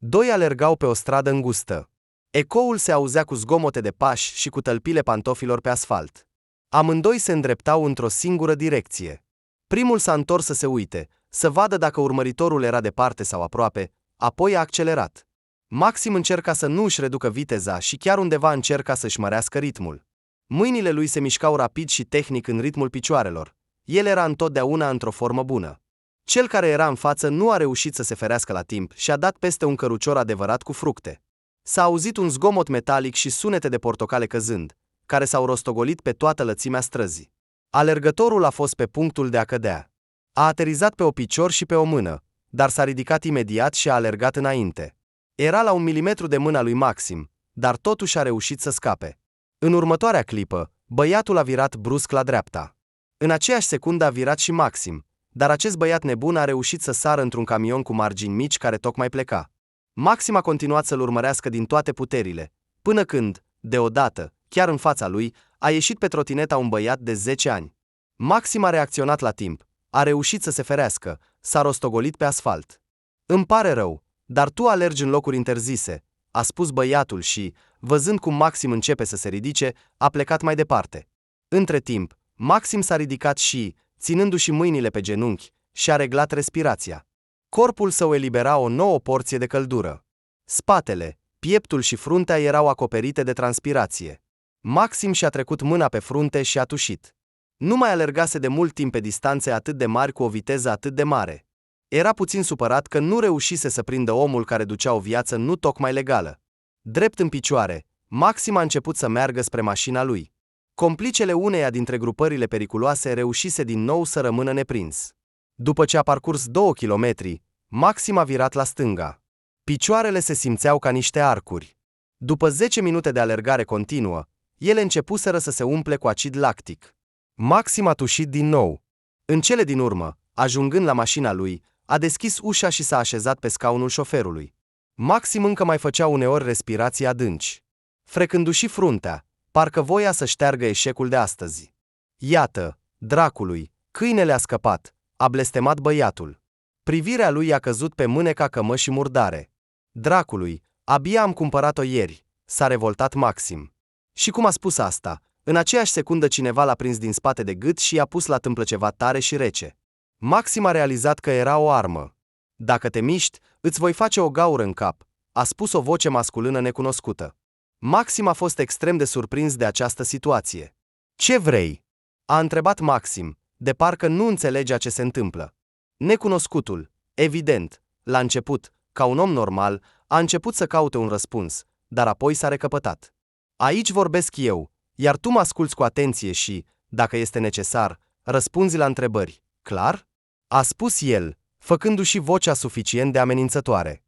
Doi alergau pe o stradă îngustă. Ecoul se auzea cu zgomote de pași și cu tălpile pantofilor pe asfalt. Amândoi se îndreptau într-o singură direcție. Primul s-a întors să se uite, să vadă dacă urmăritorul era departe sau aproape, apoi a accelerat. Maxim încerca să nu își reducă viteza și chiar undeva încerca să-și mărească ritmul. Mâinile lui se mișcau rapid și tehnic în ritmul picioarelor. El era întotdeauna într-o formă bună. Cel care era în față nu a reușit să se ferească la timp și a dat peste un cărucior adevărat cu fructe. S-a auzit un zgomot metalic și sunete de portocale căzând, care s-au rostogolit pe toată lățimea străzii. Alergătorul a fost pe punctul de a cădea. A aterizat pe o picior și pe o mână, dar s-a ridicat imediat și a alergat înainte. Era la 1 milimetru de mâna lui Maxim, dar totuși a reușit să scape. În următoarea clipă, băiatul a virat brusc la dreapta. În aceeași secundă a virat și Maxim, dar acest băiat nebun a reușit să sară într-un camion cu margini mici care tocmai pleca. Maxim a continuat să-l urmărească din toate puterile, până când, deodată, chiar în fața lui, a ieșit pe trotineta un băiat de 10 ani. Maxim a reacționat la timp, a reușit să se ferească, s-a rostogolit pe asfalt. "Îmi pare rău, dar tu alergi în locuri interzise", a spus băiatul și, văzând cum Maxim începe să se ridice, a plecat mai departe. Între timp, Maxim s-a ridicat și, ținându-și mâinile pe genunchi, și-a reglat respirația. Corpul său elibera o nouă porție de căldură. Spatele, pieptul și fruntea erau acoperite de transpirație. Maxim și-a trecut mâna pe frunte și a tușit. Nu mai alergase de mult timp pe distanțe atât de mari cu o viteză atât de mare. Era puțin supărat că nu reușise să prindă omul care ducea o viață nu tocmai legală. Drept în picioare, Maxim a început să meargă spre mașina lui. Complicele uneia dintre grupările periculoase reușise din nou să rămână neprins. După ce a parcurs 2 kilometri, Maxim a virat la stânga. Picioarele se simțeau ca niște arcuri. După 10 minute de alergare continuă, ele începuseră să se umple cu acid lactic. Maxim a tușit din nou. În cele din urmă, ajungând la mașina lui, a deschis ușa și s-a așezat pe scaunul șoferului. Maxim încă mai făcea uneori respirații adânci. Frecându-și fruntea, parcă voia să șteargă eșecul de astăzi. "Iată, dracului, câinele a scăpat", a blestemat băiatul. Privirea lui a căzut pe mâneca cămășii murdare. "Dracului, abia am cumpărat-o ieri", s-a revoltat Maxim. Și cum a spus asta, în aceeași secundă cineva l-a prins din spate de gât și i-a pus la tâmplă ceva tare și rece. Maxim a realizat că era o armă. "Dacă te miști, îți voi face o gaură în cap", a spus o voce masculină necunoscută. Maxim a fost extrem de surprins de această situație. "Ce vrei?" a întrebat Maxim, de parcă nu înțelegea ce se întâmplă. Necunoscutul, evident, la început, ca un om normal, a început să caute un răspuns, dar apoi s-a recăpătat. "Aici vorbesc eu, iar tu mă asculți cu atenție și, dacă este necesar, răspunzi la întrebări, clar?" a spus el, făcându-și vocea suficient de amenințătoare.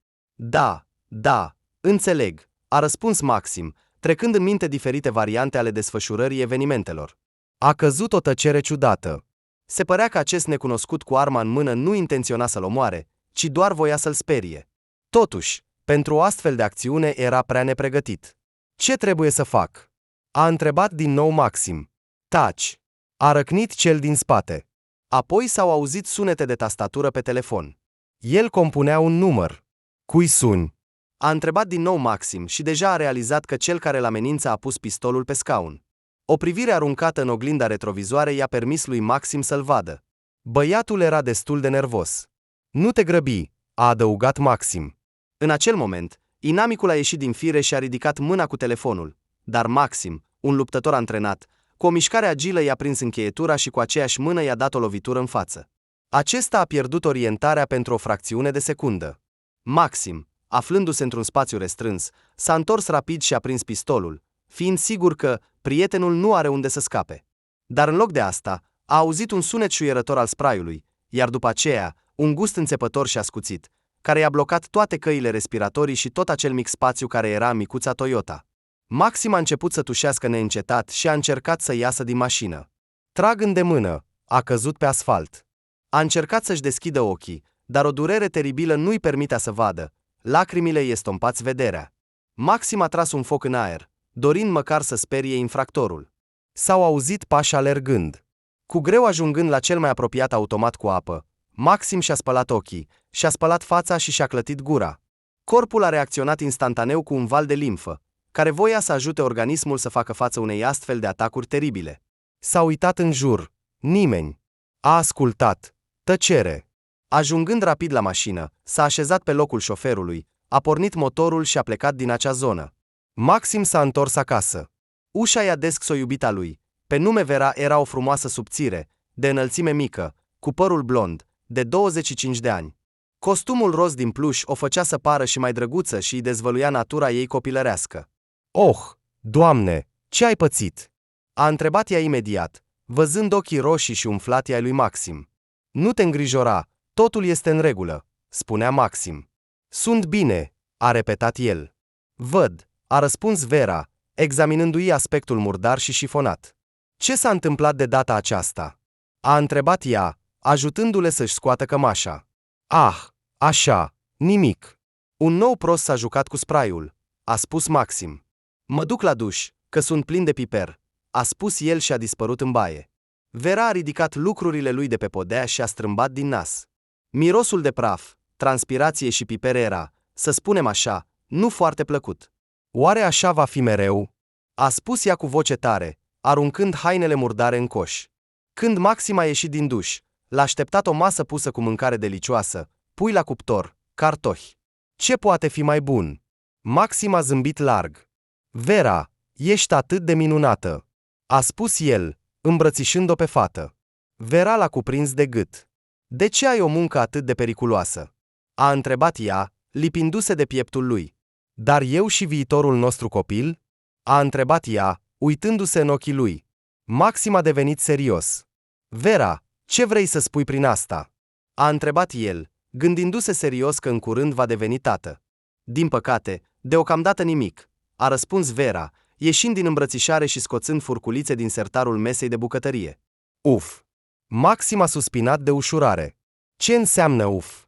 Da, înțeleg", a răspuns Maxim, trecând în minte diferite variante ale desfășurării evenimentelor. A căzut o tăcere ciudată. Se părea că acest necunoscut cu arma în mână nu intenționa să-l omoare, ci doar voia să-l sperie. Totuși, pentru o astfel de acțiune era prea nepregătit. "Ce trebuie să fac?" a întrebat din nou Maxim. "Taci", a răcnit cel din spate. Apoi s-au auzit sunete de tastatură pe telefon. El compunea un număr. "Cui suni?" a întrebat din nou Maxim și deja a realizat că cel care l-amenință a pus pistolul pe scaun. O privire aruncată în oglinda retrovizoare i-a permis lui Maxim să-l vadă. Băiatul era destul de nervos. "Nu te grăbi", a adăugat Maxim. În acel moment, inamicul a ieșit din fire și a ridicat mâna cu telefonul, dar Maxim, un luptător antrenat, cu o mișcare agilă i-a prins încheietura și cu aceeași mână i-a dat o lovitură în față. Acesta a pierdut orientarea pentru o fracțiune de secundă. Maxim, aflându-se într-un spațiu restrâns, s-a întors rapid și a prins pistolul, fiind sigur că prietenul nu are unde să scape. Dar în loc de asta, a auzit un sunet șuierător al spraiului, iar după aceea, un gust înțepător și ascuțit, care i-a blocat toate căile respiratorii și tot acel mic spațiu care era micuța Toyota. Maxim a început să tușească neîncetat și a încercat să iasă din mașină. Trag îndemână, a căzut pe asfalt. A încercat să-și deschidă ochii, dar o durere teribilă nu-i permitea să vadă. Lacrimile i-i estompați vederea. Maxim a tras un foc în aer, dorind măcar să sperie infractorul. S-au auzit pași alergând. Cu greu ajungând la cel mai apropiat automat cu apă, Maxim și-a spălat ochii, și-a spălat fața și și-a clătit gura. Corpul a reacționat instantaneu cu un val de limfă, care voia să ajute organismul să facă față unei astfel de atacuri teribile. S-a uitat în jur. Nimeni. A ascultat. Tăcere. Ajungând rapid la mașină, s-a așezat pe locul șoferului, a pornit motorul și a plecat din acea zonă. Maxim s-a întors acasă. Ușa i-a deschis-o iubita lui. Pe nume Vera era o frumoasă subțire, de înălțime mică, cu părul blond, de 25 de ani. Costumul roz din pluș o făcea să pară și mai drăguță și îi dezvăluia natura ei copilărească. "Oh, Doamne, ce ai pățit?" a întrebat ea imediat, văzând ochii roșii și umflati ai lui Maxim. "Nu te îngrijora, totul este în regulă," spunea Maxim. "Sunt bine," a repetat el. "Văd," a răspuns Vera, examinându-i aspectul murdar și șifonat. "Ce s-a întâmplat de data aceasta?" a întrebat ea, ajutându-le să-și scoată cămașa. "Ah, așa, nimic. Un nou prost s-a jucat cu spraiul," a spus Maxim. "Mă duc la duș, că sunt plin de piper," a spus el și a dispărut în baie. Vera a ridicat lucrurile lui de pe podea și a strâmbat din nas. Mirosul de praf, transpirație și piper era, să spunem așa, nu foarte plăcut. "Oare așa va fi mereu?" a spus ea cu voce tare, aruncând hainele murdare în coș. Când Maxim a ieșit din duș, l-a așteptat o masă pusă cu mâncare delicioasă, pui la cuptor, cartofi. Ce poate fi mai bun? Maxim a zâmbit larg. "Vera, ești atât de minunată," a spus el, îmbrățișând-o pe fată. Vera l-a cuprins de gât. "De ce ai o muncă atât de periculoasă?" a întrebat ea, lipindu-se de pieptul lui. "Dar eu și viitorul nostru copil?" a întrebat ea, uitându-se în ochii lui. Maxim a devenit serios. "Vera, ce vrei să spui prin asta?" a întrebat el, gândindu-se serios că în curând va deveni tată. "Din păcate, deocamdată nimic," a răspuns Vera, ieșind din îmbrățișare și scoțând furculițe din sertarul mesei de bucătărie. "Uf!" Maxim a suspinat de ușurare. "Ce înseamnă uf?"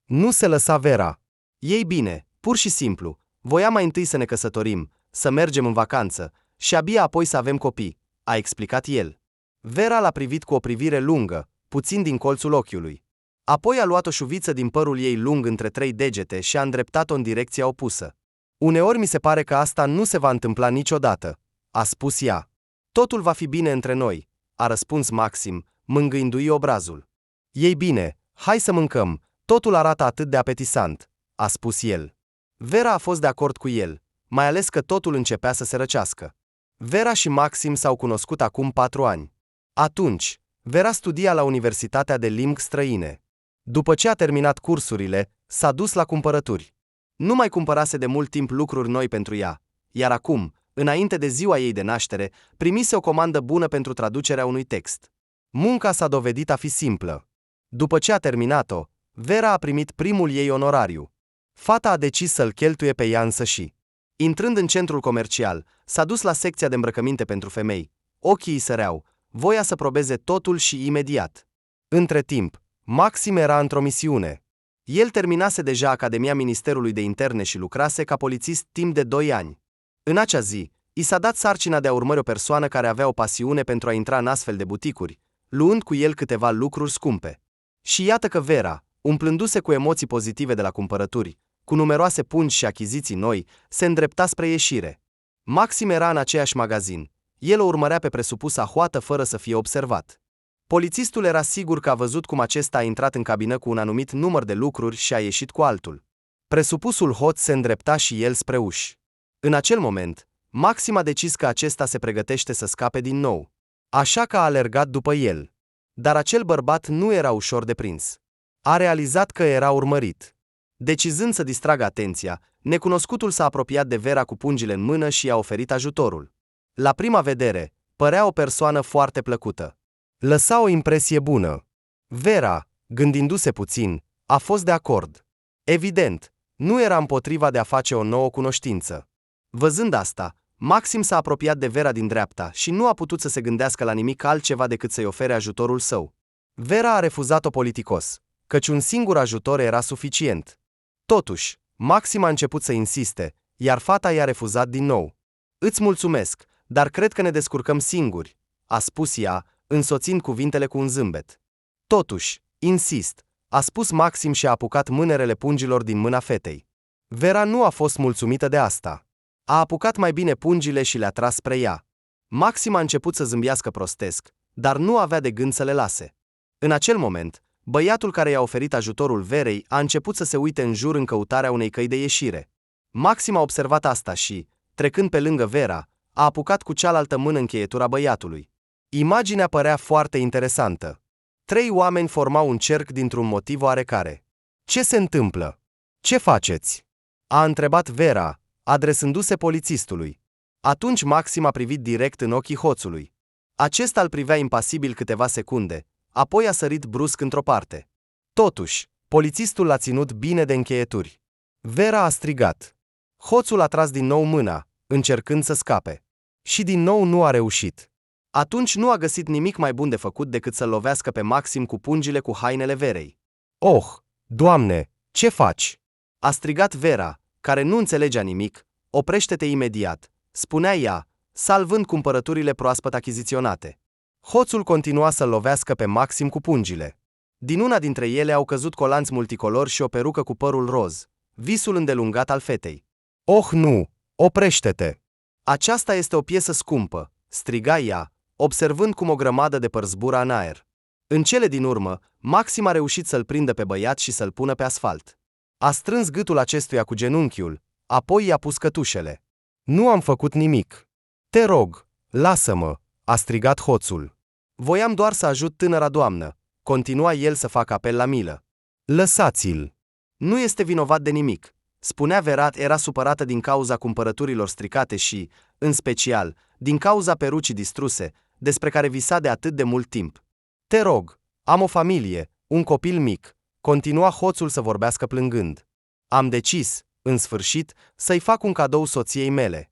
Nu se lăsa Vera. "Ei bine, pur și simplu, voiam mai întâi să ne căsătorim, să mergem în vacanță și abia apoi să avem copii," a explicat el. Vera l-a privit cu o privire lungă, puțin din colțul ochiului. Apoi a luat o șuviță din părul ei lung între 3 degete și a îndreptat-o în direcția opusă. "Uneori mi se pare că asta nu se va întâmpla niciodată," a spus ea. "Totul va fi bine între noi," a răspuns Maxim, mângâindu-i obrazul. "Ei bine, hai să mâncăm, totul arată atât de apetisant," a spus el. Vera a fost de acord cu el, mai ales că totul începea să se răcească. Vera și Maxim s-au cunoscut acum 4 ani. Atunci, Vera studia la Universitatea de Limbi Străine. După ce a terminat cursurile, s-a dus la cumpărături. Nu mai cumpărase de mult timp lucruri noi pentru ea, iar acum, înainte de ziua ei de naștere, primise o comandă bună pentru traducerea unui text. Munca s-a dovedit a fi simplă. După ce a terminat-o, Vera a primit primul ei onorariu. Fata a decis să-l cheltuie pe ea însăși. Intrând în centrul comercial, s-a dus la secția de îmbrăcăminte pentru femei. Ochii îi săreau, voia să probeze totul și imediat. Între timp, Maxim era într-o misiune. El terminase deja Academia Ministerului de Interne și lucrase ca polițist timp de 2 ani. În acea zi, i s-a dat sarcina de a urmări o persoană care avea o pasiune pentru a intra în astfel de buticuri, luând cu el câteva lucruri scumpe. Și iată că Vera, umplându-se cu emoții pozitive de la cumpărături, cu numeroase pungi și achiziții noi, se îndrepta spre ieșire. Maxim era în aceeași magazin. El o urmărea pe presupusa hoată fără să fie observat. Polițistul era sigur că a văzut cum acesta a intrat în cabină cu un anumit număr de lucruri și a ieșit cu altul. Presupusul hoț se îndrepta și el spre uși. În acel moment, Maxim a decis că acesta se pregătește să scape din nou. Așa că a alergat după el. Dar acel bărbat nu era ușor de prins. A realizat că era urmărit. Decizând să distragă atenția, necunoscutul s-a apropiat de Vera cu pungile în mână și i-a oferit ajutorul. La prima vedere, părea o persoană foarte plăcută. Lăsa o impresie bună. Vera, gândindu-se puțin, a fost de acord. Evident, nu era împotriva de a face o nouă cunoștință. Văzând asta, Maxim s-a apropiat de Vera din dreapta și nu a putut să se gândească la nimic altceva decât să-i ofere ajutorul său. Vera a refuzat-o politicos, căci un singur ajutor era suficient. Totuși, Maxim a început să insiste, iar fata i-a refuzat din nou. "Îți mulțumesc, dar cred că ne descurcăm singuri," a spus ea, însoțind cuvintele cu un zâmbet. "Totuși, insist," a spus Maxim și a apucat mânerele pungilor din mâna fetei. Vera nu a fost mulțumită de asta. A apucat mai bine pungile și le-a tras spre ea. Maxim a început să zâmbească prostesc, dar nu avea de gând să le lase. În acel moment, băiatul care i-a oferit ajutorul Verei a început să se uite în jur în căutarea unei căi de ieșire. Maxim a observat asta și, trecând pe lângă Vera, a apucat cu cealaltă mână încheietura băiatului. Imaginea părea foarte interesantă. 3 oameni formau un cerc dintr-un motiv oarecare. Ce se întâmplă? Ce faceți? A întrebat Vera, adresându-se polițistului. Atunci Maxim a privit direct în ochii hoțului. Acesta îl privea impasibil câteva secunde, apoi a sărit brusc într-o parte. Totuși, polițistul l-a ținut bine de încheieturi. Vera a strigat. Hoțul a tras din nou mâna, încercând să scape. Și din nou nu a reușit. Atunci nu a găsit nimic mai bun de făcut decât să-l lovească pe Maxim cu pungile cu hainele Verei. Oh, Doamne, ce faci? A strigat Vera, care nu înțelegea nimic. Oprește-te imediat, spunea ea, salvând cumpărăturile proaspăt achiziționate. Hoțul continua să-l lovească pe Maxim cu pungile. Din una dintre ele au căzut colanți multicolori și o perucă cu părul roz, visul îndelungat al fetei. Oh, nu! Oprește-te! Aceasta este o piesă scumpă, striga ea, observând cum o grămadă de păr zbura în aer. În cele din urmă, Maxim a reușit să-l prindă pe băiat și să-l pună pe asfalt. A strâns gâtul acestuia cu genunchiul, apoi i-a pus cătușele. Nu am făcut nimic. Te rog, lasă-mă, a strigat hoțul. Voiam doar să ajut tânăra doamnă, continua el să facă apel la milă. Lăsați-l. Nu este vinovat de nimic, spunea Vera, era supărată din cauza cumpărăturilor stricate și, în special, din cauza perucii distruse, despre care visa de atât de mult timp. Te rog, am o familie, un copil mic, continua hoțul să vorbească plângând. Am decis, în sfârșit, să-i fac un cadou soției mele.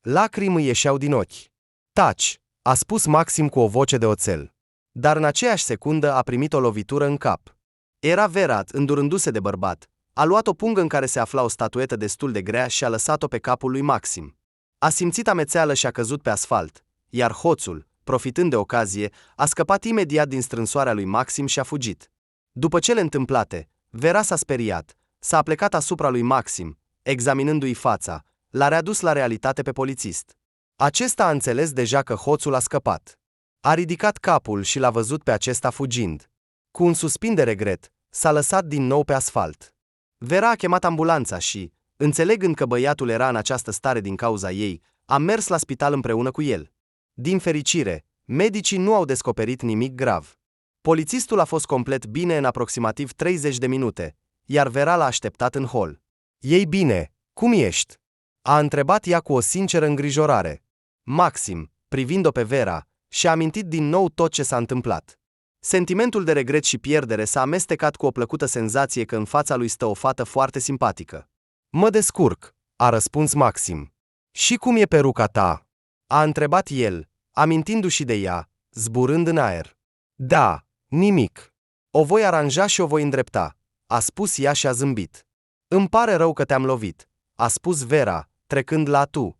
Lacrimi îi ieșeau din ochi. Taci, a spus Maxim cu o voce de oțel. Dar în aceeași secundă a primit o lovitură în cap. Era Vera, îndurându-se de bărbat. A luat o pungă în care se afla o statuetă destul de grea și a lăsat-o pe capul lui Maxim. A simțit amețeală și a căzut pe asfalt, iar hoțul, profitând de ocazie, a scăpat imediat din strânsoarea lui Maxim și a fugit. După cele întâmplate, Vera s-a speriat, s-a aplecat asupra lui Maxim, examinându-i fața, l-a readus la realitate pe polițist. Acesta a înțeles deja că hoțul a scăpat. A ridicat capul și l-a văzut pe acesta fugind. Cu un suspin de regret, s-a lăsat din nou pe asfalt. Vera a chemat ambulanța și, înțelegând că băiatul era în această stare din cauza ei, a mers la spital împreună cu el. Din fericire, medicii nu au descoperit nimic grav. Polițistul a fost complet bine în aproximativ 30 de minute, iar Vera l-a așteptat în hol. Ei bine, cum ești? A întrebat ea cu o sinceră îngrijorare. Maxim, privind-o pe Vera, și-a amintit din nou tot ce s-a întâmplat. Sentimentul de regret și pierdere s-a amestecat cu o plăcută senzație că în fața lui stă o fată foarte simpatică. Mă descurc, a răspuns Maxim. Și cum e peruca ta? A întrebat el, amintindu-și de ea, zburând în aer. Da, nimic. O voi aranja și o voi îndrepta, a spus ea și a zâmbit. Îmi pare rău că te-am lovit, a spus Vera, trecând la tu.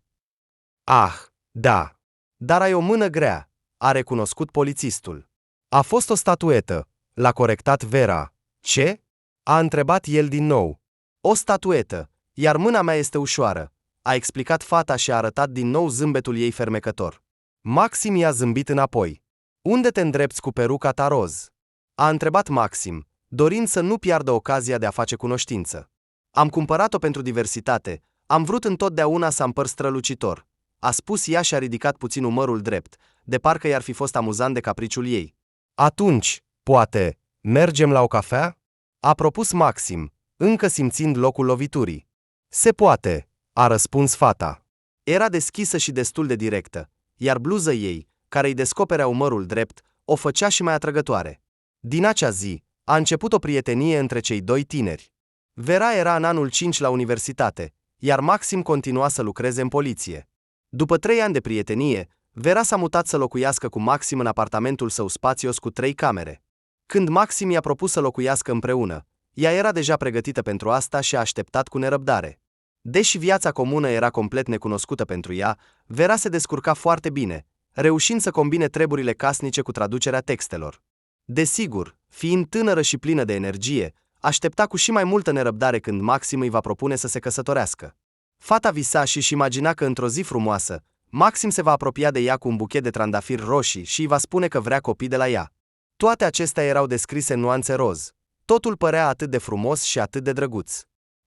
Ah, da. Dar ai o mână grea, a recunoscut polițistul. A fost o statuetă, l-a corectat Vera. Ce? A întrebat el din nou. O statuetă, iar mâna mea este ușoară, a explicat fata și a arătat din nou zâmbetul ei fermecător. Maxim i-a zâmbit înapoi. Unde te îndrepți cu peruca ta roz? A întrebat Maxim, dorind să nu piardă ocazia de a face cunoștință. Am cumpărat-o pentru diversitate, am vrut întotdeauna să am păr strălucitor, a spus ea și a ridicat puțin umărul drept, de parcă i-ar fi fost amuzant de capriciul ei. Atunci, poate, mergem la o cafea? A propus Maxim, încă simțind locul loviturii. Se poate, a răspuns fata. Era deschisă și destul de directă, iar bluză ei, care îi descoperea umărul drept, o făcea și mai atrăgătoare. Din acea zi, a început o prietenie între cei doi tineri. Vera era în anul 5 la universitate, iar Maxim continua să lucreze în poliție. După 3 ani de prietenie, Vera s-a mutat să locuiască cu Maxim în apartamentul său spațios cu 3 camere. Când Maxim i-a propus să locuiască împreună, ea era deja pregătită pentru asta și a așteptat cu nerăbdare. Deși viața comună era complet necunoscută pentru ea, Vera se descurca foarte bine, reușind să combine treburile casnice cu traducerea textelor. Desigur, fiind tânără și plină de energie, aștepta cu și mai multă nerăbdare când Maxim îi va propune să se căsătorească. Fata visa și imagina că într-o zi frumoasă, Maxim se va apropia de ea cu un buchet de trandafiri roșii și îi va spune că vrea copii de la ea. Toate acestea erau descrise în nuanțe roz. Totul părea atât de frumos și atât de drăguț.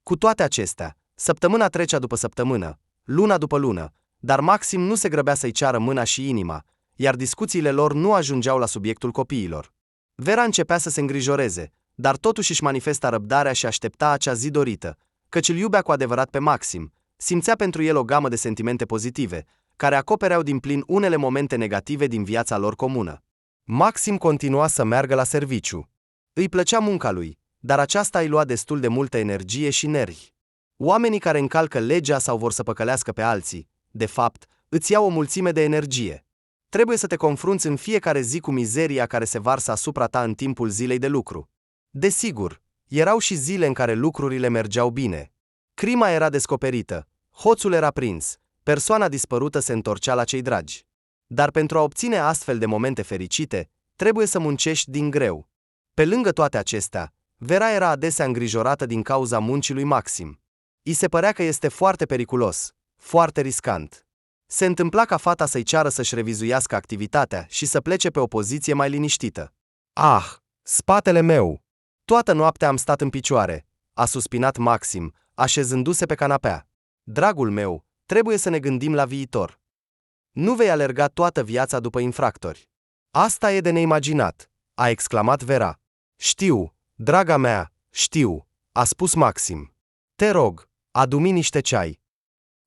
Cu toate acestea, săptămâna trecea după săptămână, luna după lună, dar Maxim nu se grăbea să-i ceară mâna și inima, iar discuțiile lor nu ajungeau la subiectul copiilor. Vera începea să se îngrijoreze, dar totuși își manifesta răbdarea și aștepta acea zi dorită, căci îl iubea cu adevărat pe Maxim, simțea pentru el o gamă de sentimente pozitive, care acopereau din plin unele momente negative din viața lor comună. Maxim continua să meargă la serviciu. Îi plăcea munca lui, dar aceasta îi lua destul de multă energie și nervi. Oamenii care încalcă legea sau vor să păcălească pe alții, de fapt, îți iau o mulțime de energie. Trebuie să te confrunți în fiecare zi cu mizeria care se varsă asupra ta în timpul zilei de lucru. Desigur, erau și zile în care lucrurile mergeau bine. Crima era descoperită, hoțul era prins, persoana dispărută se întorcea la cei dragi. Dar pentru a obține astfel de momente fericite, trebuie să muncești din greu. Pe lângă toate acestea, Vera era adesea îngrijorată din cauza muncii lui Maxim. I se părea că este foarte periculos, foarte riscant. Se întâmpla ca fata să-i ceară să-și revizuiască activitatea și să plece pe o poziție mai liniștită. "Ah, spatele meu! Toată noaptea am stat în picioare," a suspinat Maxim, așezându-se pe canapea. "Dragul meu, trebuie să ne gândim la viitor. Nu vei alerga toată viața după infractori." "Asta e de neimaginat," a exclamat Vera. "Știu, draga mea, știu," a spus Maxim. "Te rog, adu-mi niște ceai."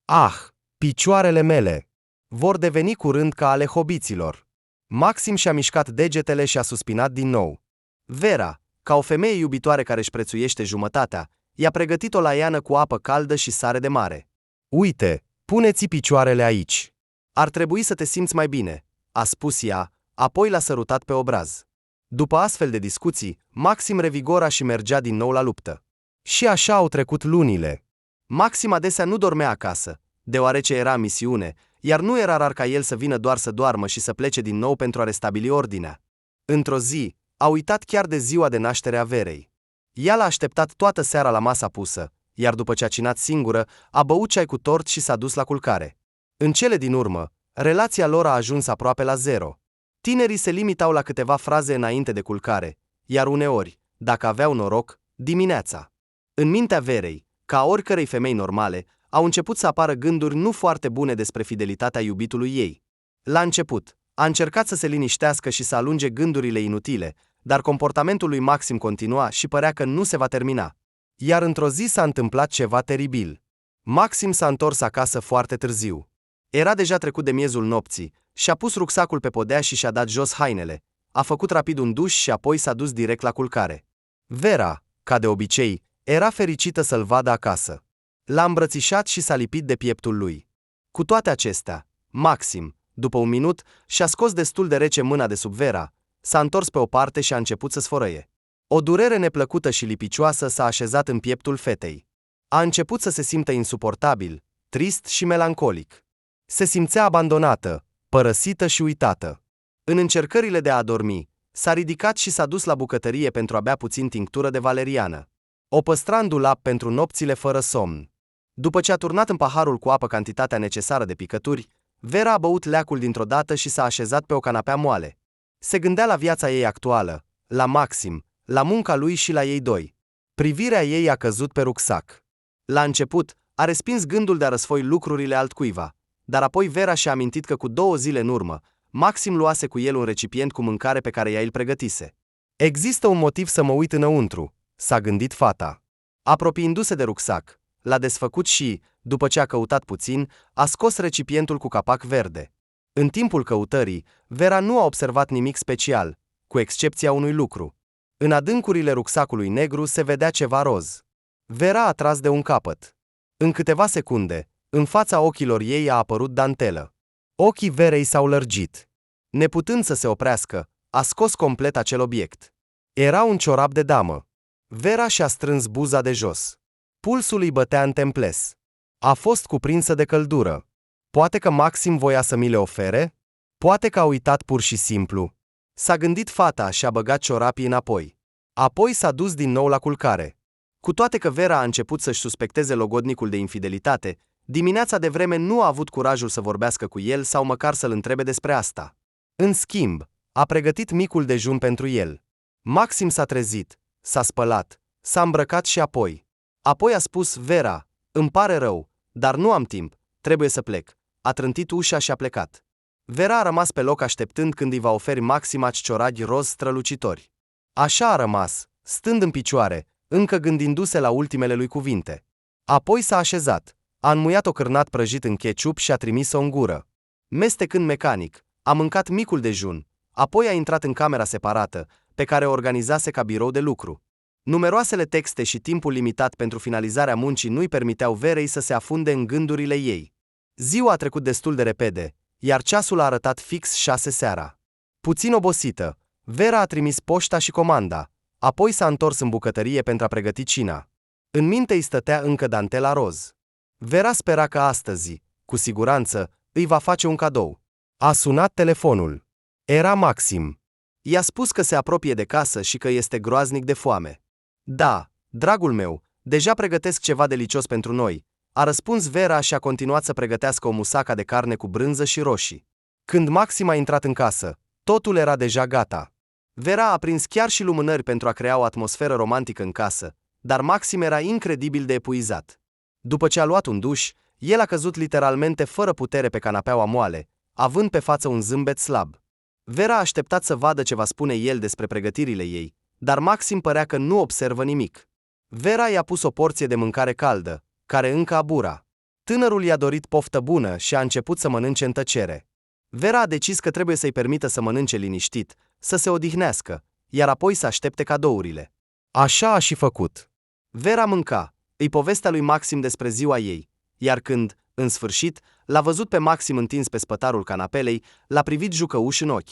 "Ah, picioarele mele! Vor deveni curând ca ale hobiților." Maxim și-a mișcat degetele și a suspinat din nou. Vera, ca o femeie iubitoare care își prețuiește jumătatea, i-a pregătit o laiană cu apă caldă și sare de mare. "Uite, pune-ți picioarele aici. Ar trebui să te simți mai bine," a spus ea, apoi l-a sărutat pe obraz. După astfel de discuții, Maxim revigora și mergea din nou la luptă. Și așa au trecut lunile. Maxim adesea nu dormea acasă, deoarece era în misiune, iar nu era rar ca el să vină doar să doarmă și să plece din nou pentru a restabili ordinea. Într-o zi, a uitat chiar de ziua de naștere a Verei. Ea l-a așteptat toată seara la masa pusă, iar după ce a cinat singură, a băut ceai cu tort și s-a dus la culcare. În cele din urmă, relația lor a ajuns aproape la zero. Tinerii se limitau la câteva fraze înainte de culcare, iar uneori, dacă aveau noroc, dimineața. În mintea Verei, ca a oricărei femei normale, au început să apară gânduri nu foarte bune despre fidelitatea iubitului ei. La început, a încercat să se liniștească și să alunge gândurile inutile, dar comportamentul lui Maxim continua și părea că nu se va termina. Iar într-o zi s-a întâmplat ceva teribil. Maxim s-a întors acasă foarte târziu. Era deja trecut de miezul nopții, și-a pus rucsacul pe podea și și-a dat jos hainele, a făcut rapid un duș și apoi s-a dus direct la culcare. Vera, ca de obicei, era fericită să-l vadă acasă. L-a îmbrățișat și s-a lipit de pieptul lui. Cu toate acestea, Maxim, după un minut, și-a scos destul de rece mâna de sub Vera, s-a întors pe o parte și a început să sfărăie. O durere neplăcută și lipicioasă s-a așezat în pieptul fetei. A început să se simtă insuportabil, trist și melancolic. Se simțea abandonată, părăsită și uitată. În încercările de a adormi, s-a ridicat și s-a dus la bucătărie pentru a bea puțin tinctură de valeriană. O păstra în dulap pentru nopțile fără somn. După ce a turnat în paharul cu apă cantitatea necesară de picături, Vera a băut leacul dintr-o dată și s-a așezat pe o canapea moale. Se gândea la viața ei actuală, la Maxim, la munca lui și la ei doi. Privirea ei a căzut pe rucsac. La început, a respins gândul de a răsfoi lucrurile altcuiva, dar apoi Vera și-a amintit că cu 2 zile în urmă, Maxim luase cu el un recipient cu mâncare pe care ea îl pregătise. "Există un motiv să mă uit înăuntru," s-a gândit fata. Apropiindu-se de rucsac, l-a desfăcut și, după ce a căutat puțin, a scos recipientul cu capac verde. În timpul căutării, Vera nu a observat nimic special, cu excepția unui lucru. În adâncurile rucsacului negru se vedea ceva roz. Vera a tras de un capăt. În câteva secunde, în fața ochilor ei a apărut dantelă. Ochii Verei s-au lărgit. Neputând să se oprească, a scos complet acel obiect. Era un ciorap de damă. Vera și-a strâns buza de jos. Pulsul îi bătea în temples. A fost cuprinsă de căldură. Poate că Maxim voia să mi le ofere? Poate că a uitat pur și simplu. S-a gândit fata și a băgat ciorapii înapoi. Apoi s-a dus din nou la culcare. Cu toate că Vera a început să-și suspecteze logodnicul de infidelitate, dimineața devreme nu a avut curajul să vorbească cu el sau măcar să-l întrebe despre asta. În schimb, a pregătit micul dejun pentru el. Maxim s-a trezit, s-a spălat, s-a îmbrăcat și apoi a spus: Vera, îmi pare rău, dar nu am timp, trebuie să plec. A trântit ușa și a plecat. Vera a rămas pe loc așteptând când îi va oferi Maxim aci cioragi roz strălucitori. Așa a rămas, stând în picioare, încă gândindu-se la ultimele lui cuvinte. Apoi s-a așezat, a înmuiat o cârnat prăjit în ketchup și a trimis-o în gură. Mestecând mecanic, a mâncat micul dejun, apoi a intrat în camera separată, pe care o organizase ca birou de lucru. Numeroasele texte și timpul limitat pentru finalizarea muncii nu-i permiteau Verei să se afunde în gândurile ei. Ziua a trecut destul de repede, iar ceasul a arătat fix 6 seara. Puțin obosită, Vera a trimis poșta și comanda, apoi s-a întors în bucătărie pentru a pregăti cina. În minte îi stătea încă dantela roz. Vera spera că astăzi, cu siguranță, îi va face un cadou. A sunat telefonul. Era Maxim. I-a spus că se apropie de casă și că este groaznic de foame. Da, dragul meu, deja pregătesc ceva delicios pentru noi, a răspuns Vera și a continuat să pregătească o musaca de carne cu brânză și roșii. Când Maxim a intrat în casă, totul era deja gata. Vera a prins chiar și lumânări pentru a crea o atmosferă romantică în casă, dar Maxim era incredibil de epuizat. După ce a luat un duș, el a căzut literalmente fără putere pe canapeaua moale, având pe față un zâmbet slab. Vera a așteptat să vadă ce va spune el despre pregătirile ei, dar Maxim părea că nu observă nimic. Vera i-a pus o porție de mâncare caldă, care încă abura. Tânărul i-a dorit poftă bună și a început să mănânce în tăcere. Vera a decis că trebuie să-i permită să mănânce liniștit, să se odihnească, iar apoi să aștepte cadourile. Așa a și făcut. Vera mânca, îi povestea lui Maxim despre ziua ei, iar când, în sfârșit, l-a văzut pe Maxim întins pe spătarul canapelei, l-a privit jucăuș în ochi.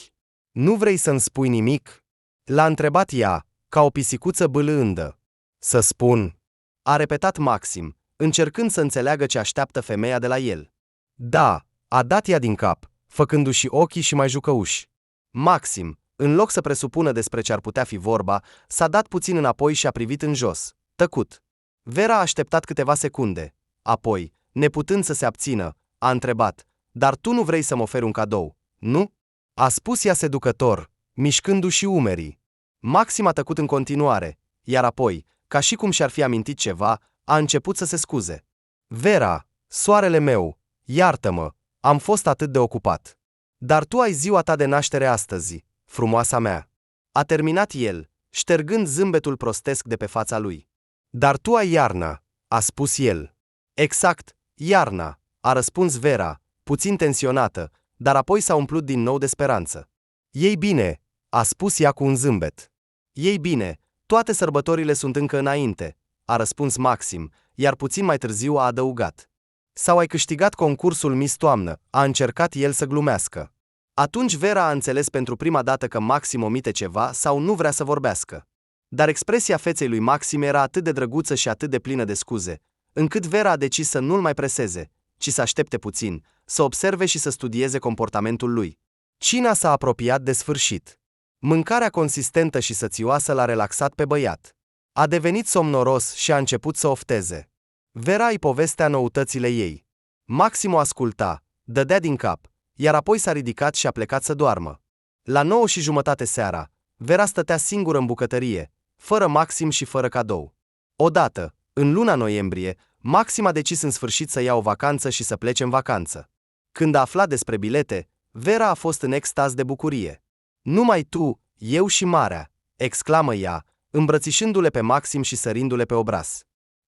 Nu vrei să-mi spui nimic?" l-a întrebat ea, ca o pisicuță bâlândă. Să spun?" a repetat Maxim, încercând să înțeleagă ce așteaptă femeia de la el. Da, a dat ea din cap, făcându-și ochii și mai jucăuși. Maxim, în loc să presupună despre ce ar putea fi vorba, s-a dat puțin înapoi și a privit în jos, tăcut. Vera a așteptat câteva secunde. Apoi, neputând să se abțină, a întrebat: Dar tu nu vrei să-mi oferi un cadou, nu?" a spus ea seducător, mișcându-și umerii. Maxim a tăcut în continuare, iar apoi, ca și cum și-ar fi amintit ceva, a început să se scuze. Vera, soarele meu, iartă-mă, am fost atât de ocupat. Dar tu ai ziua ta de naștere astăzi, frumoasa mea. A terminat el, ștergând zâmbetul prostesc de pe fața lui. Dar tu ai iarna, a spus el. Exact, iarna, a răspuns Vera, puțin tensionată, dar apoi s-a umplut din nou de speranță. Ei bine, a spus ea cu un zâmbet. Ei bine, toate sărbătorile sunt încă înainte, a răspuns Maxim, iar puțin mai târziu a adăugat. Sau ai câștigat concursul Miss Toamnă, a încercat el să glumească. Atunci Vera a înțeles pentru prima dată că Maxim omite ceva sau nu vrea să vorbească. Dar expresia feței lui Maxim era atât de drăguță și atât de plină de scuze, încât Vera a decis să nu-l mai preseze, ci să aștepte puțin, să observe și să studieze comportamentul lui. Cina s-a apropiat de sfârșit. Mâncarea consistentă și sățioasă l-a relaxat pe băiat. A devenit somnoros și a început să ofteze. Vera îi povestea noutățile ei. Maxim o asculta, dădea din cap, iar apoi s-a ridicat și a plecat să doarmă. La 9:30 seara, Vera stătea singură în bucătărie, fără Maxim și fără cadou. Odată, în luna noiembrie, Maxim a decis în sfârșit să ia o vacanță și să plece în vacanță. Când a aflat despre bilete, Vera a fost în extaz de bucurie. Numai tu, eu și marea, exclamă ea, îmbrățișându-le pe Maxim și sărindu-le pe obraz.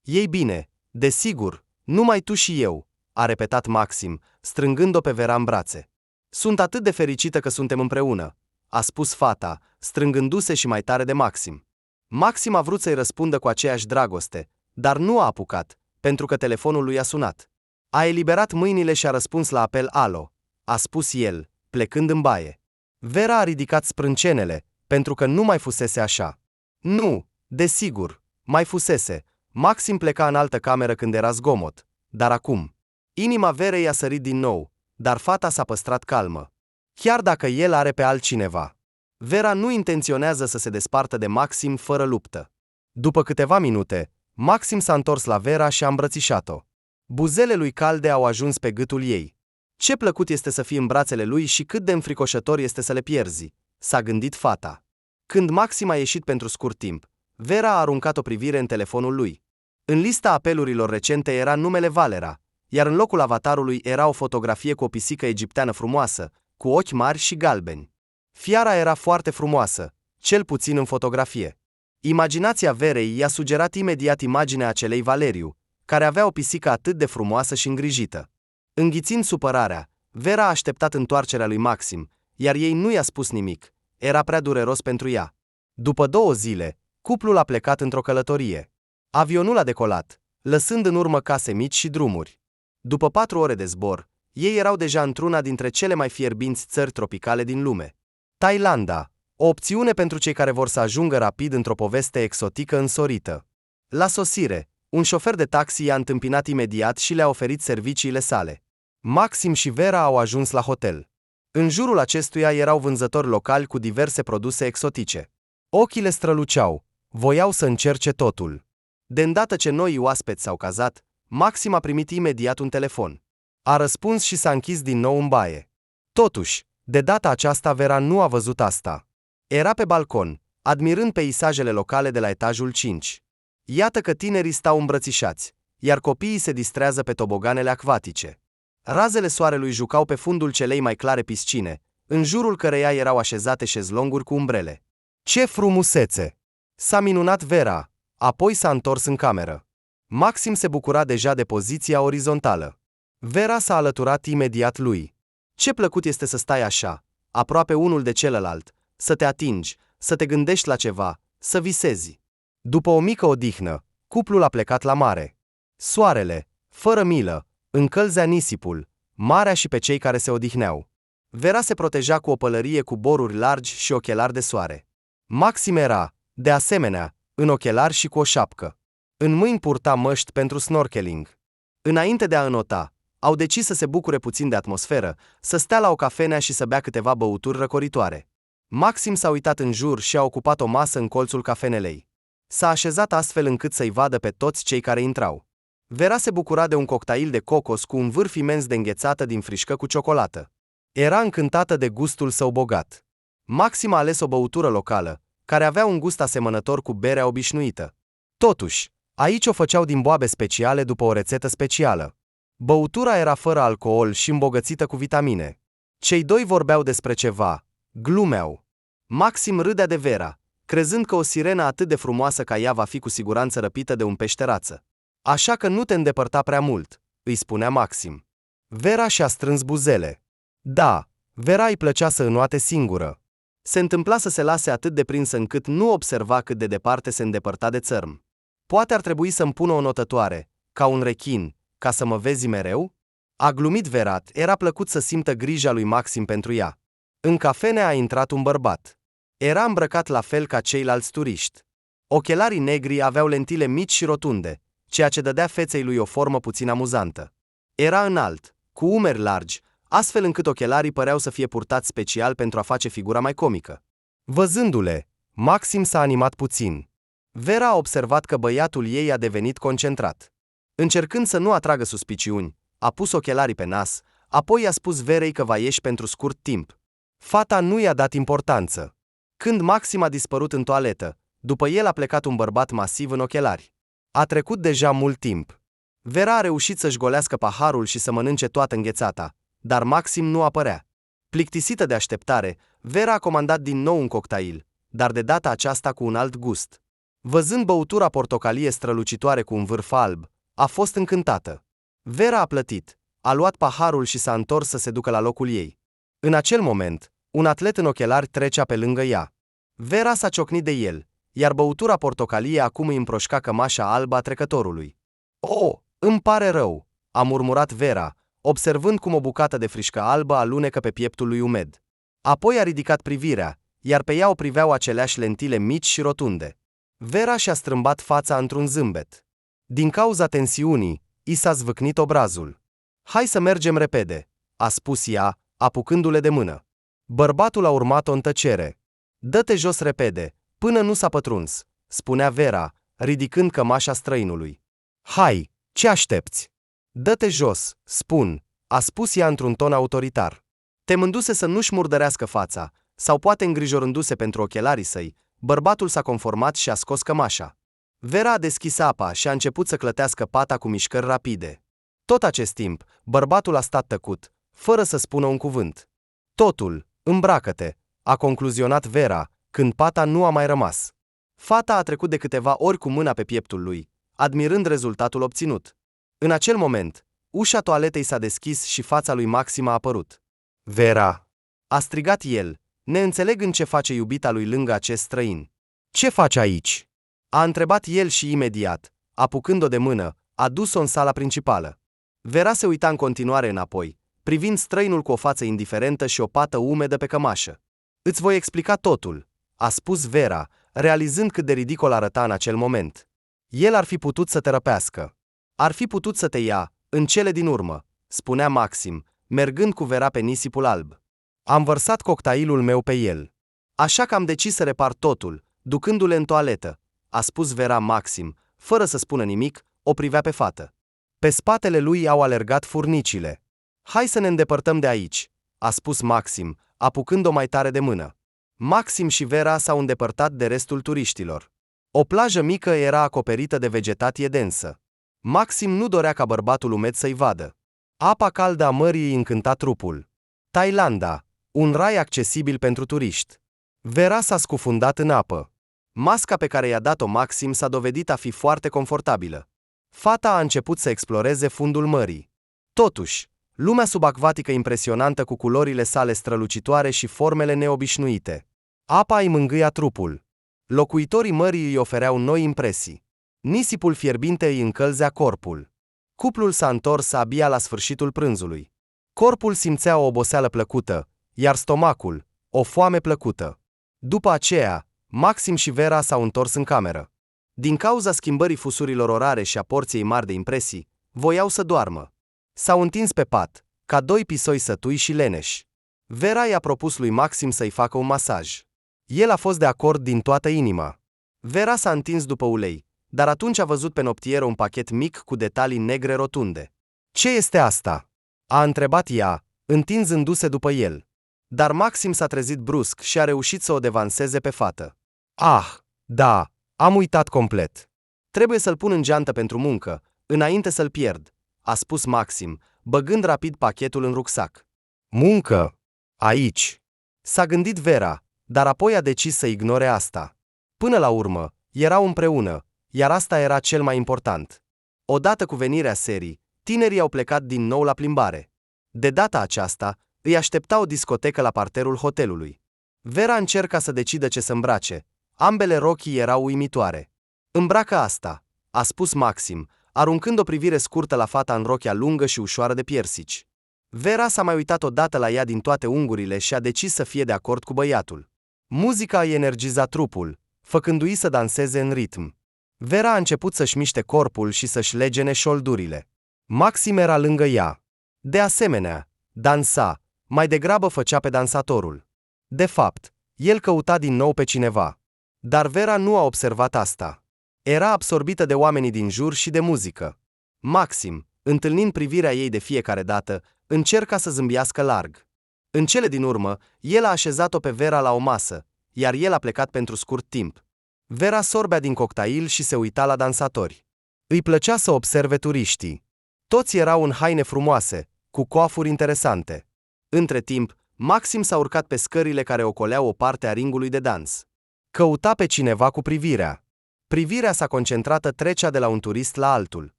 Ei bine, desigur, numai tu și eu, a repetat Maxim, strângând-o pe Vera în brațe. Sunt atât de fericită că suntem împreună, a spus fata, strângându-se și mai tare de Maxim. Maxim a vrut să-i răspundă cu aceeași dragoste, dar nu a apucat, pentru că telefonul lui a sunat. A eliberat mâinile și a răspuns la apel alo, a spus el, plecând în baie. Vera a ridicat sprâncenele, pentru că nu mai fusese așa. Nu, desigur, mai fusese. Maxim pleca în altă cameră când era zgomot, dar acum. Inima Verei a sărit din nou, dar fata s-a păstrat calmă. Chiar dacă el are pe altcineva. Vera nu intenționează să se despartă de Maxim fără luptă. După câteva minute, Maxim s-a întors la Vera și a îmbrățișat-o. Buzele lui calde au ajuns pe gâtul ei. Ce plăcut este să fii în brațele lui și cât de înfricoșător este să le pierzi, s-a gândit fata. Când Maxim a ieșit pentru scurt timp, Vera a aruncat o privire în telefonul lui. În lista apelurilor recente era numele Valera, iar în locul avatarului era o fotografie cu o pisică egipteană frumoasă, cu ochi mari și galbeni. Fiara era foarte frumoasă, cel puțin în fotografie. Imaginația Verei i-a sugerat imediat imaginea acelei Valeriu, care avea o pisică atât de frumoasă și îngrijită. Înghițind supărarea, Vera a așteptat întoarcerea lui Maxim, iar ei nu i-a spus nimic. Era prea dureros pentru ea. După 2 zile, cuplul a plecat într-o călătorie. Avionul a decolat, lăsând în urmă case mici și drumuri. După 4 ore de zbor, ei erau deja într-una dintre cele mai fierbinți țări tropicale din lume. Thailanda, o opțiune pentru cei care vor să ajungă rapid într-o poveste exotică însorită. La sosire, un șofer de taxi i-a întâmpinat imediat și le-a oferit serviciile sale. Maxim și Vera au ajuns la hotel. În jurul acestuia erau vânzători locali cu diverse produse exotice. Ochii le străluceau, voiau să încerce totul. De îndată ce noii oaspeți s-au cazat, Maxim a primit imediat un telefon. A răspuns și s-a închis din nou în baie. Totuși, de data aceasta Vera nu a văzut asta. Era pe balcon, admirând peisajele locale de la etajul 5. Iată că tinerii stau îmbrățișați, iar copiii se distrează pe toboganele acvatice. Razele soarelui jucau pe fundul celei mai clare piscine, în jurul căreia erau așezate șezlonguri cu umbrele. Ce frumusețe! S-a minunat Vera, apoi s-a întors în cameră. Maxim se bucura deja de poziția orizontală. Vera s-a alăturat imediat lui. Ce plăcut este să stai așa, aproape unul de celălalt, să te atingi, să te gândești la ceva, să visezi. După o mică odihnă, cuplul a plecat la mare. Soarele, fără milă, încălzea nisipul, marea și pe cei care se odihneau. Vera se proteja cu o pălărie cu boruri largi și ochelari de soare. Maxim era, de asemenea, în ochelari și cu o șapcă. În mâini purta măști pentru snorkeling. Înainte de a înota, au decis să se bucure puțin de atmosferă, să stea la o cafenea și să bea câteva băuturi răcoritoare. Maxim s-a uitat în jur și a ocupat o masă în colțul cafenelei. S-a așezat astfel încât să-i vadă pe toți cei care intrau. Vera se bucura de un cocktail de cocos cu un vârf imens de înghețată din frișcă cu ciocolată. Era încântată de gustul său bogat. Maxim a ales o băutură locală, care avea un gust asemănător cu berea obișnuită. Totuși, aici o făceau din boabe speciale după o rețetă specială. Băutura era fără alcool și îmbogățită cu vitamine. Cei doi vorbeau despre ceva, glumeau. Maxim râdea de Vera, crezând că o sirenă atât de frumoasă ca ea va fi cu siguranță răpită de un peșterață. Așa că nu te îndepărta prea mult, îi spunea Maxim. Vera și-a strâns buzele. Da, Vera îi plăcea să înoate singură. Se întâmpla să se lase atât de prinsă încât nu observa cât de departe se îndepărta de țărm. Poate ar trebui să-mi pună o notătoare, ca un rechin, ca să mă vezi mereu? A glumit Vera, era plăcut să simtă grija lui Maxim pentru ea. În cafenea a intrat un bărbat. Era îmbrăcat la fel ca ceilalți turiști. Ochelarii negri aveau lentile mici și rotunde, ceea ce dădea feței lui o formă puțin amuzantă. Era înalt, cu umeri largi, astfel încât ochelarii păreau să fie purtați special pentru a face figura mai comică. Văzându-le, Maxim s-a animat puțin. Vera a observat că băiatul ei a devenit concentrat. Încercând să nu atragă suspiciuni, a pus ochelarii pe nas, apoi i-a spus Verei că va ieși pentru scurt timp. Fata nu i-a dat importanță. Când Maxim a dispărut în toaletă, după el a plecat un bărbat masiv în ochelari. A trecut deja mult timp. Vera a reușit să-și golească paharul și să mănânce toată înghețata, dar Maxim nu apărea. Plictisită de așteptare, Vera a comandat din nou un cocktail, dar de data aceasta cu un alt gust. Văzând băutura portocalie strălucitoare cu un vârf alb, a fost încântată. Vera a plătit, a luat paharul și s-a întors să se ducă la locul ei. În acel moment, un atlet în ochelari trecea pe lângă ea. Vera s-a ciocnit de el, iar băutura portocalie acum îi împroșca cămașa albă a trecătorului. "Oh, îmi pare rău," a murmurat Vera, observând cum o bucată de frișcă albă alunecă pe pieptul lui umed. Apoi a ridicat privirea, iar pe ea o priveau aceleași lentile mici și rotunde. Vera și-a strâmbat fața într-un zâmbet. Din cauza tensiunii, i s-a zvâcnit obrazul. "Hai să mergem repede," a spus ea, apucându-le de mână. Bărbatul a urmat-o în tăcere. Dă-te jos repede, până nu s-a pătruns, spunea Vera, ridicând cămașa străinului. Hai, ce aștepți? Dă-te jos, spun, a spus ea într-un ton autoritar. Temându-se să nu-și murdărească fața, sau poate îngrijorându-se pentru ochelarii săi, bărbatul s-a conformat și a scos cămașa. Vera a deschis apa și a început să clătească pata cu mișcări rapide. Tot acest timp, bărbatul a stat tăcut, fără să spună un cuvânt. Totul, îmbracă-te, a concluzionat Vera, când pata nu a mai rămas. Fata a trecut de câteva ori cu mâna pe pieptul lui, admirând rezultatul obținut. În acel moment, ușa toaletei s-a deschis și fața lui Maxim a apărut. Vera! A strigat el, neînțelegând ce face iubita lui lângă acest străin. Ce faci aici? A întrebat el și imediat, apucând-o de mână, a dus-o în sala principală. Vera se uita în continuare înapoi, privind străinul cu o față indiferentă și o pată umedă pe cămașă. Îți voi explica totul, a spus Vera, realizând cât de ridicol arăta în acel moment. El ar fi putut să te răpească. Ar fi putut să te ia, în cele din urmă, spunea Maxim, mergând cu Vera pe nisipul alb. Am vărsat cocktailul meu pe el. Așa că am decis să repar totul, ducându-le în toaletă, a spus Vera. Maxim, fără să spună nimic, o privea pe fată. Pe spatele lui au alergat furnicile. Hai să ne îndepărtăm de aici, a spus Maxim, apucând-o mai tare de mână. Maxim și Vera s-au îndepărtat de restul turiștilor. O plajă mică era acoperită de vegetație densă. Maxim nu dorea ca bărbatul umed să-i vadă. Apa caldă a mării îi încânta trupul. Thailanda, un rai accesibil pentru turiști. Vera s-a scufundat în apă. Masca pe care i-a dat-o Maxim s-a dovedit a fi foarte confortabilă. Fata a început să exploreze fundul mării. Totuși, lumea subacvatică impresionantă cu culorile sale strălucitoare și formele neobișnuite. Apa îi mângâia trupul. Locuitorii mării îi ofereau noi impresii. Nisipul fierbinte îi încălzea corpul. Cuplul s-a întors abia la sfârșitul prânzului. Corpul simțea o oboseală plăcută, iar stomacul, o foame plăcută. După aceea, Maxim și Vera s-au întors în cameră. Din cauza schimbării fusurilor orare și a porției mari de impresii, voiau să doarmă. S-au întins pe pat, ca doi pisoi sătui și leneși. Vera i-a propus lui Maxim să-i facă un masaj. El a fost de acord din toată inima. Vera s-a întins după ulei, dar atunci a văzut pe noptieră un pachet mic cu detalii negre rotunde. Ce este asta? A întrebat ea, întinzându-se după el. Dar Maxim s-a trezit brusc și a reușit să o devanseze pe fată. Ah, da, am uitat complet. Trebuie să-l pun în geantă pentru muncă, înainte să-l pierd, a spus Maxim, băgând rapid pachetul în rucsac. Muncă? Aici? S-a gândit Vera, dar apoi a decis să ignore asta. Până la urmă, erau împreună, iar asta era cel mai important. Odată cu venirea serii, tinerii au plecat din nou la plimbare. De data aceasta, îi aștepta o discotecă la parterul hotelului. Vera încerca să decidă ce să îmbrace. Ambele rochii erau uimitoare. Îmbracă asta, a spus Maxim, aruncând o privire scurtă la fata în rochia lungă și ușoară de piersici. Vera s-a mai uitat odată la ea din toate unghiurile și a decis să fie de acord cu băiatul. Muzica îi energiza trupul, făcându-i să danseze în ritm. Vera a început să-și miște corpul și să-și legene șoldurile. Maxim era lângă ea. De asemenea, dansa, mai degrabă făcea pe dansatorul. De fapt, el căuta din nou pe cineva. Dar Vera nu a observat asta. Era absorbită de oamenii din jur și de muzică. Maxim, întâlnind privirea ei de fiecare dată, încerca să zâmbească larg. În cele din urmă, el a așezat-o pe Vera la o masă, iar el a plecat pentru scurt timp. Vera sorbea din cocktail și se uita la dansatori. Îi plăcea să observe turiștii. Toți erau în haine frumoase, cu coafuri interesante. Între timp, Maxim s-a urcat pe scările care ocoleau o parte a ringului de dans. Căuta pe cineva cu privirea. Privirea sa concentrată trecea de la un turist la altul.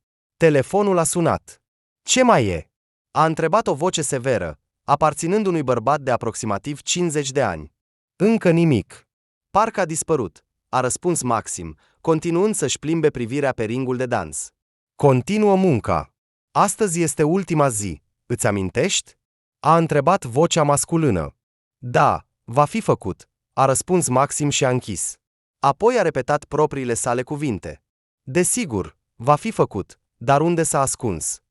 Telefonul a sunat. Ce mai e? A întrebat o voce severă, aparținând unui bărbat de aproximativ 50 de ani. Încă nimic. Parcă a dispărut, a răspuns Maxim, continuând să-și plimbe privirea pe ringul de dans. Continuă munca. Astăzi este ultima zi, îți amintești? A întrebat vocea masculină. Da, va fi făcut, a răspuns Maxim și a închis. Apoi a repetat propriile sale cuvinte. Desigur, va fi făcut, dar unde s-a ascuns?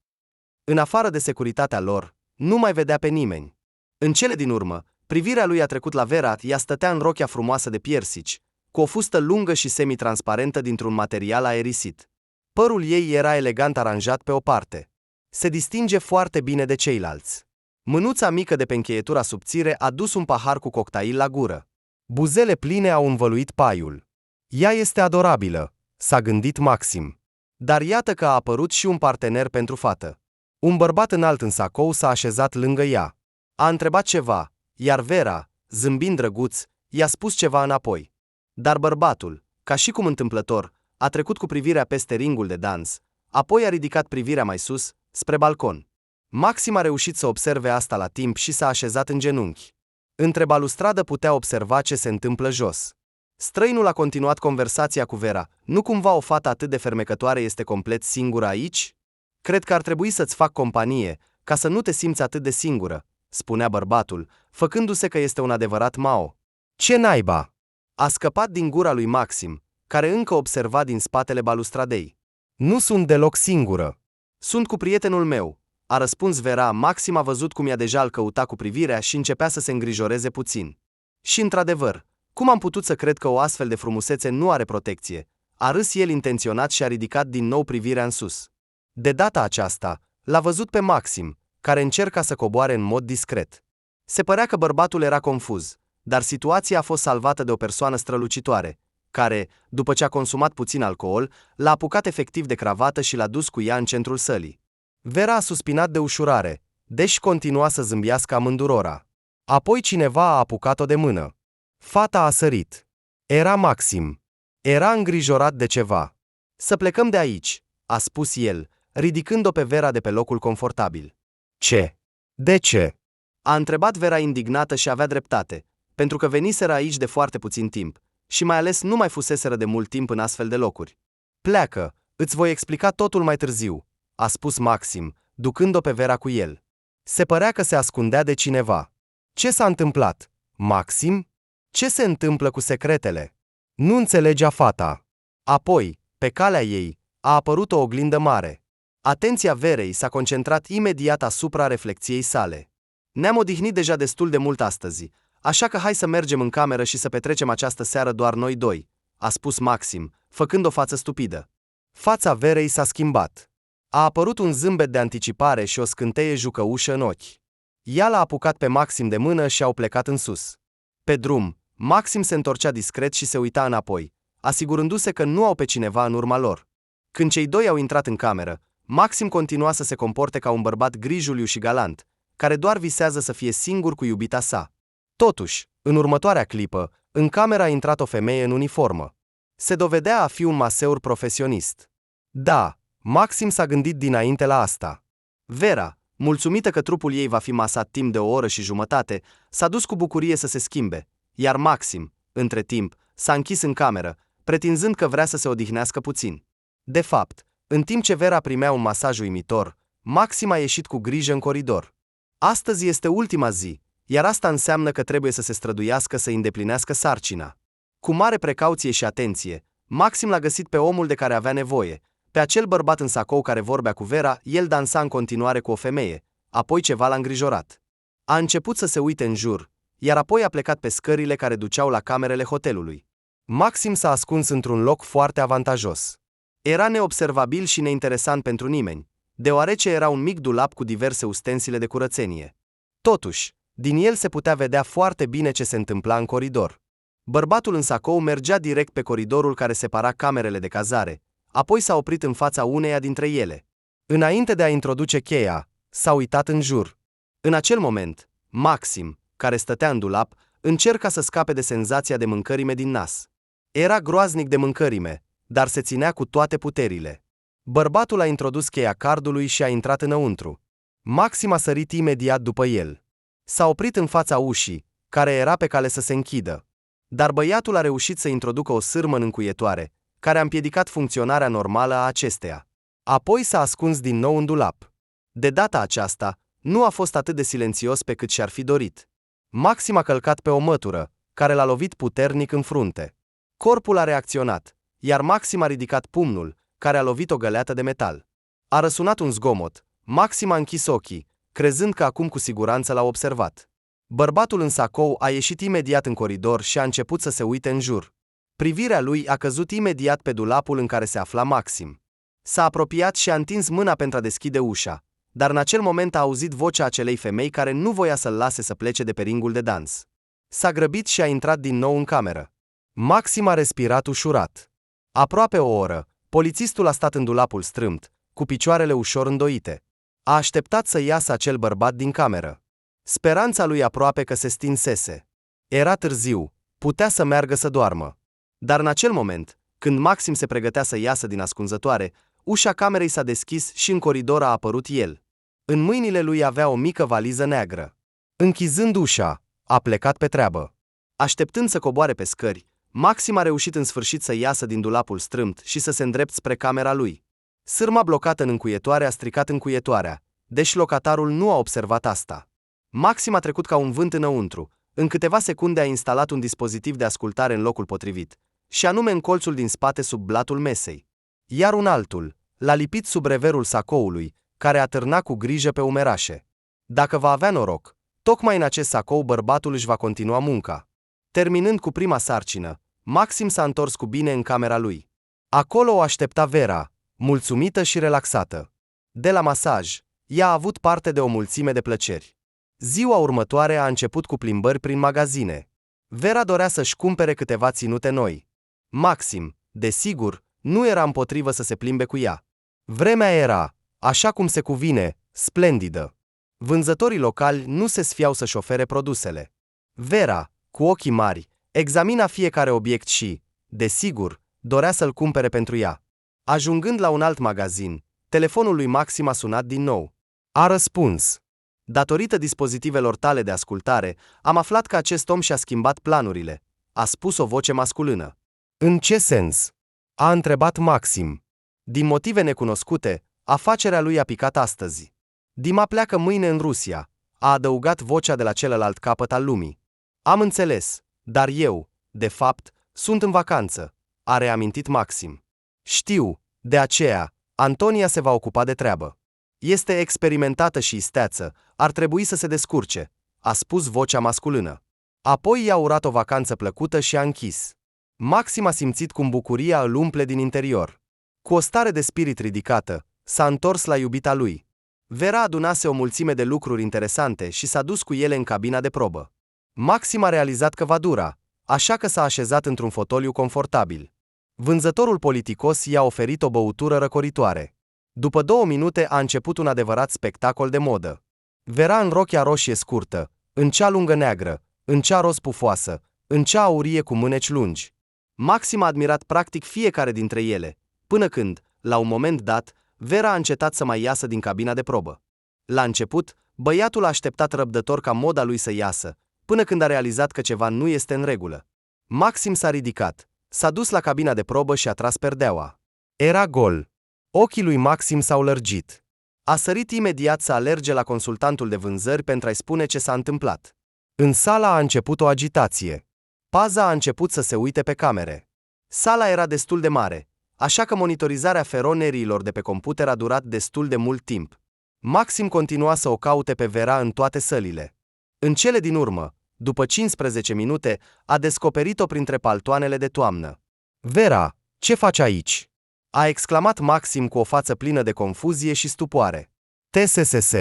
În afară de securitatea lor, nu mai vedea pe nimeni. În cele din urmă, Privirea lui a trecut la Vera, ea stătea în rochia frumoasă de piersici, cu o fustă lungă și semi-transparentă dintr-un material aerisit. Părul ei era elegant aranjat pe o parte. Se distinge foarte bine de ceilalți. Mânuța mică de pe încheietura subțire a dus un pahar cu cocktail la gură. Buzele pline au învăluit paiul. Ea este adorabilă, s-a gândit Maxim. Dar iată că a apărut și un partener pentru fată. Un bărbat înalt în sacou s-a așezat lângă ea. A întrebat ceva, iar Vera, zâmbind drăguț, i-a spus ceva înapoi. Dar bărbatul, ca și cum întâmplător, a trecut cu privirea peste ringul de dans, apoi a ridicat privirea mai sus, spre balcon. Maxim a reușit să observe asta la timp și s-a așezat în genunchi. Între balustradă putea observa ce se întâmplă jos. Străinul a continuat conversația cu Vera. Nu cumva o fată atât de fermecătoare este complet singură aici? Cred că ar trebui să-ți fac companie, ca să nu te simți atât de singură, spunea bărbatul, făcându-se că este un adevărat Mao. Ce naiba? A scăpat din gura lui Maxim, care încă observa din spatele balustradei. Nu sunt deloc singură. Sunt cu prietenul meu, a răspuns Vera. Maxim a văzut cum ea deja îl căuta cu privirea și începea să se îngrijoreze puțin. Și într-adevăr, cum am putut să cred că o astfel de frumusețe nu are protecție? A râs el intenționat și a ridicat din nou privirea în sus. De data aceasta, l-a văzut pe Maxim, care încerca să coboare în mod discret. Se părea că bărbatul era confuz, dar situația a fost salvată de o persoană strălucitoare, care, după ce a consumat puțin alcool, l-a apucat efectiv de cravată și l-a dus cu ea în centrul sălii. Vera a suspinat de ușurare, deși continua să zâmbească amândurora. Apoi cineva a apucat-o de mână. Fata a sărit. Era Maxim. Era îngrijorat de ceva. Să plecăm de aici, a spus el, ridicând-o pe Vera de pe locul confortabil. Ce? De ce? A întrebat Vera indignată și avea dreptate, pentru că veniseră aici de foarte puțin timp și mai ales nu mai fuseseră de mult timp în astfel de locuri. Pleacă, îți voi explica totul mai târziu, a spus Maxim, ducând-o pe Vera cu el. Se părea că se ascundea de cineva. Ce s-a întâmplat, Maxim? Ce se întâmplă cu secretele? Nu înțelegea fata. Apoi, pe calea ei, a apărut o oglindă mare. Atenția Verei s-a concentrat imediat asupra reflecției sale. Ne-am odihnit deja destul de mult astăzi, așa că hai să mergem în cameră și să petrecem această seară doar noi doi, a spus Maxim, făcând o față stupidă. Fața Verei s-a schimbat. A apărut un zâmbet de anticipare și o scânteie jucăușă în ochi. Ea l-a apucat pe Maxim de mână și au plecat în sus. Pe drum, Maxim se întorcea discret și se uita înapoi, asigurându-se că nu au pe cineva în urma lor. Când cei doi au intrat în cameră, Maxim continua să se comporte ca un bărbat grijuliu și galant, care doar visează să fie singur cu iubita sa. Totuși, în următoarea clipă, în cameră a intrat o femeie în uniformă. Se dovedea a fi un maseur profesionist. Da, Maxim s-a gândit dinainte la asta. Vera, mulțumită că trupul ei va fi masat timp de o oră și jumătate, s-a dus cu bucurie să se schimbe, iar Maxim, între timp, s-a închis în cameră, pretinzând că vrea să se odihnească puțin. De fapt, în timp ce Vera primea un masaj uimitor, Maxim a ieșit cu grijă în coridor. Astăzi este ultima zi, iar asta înseamnă că trebuie să se străduiască să îndeplinească sarcina. Cu mare precauție și atenție, Maxim l-a găsit pe omul de care avea nevoie. Pe acel bărbat în sacou care vorbea cu Vera, el dansa în continuare cu o femeie, apoi ceva l-a îngrijorat. A început să se uite în jur, iar apoi a plecat pe scările care duceau la camerele hotelului. Maxim s-a ascuns într-un loc foarte avantajos. Era neobservabil și neinteresant pentru nimeni, deoarece era un mic dulap cu diverse ustensile de curățenie. Totuși, din el se putea vedea foarte bine ce se întâmpla în coridor. Bărbatul în sacou mergea direct pe coridorul care separa camerele de cazare, apoi s-a oprit în fața uneia dintre ele. Înainte de a introduce cheia, s-a uitat în jur. În acel moment, Maxim, care stătea în dulap, încerca să scape de senzația de mâncărime din nas. Era groaznic de mâncărime, dar se ținea cu toate puterile. Bărbatul a introdus cheia cardului și a intrat înăuntru. Maxim a sărit imediat după el. S-a oprit în fața ușii, care era pe cale să se închidă. Dar băiatul a reușit să introducă o sârmă în încuietoare, care a împiedicat funcționarea normală a acesteia. Apoi s-a ascuns din nou în dulap. De data aceasta, nu a fost atât de silențios pe cât și-ar fi dorit. Maxim a călcat pe o mătură, care l-a lovit puternic în frunte. Corpul a reacționat, iar Maxim a ridicat pumnul, care a lovit o găleată de metal. A răsunat un zgomot. Maxim a închis ochii, crezând că acum cu siguranță l-a observat. Bărbatul în sacou a ieșit imediat în coridor și a început să se uite în jur. Privirea lui a căzut imediat pe dulapul în care se afla Maxim. S-a apropiat și a întins mâna pentru a deschide ușa, dar în acel moment a auzit vocea acelei femei care nu voia să-l lase să plece de pe ringul de dans. S-a grăbit și a intrat din nou în cameră. Maxim a respirat ușurat. Aproape o oră, polițistul a stat în dulapul strâmt, cu picioarele ușor îndoite. A așteptat să iasă acel bărbat din cameră. Speranța lui aproape că se stinsese. Era târziu, putea să meargă să doarmă. Dar în acel moment, când Maxim se pregătea să iasă din ascunzătoare, ușa camerei s-a deschis și în coridor a apărut el. În mâinile lui avea o mică valiză neagră. Închizând ușa, a plecat pe treabă. Așteptând să coboare pe scări, Maxim a reușit în sfârșit să iasă din dulapul strâmt și să se îndrepte spre camera lui. Sârma blocată în încuietoare a stricat încuietoarea, deși locatarul nu a observat asta. Maxim a trecut ca un vânt înăuntru. În câteva secunde a instalat un dispozitiv de ascultare în locul potrivit, și anume în colțul din spate sub blatul mesei. Iar un altul l-a lipit sub reverul sacoului, care atârna cu grijă pe umerașe. Dacă va avea noroc, tocmai în acest sacou bărbatul își va continua munca. Terminând cu prima sarcină, Maxim s-a întors cu bine în camera lui. Acolo o aștepta Vera, mulțumită și relaxată. De la masaj, ea a avut parte de o mulțime de plăceri. Ziua următoare a început cu plimbări prin magazine. Vera dorea să-și cumpere câteva ținute noi. Maxim, desigur, nu era împotrivă să se plimbe cu ea. Vremea era, așa cum se cuvine, splendidă. Vânzătorii locali nu se sfiau să-și ofere produsele. Vera, cu ochii mari, examina fiecare obiect și, desigur, dorea să-l cumpere pentru ea. Ajungând la un alt magazin, telefonul lui Maxim a sunat din nou. A răspuns. Datorită dispozitivelor tale de ascultare, am aflat că acest om și-a schimbat planurile, a spus o voce masculină. În ce sens? A întrebat Maxim. Din motive necunoscute, afacerea lui a picat astăzi. Dima pleacă mâine în Rusia, a adăugat vocea de la celălalt capăt al lumii. Am înțeles, dar eu, de fapt, sunt în vacanță, a reamintit Maxim. Știu, de aceea, Antonia se va ocupa de treabă. Este experimentată și isteață, ar trebui să se descurce, a spus vocea masculină. Apoi i-a urat o vacanță plăcută și a închis. Maxim a simțit cum bucuria îl umple din interior. Cu o stare de spirit ridicată, s-a întors la iubita lui. Vera adunase o mulțime de lucruri interesante și s-a dus cu ele în cabina de probă. Maxim a realizat că va dura, așa că s-a așezat într-un fotoliu confortabil. Vânzătorul politicos i-a oferit o băutură răcoritoare. După 2 minute a început un adevărat spectacol de modă. Vera în rochia roșie scurtă, în cea lungă neagră, în cea roz pufoasă, în cea aurie cu mâneci lungi. Maxim a admirat practic fiecare dintre ele, până când, la un moment dat, Vera a încetat să mai iasă din cabina de probă. La început, băiatul a așteptat răbdător ca moda lui să iasă, până când a realizat că ceva nu este în regulă. Maxim s-a ridicat, s-a dus la cabina de probă și a tras perdeaua. Era gol. Ochii lui Maxim s-au lărgit. A sărit imediat să alerge la consultantul de vânzări pentru a-i spune ce s-a întâmplat. În sala a început o agitație. Paza a început să se uite pe camere. Sala era destul de mare, așa că monitorizarea feroneriilor de pe computer a durat destul de mult timp. Maxim continua să o caute pe Vera în toate sălile. În cele din urmă, după 15 minute, a descoperit-o printre paltoanele de toamnă. Vera, ce faci aici? A exclamat Maxim cu o față plină de confuzie și stupoare. TSSS.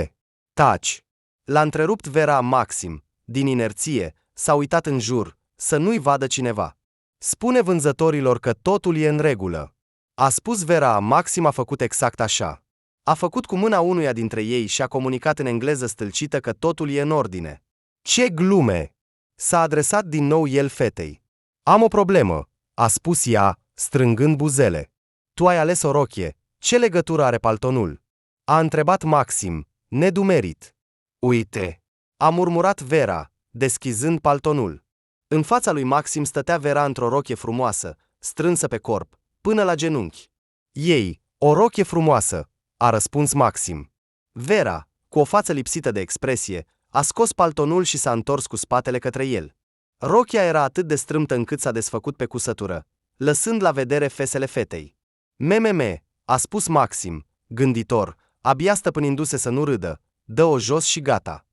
Taci. L-a întrerupt Vera. Maxim, din inerție, s-a uitat în jur, să nu-i vadă cineva. Spune vânzătorilor că totul e în regulă. A spus Vera. Maxim a făcut exact așa. A făcut cu mâna unuia dintre ei și a comunicat în engleză stâlcită că totul e în ordine. Ce glume! S-a adresat din nou el fetei. Am o problemă, a spus ea, strângând buzele. Tu ai ales o rochie, ce legătură are paltonul? A întrebat Maxim, nedumerit. Uite, a murmurat Vera, deschizând paltonul. În fața lui Maxim stătea Vera într-o rochie frumoasă, strânsă pe corp, până la genunchi. Ei, o rochie frumoasă, a răspuns Maxim. Vera, cu o față lipsită de expresie, a scos paltonul și s-a întors cu spatele către el. Rochia era atât de strâmtă încât s-a desfăcut pe cusătură, lăsând la vedere fesele fetei. Meme, a spus Maxim, gânditor, abia stăpânindu-se să nu râdă, dă-o jos și gata.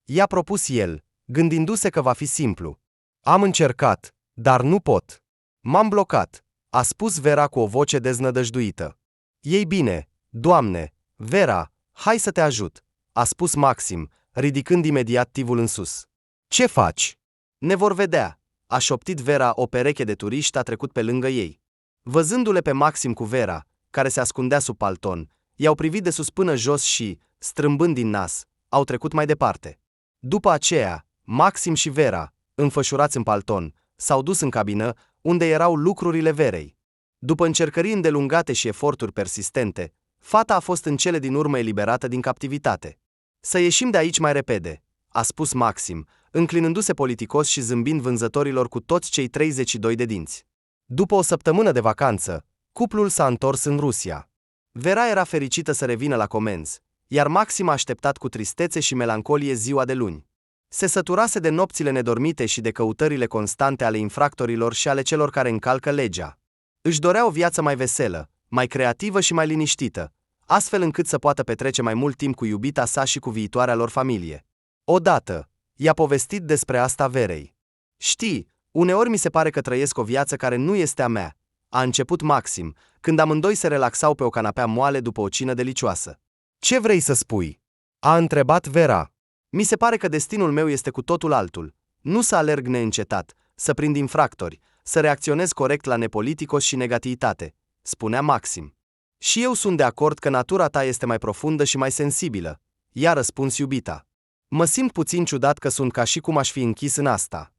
I-a propus el, gândindu-se că va fi simplu. Am încercat, dar nu pot. M-am blocat, a spus Vera cu o voce deznădăjduită. Ei bine, doamne, Vera, hai să te ajut, a spus Maxim, ridicând imediat tivul în sus. Ce faci? Ne vor vedea, a șoptit Vera. O pereche de turiști a trecut pe lângă ei. Văzându-le pe Maxim cu Vera, care se ascundea sub palton, i-au privit de sus până jos și, strâmbând din nas, au trecut mai departe. După aceea, Maxim și Vera, înfășurați în palton, s-au dus în cabină, unde erau lucrurile Verei. După încercări îndelungate și eforturi persistente, fata a fost în cele din urmă eliberată din captivitate. Să ieșim de aici mai repede, a spus Maxim, înclinându-se politicos și zâmbind vânzătorilor cu toți cei 32 de dinți. După o săptămână de vacanță, cuplul s-a întors în Rusia. Vera era fericită să revină la comenzi, iar Maxim a așteptat cu tristețe și melancolie ziua de luni. Se săturase de nopțile nedormite și de căutările constante ale infractorilor și ale celor care încalcă legea. Își dorea o viață mai veselă, mai creativă și mai liniștită, astfel încât să poată petrece mai mult timp cu iubita sa și cu viitoarea lor familie. Odată, i-a povestit despre asta Verei. Știi, uneori mi se pare că trăiesc o viață care nu este a mea, a început Maxim, când amândoi se relaxau pe o canapea moale după o cină delicioasă. Ce vrei să spui? A întrebat Vera. Mi se pare că destinul meu este cu totul altul, nu să alerg neîncetat, să prind infractori, să reacționez corect la nepoliticos și negativitate, spunea Maxim. Și eu sunt de acord că natura ta este mai profundă și mai sensibilă, i-a răspuns iubita. Mă simt puțin ciudat că sunt ca și cum aș fi închis în asta.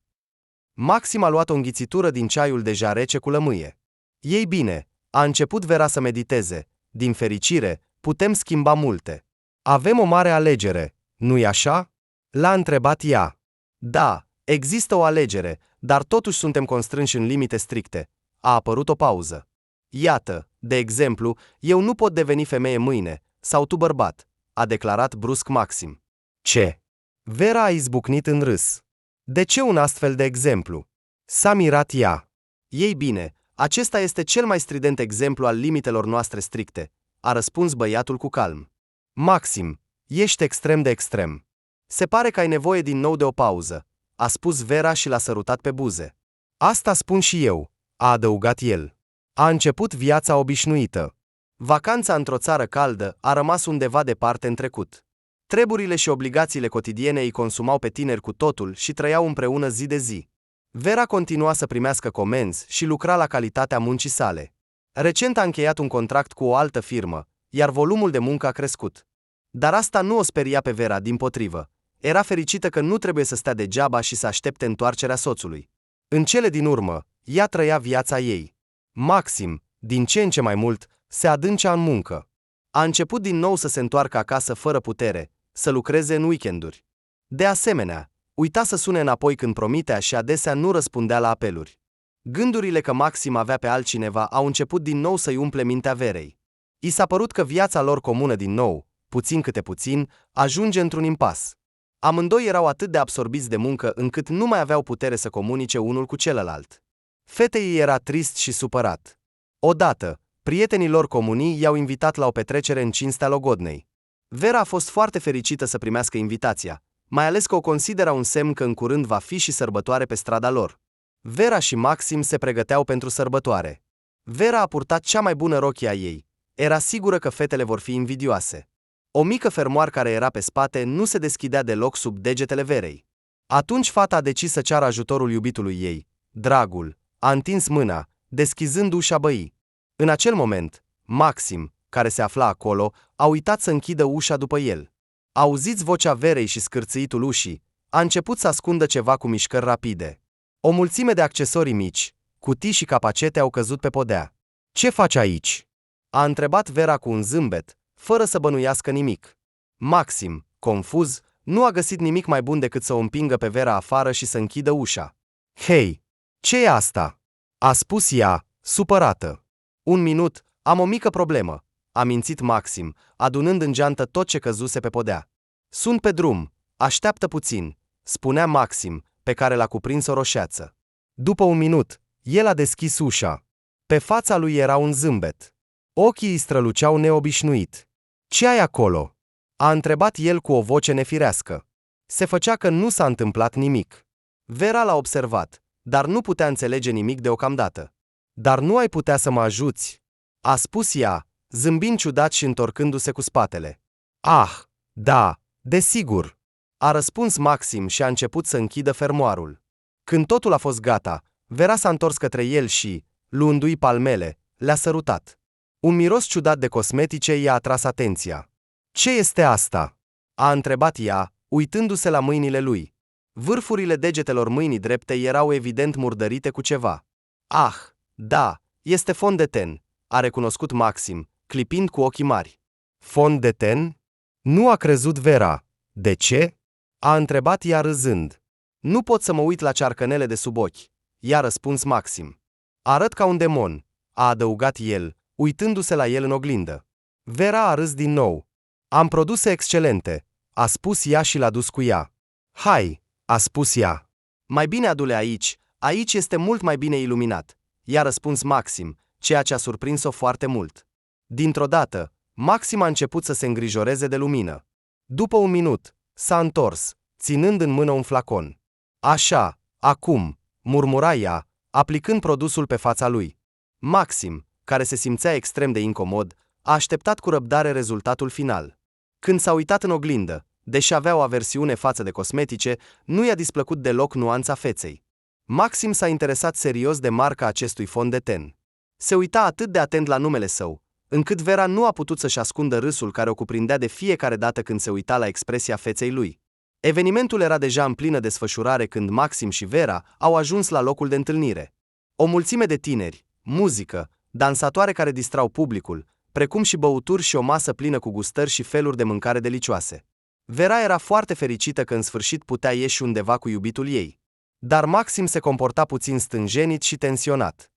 Maxim a luat o înghițitură din ceaiul deja rece cu lămâie. Ei bine, a început Vera să mediteze, din fericire, putem schimba multe. Avem o mare alegere, nu-i așa? L-a întrebat ea. Da, există o alegere, dar totuși suntem constrânși în limite stricte. A apărut o pauză. Iată, de exemplu, eu nu pot deveni femeie mâine, sau tu bărbat, a declarat brusc Maxim. Ce? Vera a izbucnit în râs. De ce un astfel de exemplu? S-a mirat ea. Ei bine, acesta este cel mai strident exemplu al limitelor noastre stricte, a răspuns băiatul cu calm. Maxim, ești extrem de extrem. Se pare că ai nevoie din nou de o pauză, a spus Vera și l-a sărutat pe buze. Asta spun și eu, a adăugat el. A început viața obișnuită. Vacanța într-o țară caldă a rămas undeva departe în trecut. Treburile și obligațiile cotidiene îi consumau pe tineri cu totul și trăiau împreună zi de zi. Vera continua să primească comenzi și lucra la calitatea muncii sale. Recent a încheiat un contract cu o altă firmă, iar volumul de muncă a crescut. Dar asta nu o speria pe Vera, dimpotrivă. Era fericită că nu trebuie să stea degeaba și să aștepte întoarcerea soțului. În cele din urmă, ea trăia viața ei. Maxim, din ce în ce mai mult, se adâncea în muncă. A început din nou să se întoarcă acasă fără putere, să lucreze în weekenduri. De asemenea, uita să sune înapoi când promitea și adesea nu răspundea la apeluri. Gândurile că Maxim avea pe altcineva au început din nou să-i umple mintea Verei. I s-a părut că viața lor comună din nou, puțin câte puțin, ajunge într-un impas. Amândoi erau atât de absorbiți de muncă încât nu mai aveau putere să comunice unul cu celălalt. Fetei era trist și supărat. Odată, prietenii lor comunii i-au invitat la o petrecere în cinstea logodnei. Vera a fost foarte fericită să primească invitația, mai ales că o considera un semn că în curând va fi și sărbătoare pe strada lor. Vera și Maxim se pregăteau pentru sărbătoare. Vera a purtat cea mai bună rochie a ei. Era sigură că fetele vor fi invidioase. O mică fermoar care era pe spate nu se deschidea deloc sub degetele Verei. Atunci fata a decis să ceară ajutorul iubitului ei. Dragul a întins mâna, deschizând ușa băii. În acel moment, Maxim, care se afla acolo, a uitat să închidă ușa după el. Auziți vocea Verei și scârțâitul ușii, a început să ascundă ceva cu mișcări rapide. O mulțime de accesorii mici, cutii și capacete au căzut pe podea. Ce faci aici? A întrebat Vera cu un zâmbet, fără să bănuiască nimic. Maxim, confuz, nu a găsit nimic mai bun decât să o împingă pe Vera afară și să închidă ușa. Hei, ce e asta? A spus ea, supărată. Un minut, am o mică problemă, a mințit Maxim, adunând în geantă tot ce căzuse pe podea. Sunt pe drum, așteaptă puțin, spunea Maxim, pe care l-a cuprins o roșeață. După un minut, el a deschis ușa. Pe fața lui era un zâmbet. Ochii îi străluceau neobișnuit. Ce ai acolo? A întrebat el cu o voce nefirească. Se făcea că nu s-a întâmplat nimic. Vera l-a observat, dar nu putea înțelege nimic deocamdată. Dar nu ai putea să mă ajuți? A spus ea, zâmbind ciudat și întorcându-se cu spatele. Ah, da, desigur. A răspuns Maxim și a început să închidă fermoarul. Când totul a fost gata, Vera s-a întors către el și, luându-i palmele, le-a sărutat. Un miros ciudat de cosmetice i-a atras atenția. Ce este asta? A întrebat ea, uitându-se la mâinile lui. Vârfurile degetelor mâinii drepte erau evident murdărite cu ceva. Ah, da, este fond de ten, a recunoscut Maxim, clipind cu ochii mari. Fond de ten? Nu a crezut Vera. De ce? A întrebat ea râzând. Nu pot să mă uit la cearcănele de sub ochi, i-a răspuns Maxim. Arăt ca un demon, a adăugat el, uitându-se la el în oglindă. Vera a râs din nou. Am produse excelente, a spus ea și l-a dus cu ea. Hai, a spus ea. Mai bine adu-le aici, aici este mult mai bine iluminat, i-a răspuns Maxim, ceea ce a surprins-o foarte mult. Dintr-o dată, Maxim a început să se îngrijoreze de lumină. După un minut, s-a întors, ținând în mână un flacon. Așa, acum, murmura ea, aplicând produsul pe fața lui. Maxim, care se simțea extrem de incomod, a așteptat cu răbdare rezultatul final. Când s-a uitat în oglindă, deși avea o aversiune față de cosmetice, nu i-a displăcut deloc nuanța feței. Maxim s-a interesat serios de marca acestui fond de ten. Se uita atât de atent la numele său, încât Vera nu a putut să-și ascundă râsul care o cuprindea de fiecare dată când se uita la expresia feței lui. Evenimentul era deja în plină desfășurare când Maxim și Vera au ajuns la locul de întâlnire. O mulțime de tineri, muzică, dansatoare care distrau publicul, precum și băuturi și o masă plină cu gustări și feluri de mâncare delicioase. Vera era foarte fericită că în sfârșit putea ieși undeva cu iubitul ei. Dar Maxim se comporta puțin stânjenit și tensionat.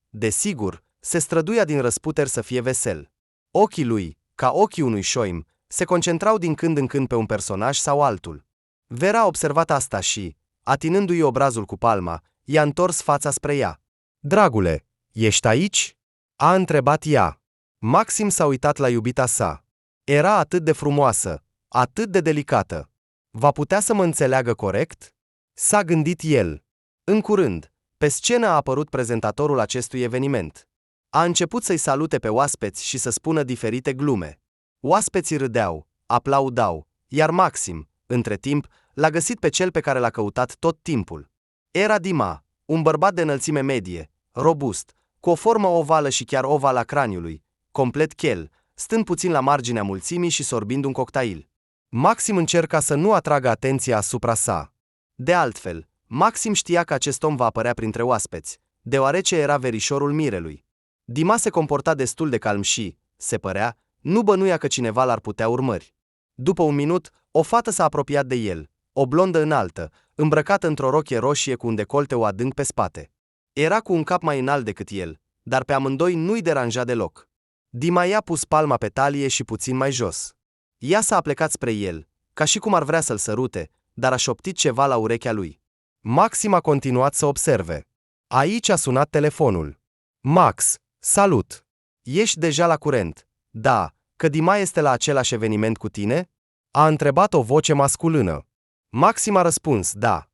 Desigur, se străduia din răsputeri să fie vesel. Ochii lui, ca ochii unui șoim, se concentrau din când în când pe un personaj sau altul. Vera a observat asta și, atinându-i obrazul cu palma, i-a întors fața spre ea. Dragule, ești aici? A întrebat ea. Maxim s-a uitat la iubita sa. Era atât de frumoasă, atât de delicată. Va putea să mă înțeleagă corect? S-a gândit el. În curând, pe scenă a apărut prezentatorul acestui eveniment. A început să-i salute pe oaspeți și să spună diferite glume. Oaspeții râdeau, aplaudau, iar Maxim, între timp, l-a găsit pe cel pe care l-a căutat tot timpul. Era Dima, un bărbat de înălțime medie, robust, cu o formă ovală și chiar ovală a craniului, complet chel, stând puțin la marginea mulțimii și sorbind un cocktail. Maxim încerca să nu atragă atenția asupra sa. De altfel, Maxim știa că acest om va apărea printre oaspeți, deoarece era verișorul mirelui. Dima se comporta destul de calm și, se părea, nu bănuia că cineva l-ar putea urmări. După un minut, o fată s-a apropiat de el, o blondă înaltă, îmbrăcată într-o rochie roșie cu un decolteu adânc pe spate. Era cu un cap mai înalt decât el, dar pe amândoi nu-i deranja deloc. Dima i-a pus palma pe talie și puțin mai jos. Ea s-a aplecat spre el, ca și cum ar vrea să-l sărute, dar a șoptit ceva la urechea lui. Maxim a continuat să observe. Aici a sunat telefonul. Max, salut! Ești deja la curent? Da, că Dima este la același eveniment cu tine? A întrebat o voce masculină. Maxim a răspuns, da.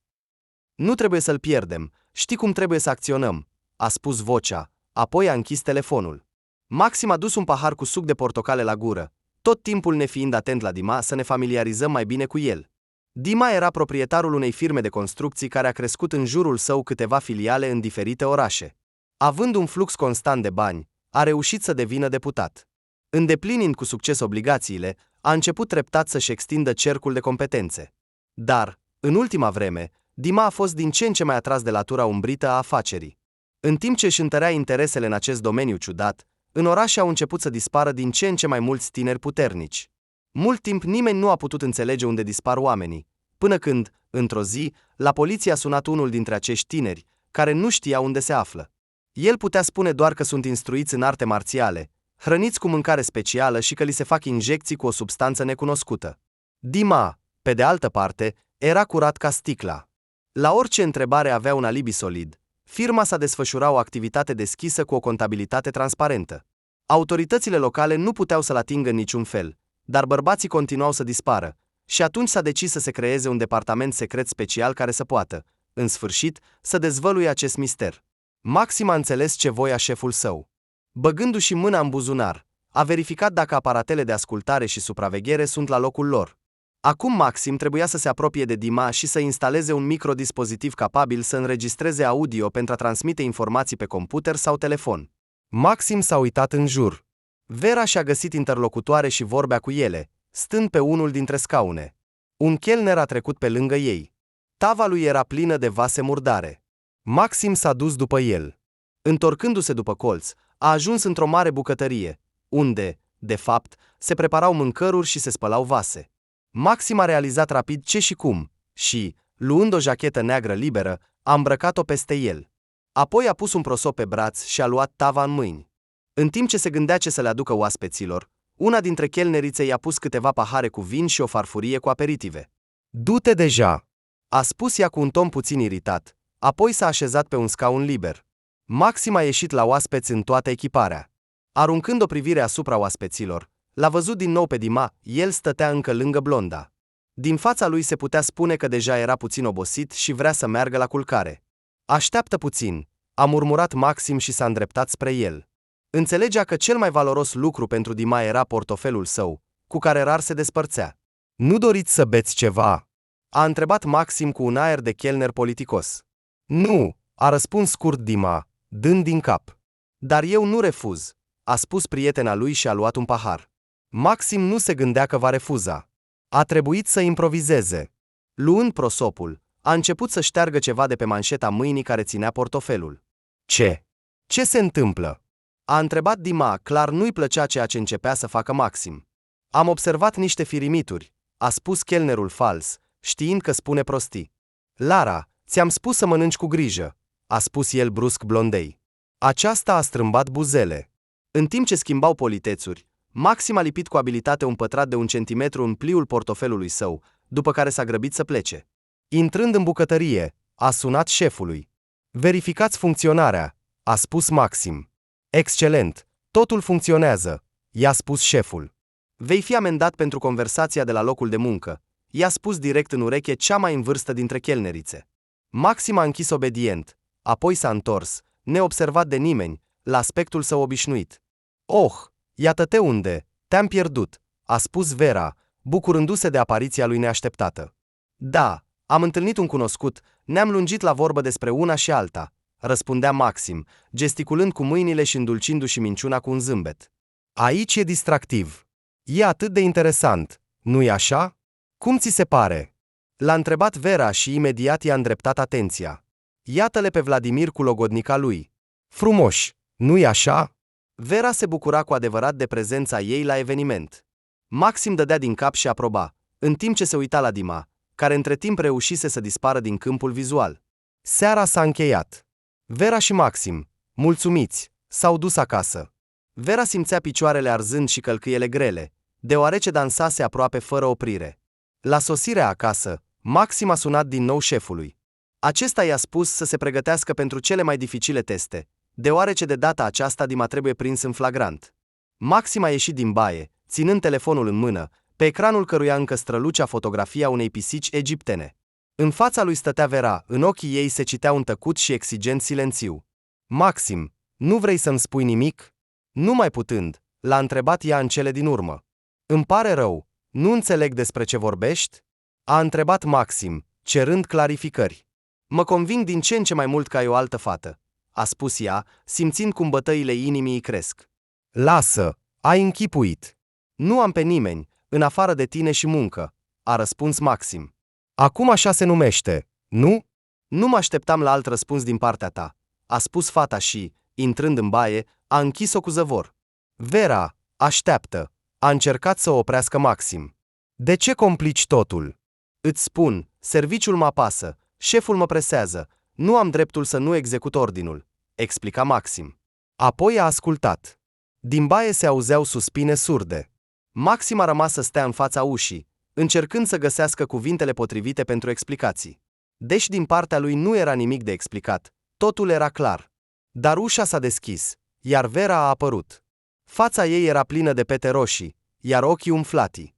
Nu trebuie să-l pierdem, știi cum trebuie să acționăm, a spus vocea, apoi a închis telefonul. Maxim a dus un pahar cu suc de portocale la gură, tot timpul nefiind atent la Dima să ne familiarizăm mai bine cu el. Dima era proprietarul unei firme de construcții care a crescut în jurul său câteva filiale în diferite orașe. Având un flux constant de bani, a reușit să devină deputat. Îndeplinind cu succes obligațiile, a început treptat să-și extindă cercul de competențe. Dar, în ultima vreme, Dima a fost din ce în ce mai atras de latura umbrită a afacerii. În timp ce își întărea interesele în acest domeniu ciudat, în orașe au început să dispară din ce în ce mai mulți tineri puternici. Mult timp nimeni nu a putut înțelege unde dispar oamenii, până când, într-o zi, la poliție a sunat unul dintre acești tineri, care nu știa unde se află. El putea spune doar că sunt instruiți în arte marțiale, hrăniți cu mâncare specială și că li se fac injecții cu o substanță necunoscută. Dima, pe de altă parte, era curat ca sticla. La orice întrebare avea un alibi solid. Firma sa desfășura o activitate deschisă cu o contabilitate transparentă. Autoritățile locale nu puteau să-l atingă în niciun fel, dar bărbații continuau să dispară, Și atunci s-a decis să se creeze un departament secret special care să poată, în sfârșit, să dezvăluie acest mister. Maxim a înțeles ce voia șeful său. Băgându-și mâna în buzunar, a verificat dacă aparatele de ascultare și supraveghere sunt la locul lor. Acum Maxim trebuia să se apropie de Dima și să instaleze un microdispozitiv capabil să înregistreze audio pentru a transmite informații pe computer sau telefon. Maxim s-a uitat în jur. Vera și-a găsit interlocutoare și vorbea cu ele, stând pe unul dintre scaune. Un chelner a trecut pe lângă ei. Tava lui era plină de vase murdare. Maxim s-a dus după el. Întorcându-se după colț, a ajuns într-o mare bucătărie, unde, de fapt, se preparau mâncăruri și se spălau vase. Maxim a realizat rapid ce și cum și, luând o jachetă neagră liberă, a îmbrăcat-o peste el. Apoi a pus un prosop pe braț și a luat tava în mâini. În timp ce se gândea ce să le aducă oaspeților, una dintre chelnerițe i-a pus câteva pahare cu vin și o farfurie cu aperitive. "Du-te deja!" a spus ea cu un ton puțin iritat, apoi s-a așezat pe un scaun liber. Maxim a ieșit la oaspeți în toată echiparea. Aruncând o privire asupra oaspeților, l-a văzut din nou pe Dima, el stătea încă lângă blonda. Din fața lui se putea spune că deja era puțin obosit și vrea să meargă la culcare. "Așteaptă puțin," a murmurat Maxim și s-a îndreptat spre el. Înțelegea că cel mai valoros lucru pentru Dima era portofelul său, cu care rar se despărțea. "Nu doriți să beți ceva?" a întrebat Maxim cu un aer de chelner politicos. "Nu," a răspuns scurt Dima, dând din cap. "Dar eu nu refuz," a spus prietena lui și a luat un pahar. Maxim nu se gândea că va refuza. A trebuit să improvizeze. Luând prosopul, a început să șteargă ceva de pe manșeta mâinii care ținea portofelul. Ce se întâmplă?" a întrebat Dima, clar nu-i plăcea ceea ce începea să facă Maxim. "Am observat niște firimituri," a spus chelnerul fals, știind că spune prostii. "Lara, ți-am spus să mănânci cu grijă," a spus el brusc blondei. Aceasta a strâmbat buzele. În timp ce schimbau politețuri, Maxim a lipit cu abilitate un pătrat de 1 centimetru în pliul portofelului său, după care s-a grăbit să plece. Intrând în bucătărie, a sunat șefului. "Verificați funcționarea," a spus Maxim. "Excelent, totul funcționează," i-a spus șeful. "Vei fi amendat pentru conversația de la locul de muncă," i-a spus direct în ureche cea mai în vârstă dintre chelnerițe. Maxim a închis obedient, apoi s-a întors, neobservat de nimeni, la aspectul său obișnuit. "Oh, iată-te unde, te-am pierdut," a spus Vera, bucurându-se de apariția lui neașteptată. "Da, am întâlnit un cunoscut, ne-am lungit la vorbă despre una și alta," răspundea Maxim, gesticulând cu mâinile și îndulcindu-și minciuna cu un zâmbet. "Aici e distractiv. E atât de interesant, nu-i așa? Cum ți se pare?" l-a întrebat Vera și imediat i-a îndreptat atenția. "Iată-le pe Vladimir cu logodnica lui. Frumoși, nu-i așa?" Vera se bucura cu adevărat de prezența ei la eveniment. Maxim dădea din cap și aproba, în timp ce se uita la Dima, care între timp reușise să dispară din câmpul vizual. Seara s-a încheiat. Vera și Maxim, mulțumiți, s-au dus acasă. Vera simțea picioarele arzând și călcâiele grele, deoarece dansase aproape fără oprire. La sosirea acasă, Maxim a sunat din nou șefului. Acesta i-a spus să se pregătească pentru cele mai dificile teste, deoarece de data aceasta Dima trebuie prins în flagrant. Maxim a ieșit din baie, ținând telefonul în mână, pe ecranul căruia încă strălucea fotografia unei pisici egiptene. În fața lui stătea Vera, în ochii ei se citea un tăcut și exigent silențiu. "Maxim, nu vrei să-mi spui nimic?" Nu mai putând, l-a întrebat ea în cele din urmă. "Îmi pare rău, nu înțeleg despre ce vorbești?" a întrebat Maxim, cerând clarificări. "Mă conving din ce în ce mai mult că ai o altă fată," a spus ea, simțind cum bătăile inimii îi cresc. "Lasă, ai închipuit." "Nu am pe nimeni, în afară de tine și muncă," a răspuns Maxim. "Acum așa se numește, nu?" "Nu mă așteptam la alt răspuns din partea ta," a spus fata și, intrând în baie, a închis-o cu zăvor. "Vera, așteaptă," a încercat să o oprească Maxim. "De ce complici totul?" "Îți spun, serviciul mă apasă, șeful mă presează, nu am dreptul să nu execut ordinul," explica Maxim. Apoi a ascultat. Din baie se auzeau suspine surde. Maxim a rămas să stea în fața ușii, încercând să găsească cuvintele potrivite pentru explicații. Deși din partea lui nu era nimic de explicat, totul era clar. Dar ușa s-a deschis, iar Vera a apărut. Fața ei era plină de pete roșii, iar ochii umflati.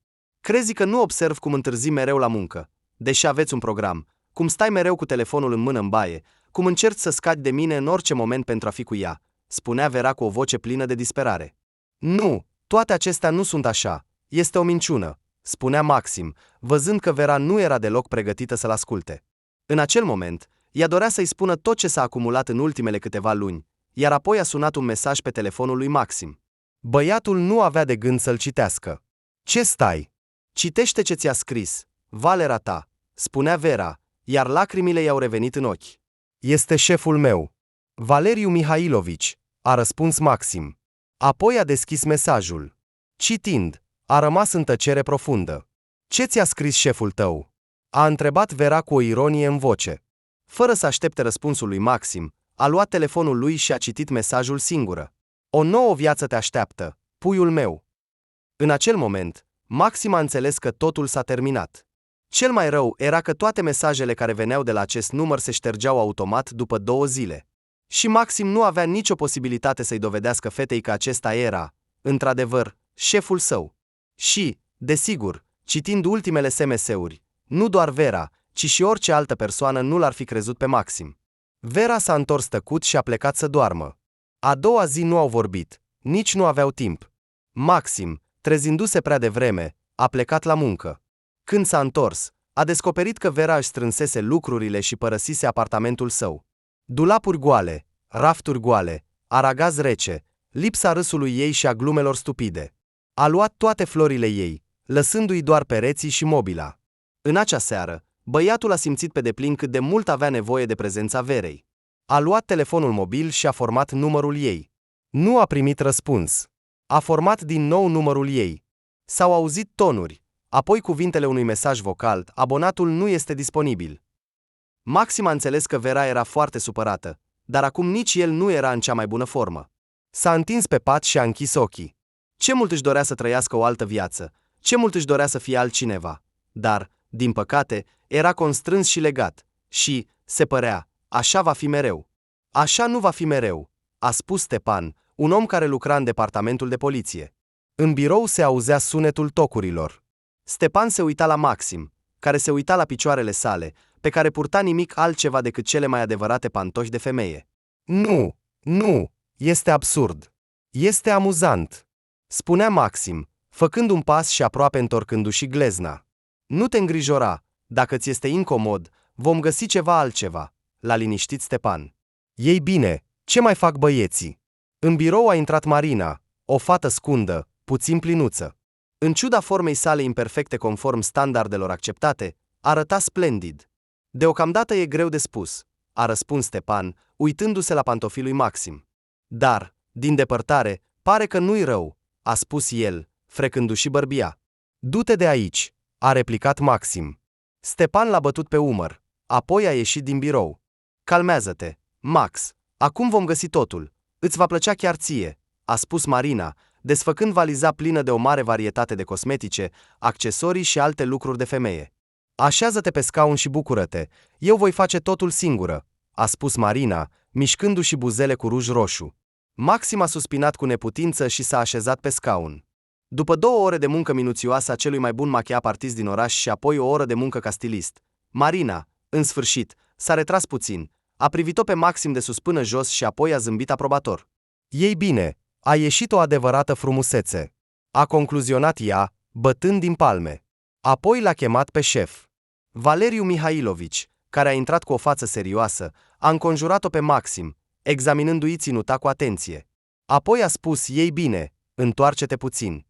Crezi că nu observ cum întârzi mereu la muncă, deși aveți un program, cum stai mereu cu telefonul în mână în baie, cum încerci să scapi de mine în orice moment pentru a fi cu ea, spunea Vera cu o voce plină de disperare. Nu, toate acestea nu sunt așa, este o minciună, spunea Maxim, văzând că Vera nu era deloc pregătită să-l asculte. În acel moment, ea dorea să-i spună tot ce s-a acumulat în ultimele câteva luni, iar apoi a sunat un mesaj pe telefonul lui Maxim. Băiatul nu avea de gând să-l citească. Ce stai? Citește ce ți-a scris, Valera ta, spunea Vera, iar lacrimile i-au revenit în ochi. Este șeful meu. Valeriu Mihailovici, a răspuns Maxim. Apoi a deschis mesajul. Citind, a rămas în tăcere profundă. Ce ți-a scris șeful tău? A întrebat Vera cu o ironie în voce. Fără să aștepte răspunsul lui Maxim, a luat telefonul lui și a citit mesajul singură. O nouă viață te așteaptă, puiul meu. În acel moment, Maxim a înțeles că totul s-a terminat. Cel mai rău era că toate mesajele care veneau de la acest număr se ștergeau automat după 2 zile. Și Maxim nu avea nicio posibilitate să-i dovedească fetei că acesta era, într-adevăr, șeful său. Și, desigur, citind ultimele SMS-uri, nu doar Vera, ci și orice altă persoană nu l-ar fi crezut pe Maxim. Vera s-a întors tăcut și a plecat să doarmă. A doua zi nu au vorbit, nici nu aveau timp. Maxim, trezindu-se prea devreme, a plecat la muncă. Când s-a întors, a descoperit că Vera își strânsese lucrurile și părăsise apartamentul său. Dulapuri goale, rafturi goale, aragaz rece, lipsa râsului ei și a glumelor stupide. A luat toate florile ei, lăsându-i doar pereții și mobila. În acea seară, băiatul a simțit pe deplin cât de mult avea nevoie de prezența Verei. A luat telefonul mobil și a format numărul ei. Nu a primit răspuns. A format din nou numărul ei. S-au auzit tonuri, apoi cuvintele unui mesaj vocal, abonatul nu este disponibil. Maxim a înțeles că Vera era foarte supărată, dar acum nici el nu era în cea mai bună formă. S-a întins pe pat și a închis ochii. Ce mult își dorea să trăiască o altă viață, ce mult își dorea să fie altcineva, dar, din păcate, era constrâns și legat, și, se părea, așa va fi mereu. Așa nu va fi mereu, a spus Stepan, un om care lucra în departamentul de poliție. În birou se auzea sunetul tocurilor. Stepan se uita la Maxim, care se uita la picioarele sale, pe care purta nimic altceva decât cele mai adevărate pantofi de femeie. Nu, este absurd. Este amuzant, spunea Maxim, făcând un pas și aproape întorcându-și glezna. Nu te îngrijora, dacă ți este incomod, vom găsi ceva altceva, l-a liniștit Stepan. Ei bine, ce mai fac băieții? În birou a intrat Marina, o fată scundă, puțin plinuță. În ciuda formei sale imperfecte conform standardelor acceptate, arăta splendid. Deocamdată e greu de spus, a răspuns Stepan, uitându-se la pantofii lui Maxim. Dar, din depărtare, pare că nu-i rău, a spus el, frecându-și bărbia. Du-te de aici, a replicat Maxim. Stepan l-a bătut pe umăr, apoi a ieșit din birou. Calmează-te, Max, acum vom găsi totul, îți va plăcea chiar ție, a spus Marina, desfăcând valiza plină de o mare varietate de cosmetice, accesorii și alte lucruri de femeie. Așează-te pe scaun și bucură-te, eu voi face totul singură, a spus Marina, mișcându-și buzele cu ruj roșu. Maxim a suspinat cu neputință și s-a așezat pe scaun. După 2 ore de muncă minuțioasă a celui mai bun machiap artist din oraș și apoi o oră de muncă ca stilist, Marina, în sfârșit, s-a retras puțin, a privit-o pe Maxim de sus până jos și apoi a zâmbit aprobator. Ei bine, a ieșit o adevărată frumusețe, a concluzionat ea, bătând din palme. Apoi l-a chemat pe șef. Valeriu Mihailovici, care a intrat cu o față serioasă, a înconjurat-o pe Maxim, examinându-i ținuta cu atenție. Apoi a spus, ei bine, întoarce-te puțin.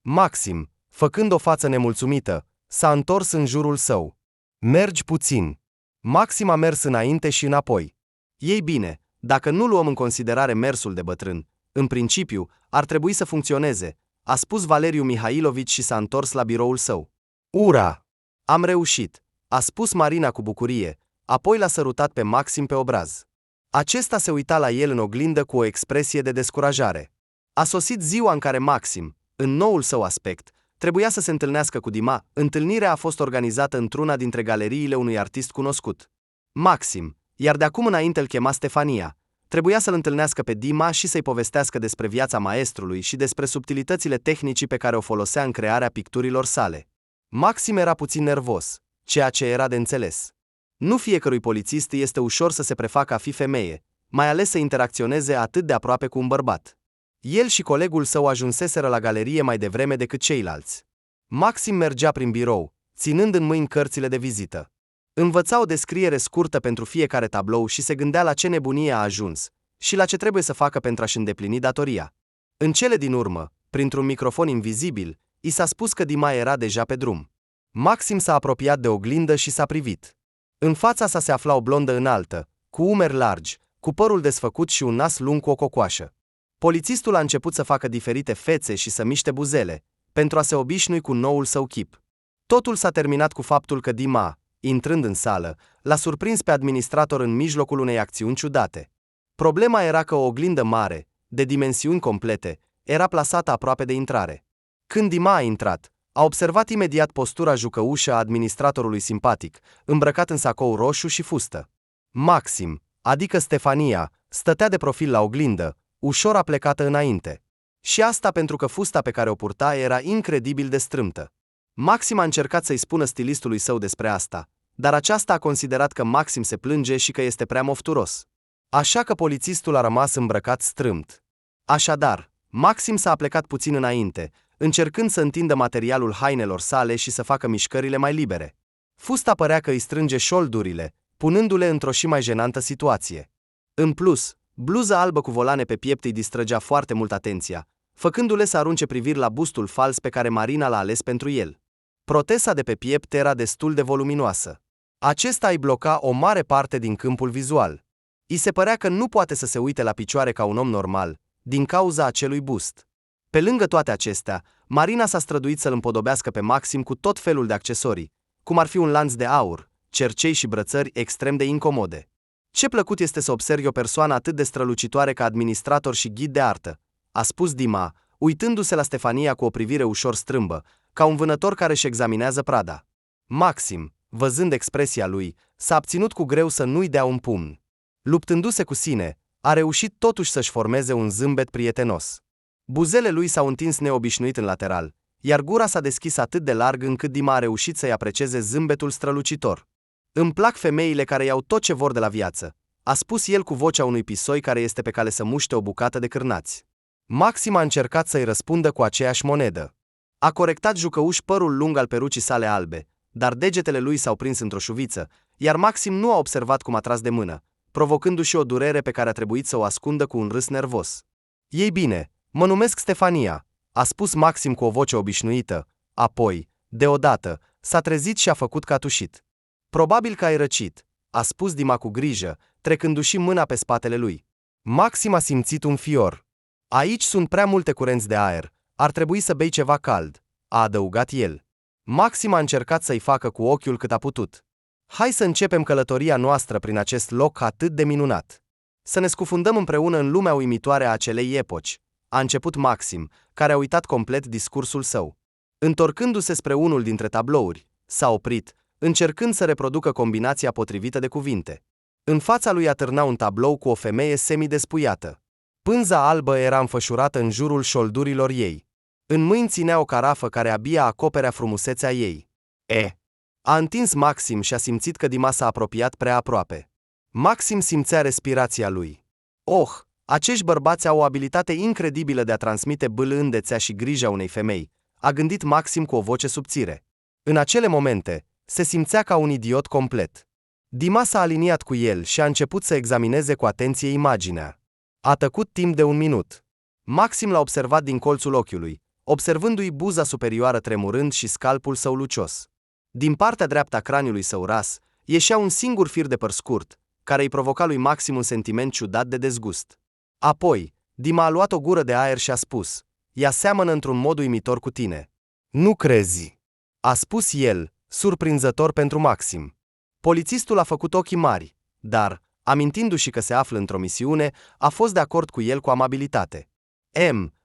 Maxim, făcând o față nemulțumită, s-a întors în jurul său. Mergi puțin. Maxim a mers înainte și înapoi. Ei bine, dacă nu luăm în considerare mersul de bătrân, în principiu, ar trebui să funcționeze, a spus Valeriu Mihailovici și s-a întors la biroul său. Ura! Am reușit, a spus Marina cu bucurie, apoi l-a sărutat pe Maxim pe obraz. Acesta se uita la el în oglindă cu o expresie de descurajare. A sosit ziua în care Maxim, în noul său aspect, trebuia să se întâlnească cu Dima. Întâlnirea a fost organizată într-una dintre galeriile unui artist cunoscut. Maxim, iar de acum înainte îl chema Stefania, trebuia să-l întâlnească pe Dima și să-i povestească despre viața maestrului și despre subtilitățile tehnicii pe care o folosea în crearea picturilor sale. Maxim era puțin nervos, ceea ce era de înțeles. Nu fiecărui polițist este ușor să se prefacă a fi femeie, mai ales să interacționeze atât de aproape cu un bărbat. El și colegul său ajunseseră la galerie mai devreme decât ceilalți. Maxim mergea prin birou, ținând în mâini cărțile de vizită. Învăța o descriere scurtă pentru fiecare tablou și se gândea la ce nebunie a ajuns și la ce trebuie să facă pentru a-și îndeplini datoria. În cele din urmă, printr-un microfon invizibil, i s-a spus că Dima era deja pe drum. Maxim s-a apropiat de oglindă și s-a privit. În fața sa se afla o blondă înaltă, cu umeri largi, cu părul desfăcut și un nas lung cu o cocoașă. Polițistul a început să facă diferite fețe și să miște buzele, pentru a se obișnui cu noul său chip. Totul s-a terminat cu faptul că Dima, intrând în sală, l-a surprins pe administrator în mijlocul unei acțiuni ciudate. Problema era că o oglindă mare, de dimensiuni complete, era plasată aproape de intrare. Când Dima a intrat, a observat imediat postura jucăușă a administratorului simpatic, îmbrăcat în sacou roșu și fustă. Maxim, adică Stefania, stătea de profil la oglindă, ușor aplecată înainte. Și asta pentru că fusta pe care o purta era incredibil de strâmtă. Maxim a încercat să-i spună stilistului său despre asta, dar aceasta a considerat că Maxim se plânge și că este prea mofturos. Așa că polițistul a rămas îmbrăcat strâmt. Așadar, Maxim s-a aplecat puțin înainte, încercând să întindă materialul hainelor sale și să facă mișcările mai libere. Fusta părea că îi strânge șoldurile, punându-le într-o și mai jenantă situație. În plus, bluza albă cu volane pe piept îi distrăgea foarte mult atenția, făcându-le să arunce priviri la bustul fals pe care Marina l-a ales pentru el. Proteza de pe piept era destul de voluminoasă. Acesta îi bloca o mare parte din câmpul vizual. I se părea că nu poate să se uite la picioare ca un om normal, din cauza acelui bust. Pe lângă toate acestea, Marina s-a străduit să-l împodobească pe Maxim cu tot felul de accesorii, cum ar fi un lanț de aur, cercei și brățări extrem de incomode. Ce plăcut este să observi o persoană atât de strălucitoare ca administrator și ghid de artă, a spus Dima, uitându-se la Stefania cu o privire ușor strâmbă, ca un vânător care își examinează prada. Maxim, văzând expresia lui, s-a abținut cu greu să nu-i dea un pumn. Luptându-se cu sine, a reușit totuși să-și formeze un zâmbet prietenos. Buzele lui s-au întins neobișnuit în lateral, iar gura s-a deschis atât de larg încât Dima a reușit să-i aprecieze zâmbetul strălucitor. Îmi plac femeile care iau tot ce vor de la viață, a spus el cu vocea unui pisoi care este pe cale să muște o bucată de cârnați. Maxim a încercat să-i răspundă cu aceeași monedă. A corectat jucăuș părul lung al perucii sale albe, dar degetele lui s-au prins într-o șuviță, iar Maxim nu a observat cum a tras de mână, provocându-și o durere pe care a trebuit să o ascundă cu un râs nervos. Ei bine, mă numesc Stefania, a spus Maxim cu o voce obișnuită, apoi, deodată, s-a trezit și a făcut catușit. Probabil că ai răcit, a spus Dima cu grijă, trecându-și mâna pe spatele lui. Maxim a simțit un fior. Aici sunt prea multe curenți de aer, ar trebui să bei ceva cald, a adăugat el. Maxim a încercat să-i facă cu ochiul cât a putut. Hai să începem călătoria noastră prin acest loc atât de minunat. Să ne scufundăm împreună în lumea uimitoare a acelei epoci, a început Maxim, care a uitat complet discursul său. Întorcându-se spre unul dintre tablouri, s-a oprit, încercând să reproducă combinația potrivită de cuvinte. În fața lui atârna un tablou cu o femeie semidespuiată. Pânza albă era înfășurată în jurul șoldurilor ei. În mâini ținea o carafă care abia acoperea frumusețea ei. A întins Maxim și a simțit că Dima s-a apropiat prea aproape. Maxim simțea respirația lui. Acești bărbați au o abilitate incredibilă de a transmite bâlândețea și grija unei femei, a gândit Maxim cu o voce subțire. În acele momente, se simțea ca un idiot complet. Dima s-a aliniat cu el și a început să examineze cu atenție imaginea. A tăcut timp de 1 minut. Maxim l-a observat din colțul ochiului, observându-i buza superioară tremurând și scalpul său lucios. Din partea dreaptă a craniului său ras, ieșea un singur fir de păr scurt, care îi provoca lui Maxim un sentiment ciudat de dezgust. Apoi, Dima a luat o gură de aer și a spus: ea seamănă într-un mod uimitor cu tine. Nu crezi? A spus el, surprinzător pentru Maxim. Polițistul a făcut ochii mari, dar, amintindu-și că se află într-o misiune, a fost de acord cu el cu amabilitate.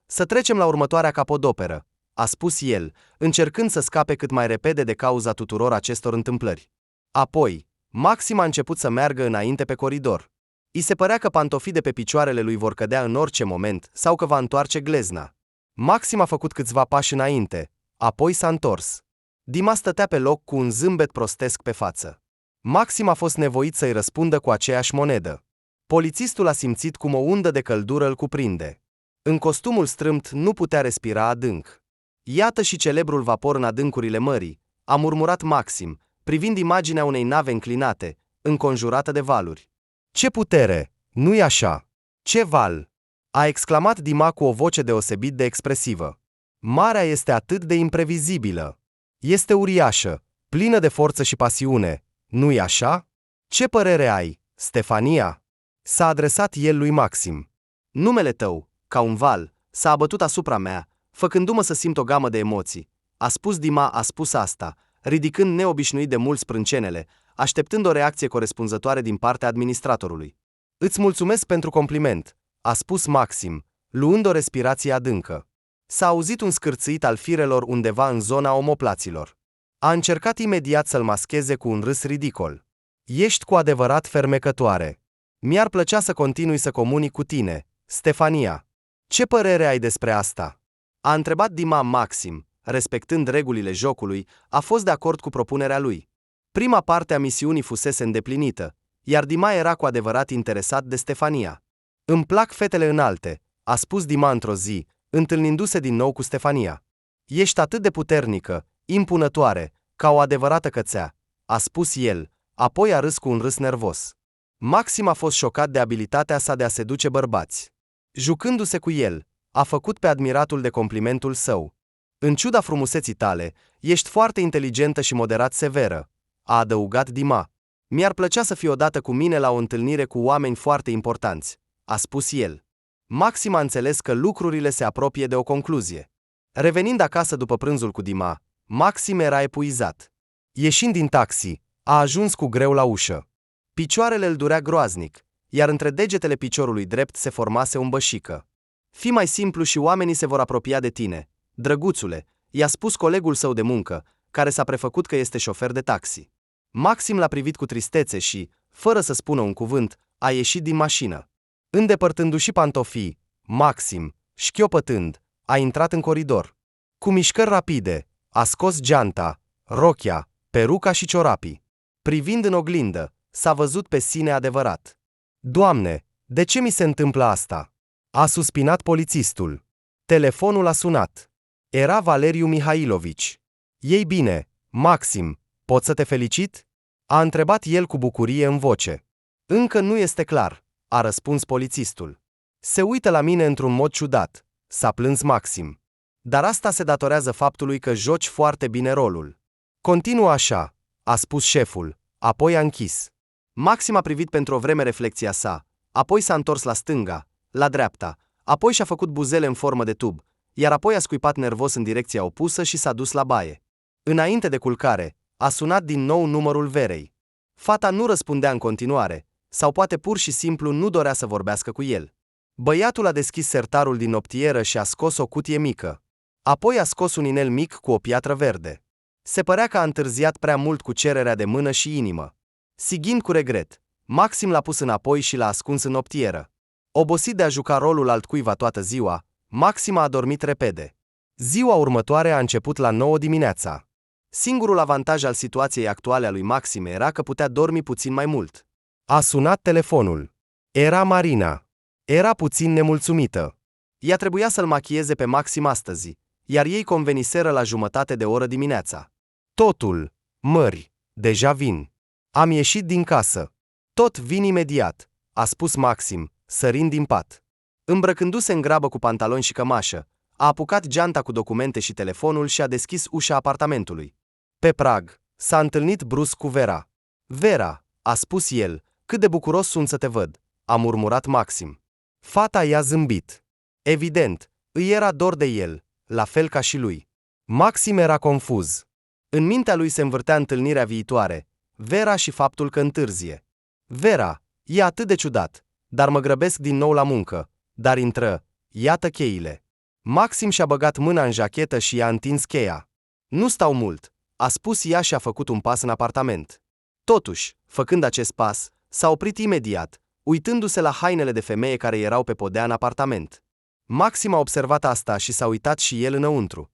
Să trecem la următoarea capodoperă, a spus el, încercând să scape cât mai repede de cauza tuturor acestor întâmplări. Apoi, Maxim a început să meargă înainte pe coridor. I se părea că pantofii de pe picioarele lui vor cădea în orice moment sau că va întoarce glezna. Maxim a făcut câțiva pași înainte, apoi s-a întors. Dima stătea pe loc cu un zâmbet prostesc pe față. Maxim a fost nevoit să-i răspundă cu aceeași monedă. Polițistul a simțit cum o undă de căldură îl cuprinde. În costumul strâmt nu putea respira adânc. Iată și celebrul vapor în adâncurile mării, a murmurat Maxim, privind imaginea unei nave înclinate, înconjurată de valuri. Ce putere! Nu-i așa? Ce val! A exclamat Dima cu o voce deosebit de expresivă. Marea este atât de imprevizibilă. Este uriașă, plină de forță și pasiune. Nu-i așa? Ce părere ai, Stefania? S-a adresat el lui Maxim. Numele tău, ca un val, s-a abătut asupra mea, făcându-mă să simt o gamă de emoții. A spus Dima, a spus asta, ridicând neobișnuit de mult sprâncenele, așteptând o reacție corespunzătoare din partea administratorului. Îți mulțumesc pentru compliment, a spus Maxim, luând o respirație adâncă. S-a auzit un scârțâit al firelor undeva în zona omoplaților. A încercat imediat să-l mascheze cu un râs ridicol. Ești cu adevărat fermecătoare. Mi-ar plăcea să continui să comunic cu tine, Stefania. Ce părere ai despre asta? A întrebat Dima. Maxim, respectând regulile jocului, a fost de acord cu propunerea lui. Prima parte a misiunii fusese îndeplinită, iar Dima era cu adevărat interesat de Stefania. Îmi plac fetele înalte, a spus Dima într-o zi, întâlnindu-se din nou cu Stefania. Ești atât de puternică, impunătoare, ca o adevărată cățea, a spus el, apoi a râs cu un râs nervos. Maxim a fost șocat de abilitatea sa de a seduce bărbați. Jucându-se cu el, a făcut pe admiratul de complimentul său. În ciuda frumuseții tale, ești foarte inteligentă și moderat severă, a adăugat Dima. Mi-ar plăcea să fii odată cu mine la o întâlnire cu oameni foarte importanți, a spus el. Maxim a înțeles că lucrurile se apropie de o concluzie. Revenind acasă după prânzul cu Dima, Maxim era epuizat. Ieșind din taxi, a ajuns cu greu la ușă. Picioarele îl durea groaznic, iar între degetele piciorului drept se formase un bășică. Fii mai simplu și oamenii se vor apropia de tine, drăguțule, i-a spus colegul său de muncă, care s-a prefăcut că este șofer de taxi. Maxim l-a privit cu tristețe și, fără să spună un cuvânt, a ieșit din mașină. Îndepărtându-și pantofii, Maxim, șchiopătând, a intrat în coridor. Cu mișcări rapide, a scos geanta, rochia, peruca și ciorapii. Privind în oglindă, s-a văzut pe sine adevărat. Doamne, de ce mi se întâmplă asta? A suspinat polițistul. Telefonul a sunat. Era Valeriu Mihailovici. Ei bine, Maxim, pot să te felicit? A întrebat el cu bucurie în voce. Încă nu este clar, a răspuns polițistul. Se uită la mine într-un mod ciudat, s-a plâns Maxim. Dar asta se datorează faptului că joci foarte bine rolul. Continuă așa, a spus șeful, apoi a închis. Maxim a privit pentru o vreme reflexia sa, apoi s-a întors la stânga, la dreapta, apoi și-a făcut buzele în formă de tub, iar apoi a scuipat nervos în direcția opusă și s-a dus la baie. Înainte de culcare, a sunat din nou numărul Verei. Fata nu răspundea în continuare, sau poate pur și simplu nu dorea să vorbească cu el. Băiatul a deschis sertarul din noptieră și a scos o cutie mică. Apoi a scos un inel mic cu o piatră verde. Se părea că a întârziat prea mult cu cererea de mână și inimă. Sighind cu regret, Maxim l-a pus înapoi și l-a ascuns în noptieră. Obosit de a juca rolul altcuiva toată ziua, Maxim a adormit repede. Ziua următoare a început la 9 dimineața. Singurul avantaj al situației actuale a lui Maxim era că putea dormi puțin mai mult. A sunat telefonul. Era Marina. Era puțin nemulțumită. Ea trebuia să-l machieze pe Maxim astăzi, iar ei conveniseră la jumătate de oră dimineața. Totul, mări, deja vin. Am ieșit din casă. Tot vin imediat, a spus Maxim, sărind din pat. Îmbrăcându-se în grabă cu pantaloni și cămașă, a apucat geanta cu documente și telefonul și a deschis ușa apartamentului. Pe prag, s-a întâlnit brusc cu Vera. Vera, a spus el, cât de bucuros sunt să te văd, a murmurat Maxim. Fata i-a zâmbit. Evident, îi era dor de el, la fel ca și lui. Maxim era confuz. În mintea lui se învârtea întâlnirea viitoare, Vera și faptul că întârzie. Vera, e atât de ciudat, dar mă grăbesc din nou la muncă, dar intră, iată cheile. Maxim și-a băgat mâna în jachetă și i-a întins cheia. Nu stau mult, a spus ea și a făcut un pas în apartament. Totuși, făcând acest pas, s-a oprit imediat, uitându-se la hainele de femeie care erau pe podea în apartament. Maxim a observat asta și s-a uitat și el înăuntru.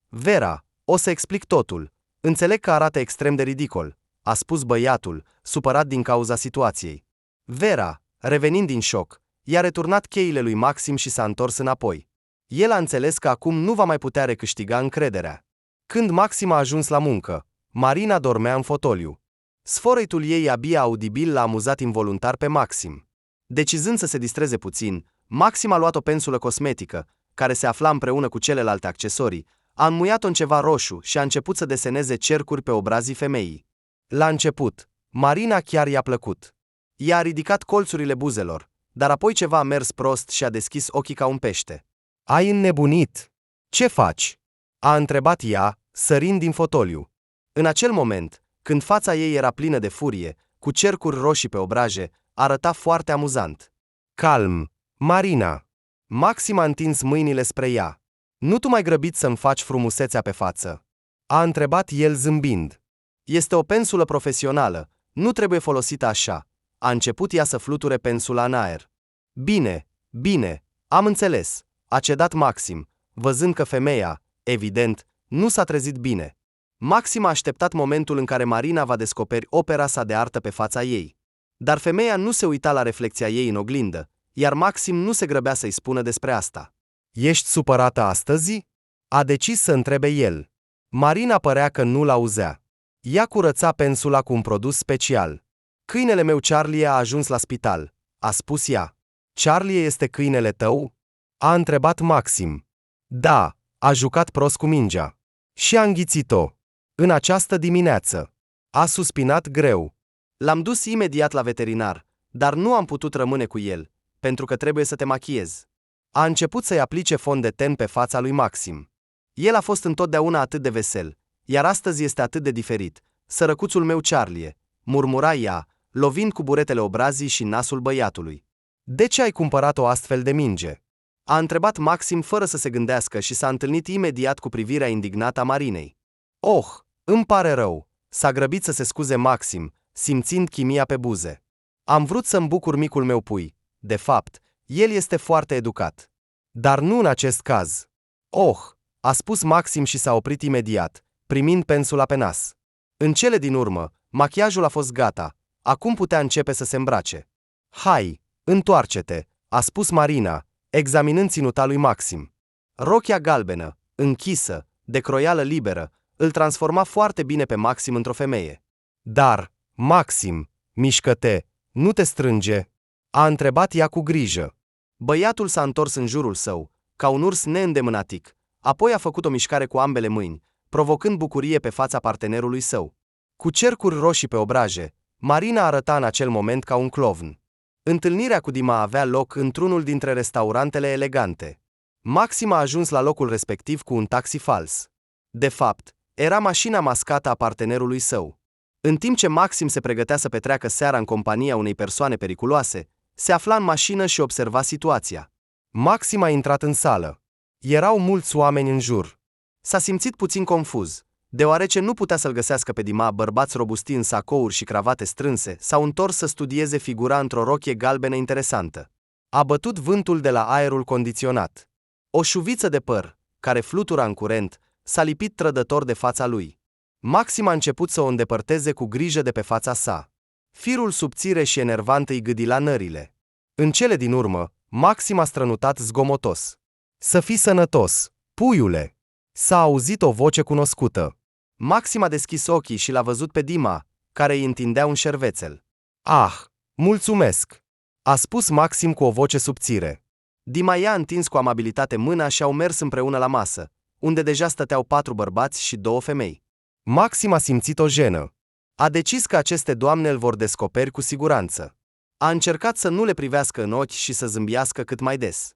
Vera, o să explic totul. Înțeleg că arată extrem de ridicol, a spus băiatul, supărat din cauza situației. Vera, revenind din șoc, i-a returnat cheile lui Maxim și s-a întors înapoi. El a înțeles că acum nu va mai putea recâștiga încrederea. Când Maxim a ajuns la muncă, Marina dormea în fotoliu. Sfărăitul ei abia audibil l-a amuzat involuntar pe Maxim. Decizând să se distreze puțin, Maxim a luat o pensulă cosmetică, care se afla împreună cu celelalte accesorii, a înmuiat-o în ceva roșu și a început să deseneze cercuri pe obrazii femeii. La început, Marina chiar i-a plăcut. I-a ridicat colțurile buzelor, dar apoi ceva a mers prost și a deschis ochii ca un pește. Ai înnebunit? Ce faci? A întrebat ea, sărind din fotoliu. În acel moment, când fața ei era plină de furie, cu cercuri roșii pe obraje, arăta foarte amuzant. Calm, Marina. Maxim a întins mâinile spre ea. Nu tu mai grăbit să-mi faci frumusețea pe față? A întrebat el zâmbind. Este o pensulă profesională, nu trebuie folosită așa. A început ea să fluture pensula în aer. Bine, am înțeles, a cedat Maxim, văzând că femeia, evident, nu s-a trezit bine. Maxim a așteptat momentul în care Marina va descoperi opera sa de artă pe fața ei. Dar femeia nu se uita la reflecția ei în oglindă, iar Maxim nu se grăbea să-i spună despre asta. Ești supărată astăzi? A decis să întrebe el. Marina părea că nu l-auzea. Ea curăța pensula cu un produs special. Câinele meu Charlie a ajuns la spital, a spus ea. Charlie este câinele tău? A întrebat Maxim. Da, a jucat prost cu mingea. Și a înghițit-o. În această dimineață. A suspinat greu. L-am dus imediat la veterinar, dar nu am putut rămâne cu el, pentru că trebuie să te machiezi. A început să-i aplice fond de ten pe fața lui Maxim. El a fost întotdeauna atât de vesel, iar astăzi este atât de diferit. Sărăcuțul meu Charlie, murmura ea, lovind cu buretele obrazii și nasul băiatului. De ce ai cumpărat o astfel de minge? A întrebat Maxim fără să se gândească și s-a întâlnit imediat cu privirea indignată a Marinei. Oh, îmi pare rău, s-a grăbit să se scuze Maxim, simțind chimia pe buze. Am vrut să-mi bucur micul meu pui. De fapt, el este foarte educat. Dar nu în acest caz. Oh, a spus Maxim și s-a oprit imediat, primind pensula pe nas. În cele din urmă, machiajul a fost gata, acum putea începe să se îmbrace. Hai, întoarce-te, a spus Marina, examinând ținuta lui Maxim. Rochia galbenă, închisă, de croială liberă, îl transforma foarte bine pe Maxim într-o femeie. Dar, Maxim, mișcă-te, nu te strânge, a întrebat ea cu grijă. Băiatul s-a întors în jurul său, ca un urs neîndemânatic, apoi a făcut o mișcare cu ambele mâini, provocând bucurie pe fața partenerului său. Cu cercuri roșii pe obraje, Marina arăta în acel moment ca un clovn. Întâlnirea cu Dima avea loc într-unul dintre restaurantele elegante. Maxim a ajuns la locul respectiv cu un taxi fals. De fapt, era mașina mascată a partenerului său. În timp ce Maxim se pregătea să petreacă seara în compania unei persoane periculoase, se afla în mașină și observa situația. Maxim a intrat în sală. Erau mulți oameni în jur. S-a simțit puțin confuz. Deoarece nu putea să-l găsească pe Dima, bărbați robusti în sacouri și cravate strânse, s-au întors să studieze figura într-o rochie galbenă interesantă. A bătut vântul de la aerul condiționat. O șuviță de păr, care flutura în curent, s-a lipit trădător de fața lui. Maxim a început să o îndepărteze cu grijă de pe fața sa. Firul subțire și enervant îi gâdila nările. În cele din urmă, Maxim a strănutat zgomotos. Să fii sănătos, puiule! S-a auzit o voce cunoscută. Maxim a deschis ochii și l-a văzut pe Dima, care îi întindea un șervețel. Ah, mulțumesc! A spus Maxim cu o voce subțire. Dima i-a întins cu amabilitate mâna și au mers împreună la masă, unde deja stăteau 4 bărbați și 2 femei. Maxim a simțit o jenă. A decis că aceste doamne îl vor descoperi cu siguranță. A încercat să nu le privească în ochi și să zâmbească cât mai des.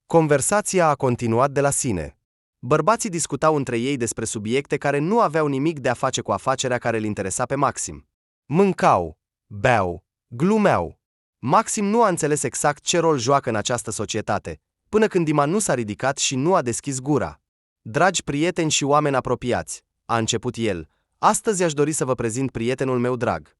Conversația a continuat de la sine. Bărbații discutau între ei despre subiecte care nu aveau nimic de a face cu afacerea care îl interesa pe Maxim. Mâncau, beau, glumeau. Maxim nu a înțeles exact ce rol joacă în această societate, până când Dima nu s-a ridicat și nu a deschis gura. Dragi prieteni și oameni apropiați, a început el, astăzi aș dori să vă prezint prietenul meu drag.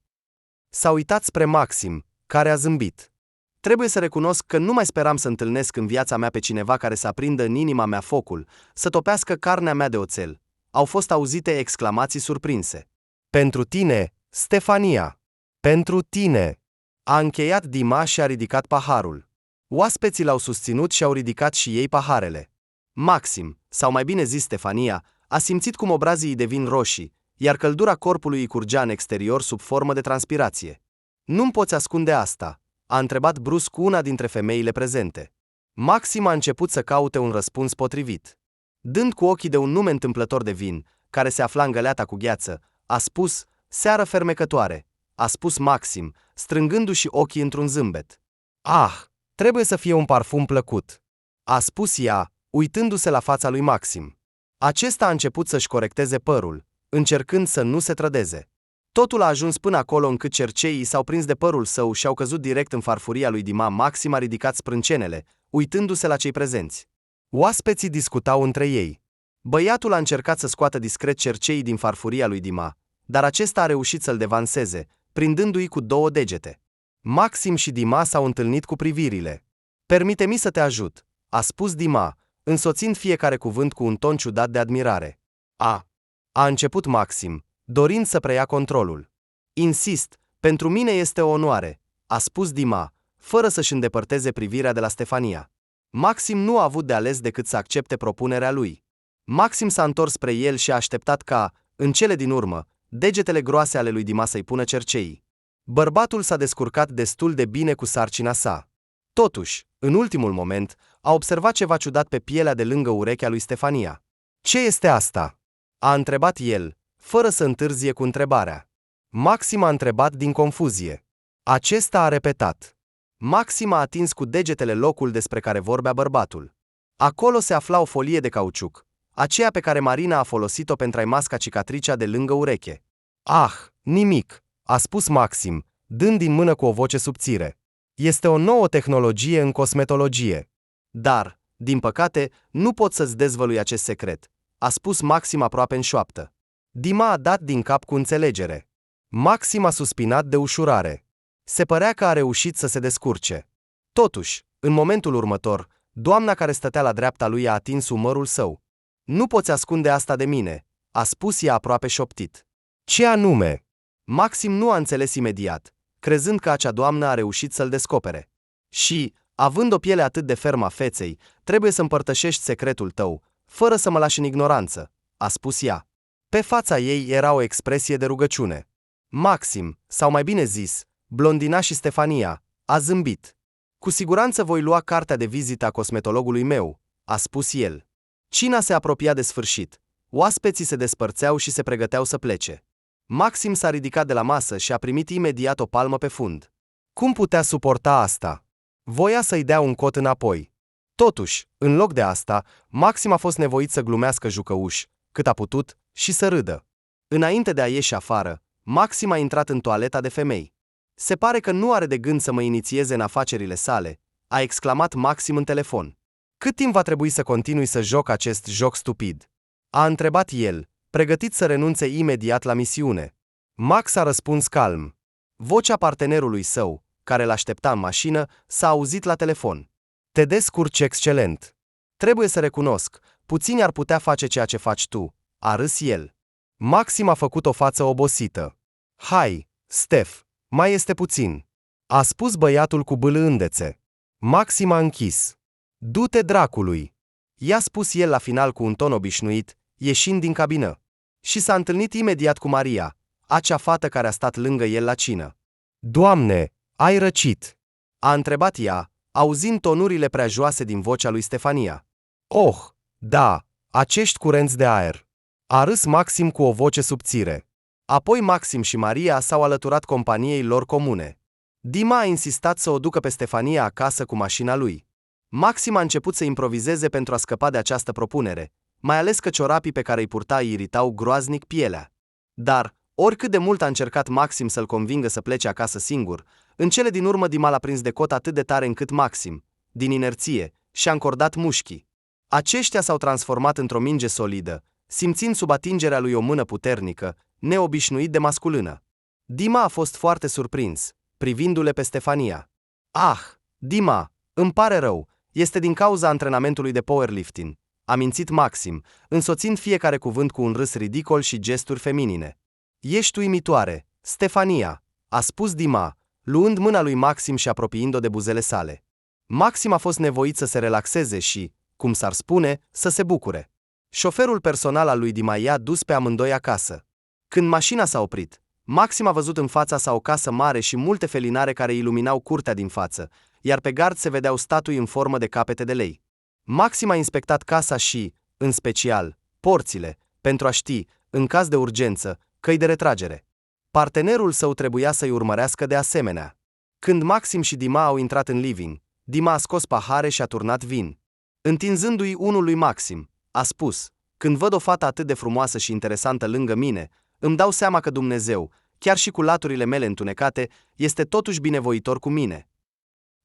S-a uitat spre Maxim, care a zâmbit. Trebuie să recunosc că nu mai speram să întâlnesc în viața mea pe cineva care să aprindă în inima mea focul, să topească carnea mea de oțel. Au fost auzite exclamații surprinse. Pentru tine, Stefania! Pentru tine! A încheiat Dima și a ridicat paharul. Oaspeții l-au susținut și au ridicat și ei paharele. Maxim, sau mai bine zis Stefania, a simțit cum obrazii îi devin roșii, iar căldura corpului îi curgea în exterior sub formă de transpirație. Nu-mi poți ascunde asta? A întrebat brusc una dintre femeile prezente. Maxim a început să caute un răspuns potrivit. Dând cu ochii de un nume întâmplător de vin, care se afla în găleata cu gheață, a spus, seară fermecătoare, a spus Maxim, strângându-și ochii într-un zâmbet. Ah, trebuie să fie un parfum plăcut, a spus ea, uitându-se la fața lui Maxim. Acesta a început să-și corecteze părul, încercând să nu se trădeze. Totul a ajuns până acolo încât cerceii s-au prins de părul său și au căzut direct în farfuria lui Dima. Maxim a ridicat sprâncenele, uitându-se la cei prezenți. Oaspeții discutau între ei. Băiatul a încercat să scoată discret cerceii din farfuria lui Dima, dar acesta a reușit să-l devanseze, prindându-i cu 2 degete. Maxim și Dima s-au întâlnit cu privirile. Permite-mi să te ajut, a spus Dima, însoțind fiecare cuvânt cu un ton ciudat de admirare. A început Maxim, dorind să preia controlul. Insist, pentru mine este o onoare, a spus Dima, fără să-și îndepărteze privirea de la Stefania. Maxim nu a avut de ales decât să accepte propunerea lui. Maxim s-a întors spre el și a așteptat ca, în cele din urmă, degetele groase ale lui Dima să-i pună cerceii. Bărbatul s-a descurcat destul de bine cu sarcina sa. Totuși, în ultimul moment, a observat ceva ciudat pe pielea de lângă urechea lui Stefania. Ce este asta? A întrebat el, fără să întârzie cu întrebarea. Maxim a întrebat din confuzie. Acesta a repetat. Maxim a atins cu degetele locul despre care vorbea bărbatul. Acolo se afla o folie de cauciuc, aceea pe care Marina a folosit-o pentru a-i masca cicatricea de lângă ureche. Ah, nimic, a spus Maxim, dând din mână cu o voce subțire. Este o nouă tehnologie în cosmetologie. Dar, din păcate, nu pot să-ți dezvălui acest secret, a spus Maxim aproape în șoaptă. Dima a dat din cap cu înțelegere. Maxim a suspinat de ușurare. Se părea că a reușit să se descurce. Totuși, în momentul următor, doamna care stătea la dreapta lui a atins umărul său. Nu poți ascunde asta de mine, a spus ea aproape șoptit. Ce anume? Maxim nu a înțeles imediat, crezând că acea doamnă a reușit să-l descopere. Și, având o piele atât de fermă a feței, trebuie să împărtășești secretul tău, fără să mă lași în ignoranță, a spus ea. Pe fața ei era o expresie de rugăciune. Maxim, sau mai bine zis, blondina și Stefania, a zâmbit. Cu siguranță voi lua cartea de vizită a cosmetologului meu, a spus el. Cina se apropia de sfârșit. Oaspeții se despărțeau și se pregăteau să plece. Maxim s-a ridicat de la masă și a primit imediat o palmă pe fund. Cum putea suporta asta? Voia să-i dea un cot înapoi. Totuși, în loc de asta, Maxim a fost nevoit să glumească jucăuș, cât a putut, și să râdă. Înainte de a ieși afară, Maxim a intrat în toaleta de femei. Se pare că nu are de gând să mă inițieze în afacerile sale, a exclamat Maxim în telefon. Cât timp va trebui să continui să joc acest joc stupid? A întrebat el, pregătit să renunțe imediat la misiune. Max a răspuns calm. Vocea partenerului său, care l-aștepta în mașină, s-a auzit la telefon. Te descurci excelent. Trebuie să recunosc, puțini ar putea face ceea ce faci tu, a râs el. Maxim a făcut o față obosită. Hai, Stef, mai este puțin, a spus băiatul cu bâlâândețe. Maxim a închis. Du-te dracului, i-a spus el la final cu un ton obișnuit, ieșind din cabină. Și s-a întâlnit imediat cu Maria, acea fată care a stat lângă el la cină. Doamne, ai răcit? A întrebat ea, auzind tonurile prea joase din vocea lui Stefania. Oh, da, acești curenți de aer. A râs Maxim cu o voce subțire. Apoi Maxim și Maria s-au alăturat companiei lor comune. Dima a insistat să o ducă pe Stefania acasă cu mașina lui. Maxim a început să improvizeze pentru a scăpa de această propunere, mai ales că ciorapii pe care îi purta îi iritau groaznic pielea. Dar, oricât de mult a încercat Maxim să-l convingă să plece acasă singur, în cele din urmă Dima l-a prins de cot atât de tare încât Maxim, din inerție, și-a încordat mușchii. Aceștia s-au transformat într-o minge solidă, simțind sub atingerea lui o mână puternică, neobișnuit de masculină. Dima a fost foarte surprins, privindu-le pe Stefania. Ah, Dima, îmi pare rău, este din cauza antrenamentului de powerlifting, a mințit Maxim, însoțind fiecare cuvânt cu un râs ridicol și gesturi feminine. Ești uimitoare, Stefania, a spus Dima, luând mâna lui Maxim și apropiind-o de buzele sale. Maxim a fost nevoit să se relaxeze și, cum s-ar spune, să se bucure. Șoferul personal al lui Dima i-a dus pe amândoi acasă. Când mașina s-a oprit, Maxim a văzut în fața sa o casă mare și multe felinare care iluminau curtea din față, iar pe gard se vedeau statui în formă de capete de lei. Maxim a inspectat casa și, în special, porțile, pentru a ști, în caz de urgență, căi de retragere. Partenerul său trebuia să-i urmărească de asemenea. Când Maxim și Dima au intrat în living, Dima a scos pahare și a turnat vin. Întinzându-i unul lui Maxim, a spus: când văd o fată atât de frumoasă și interesantă lângă mine, îmi dau seama că Dumnezeu, chiar și cu laturile mele întunecate, este totuși binevoitor cu mine.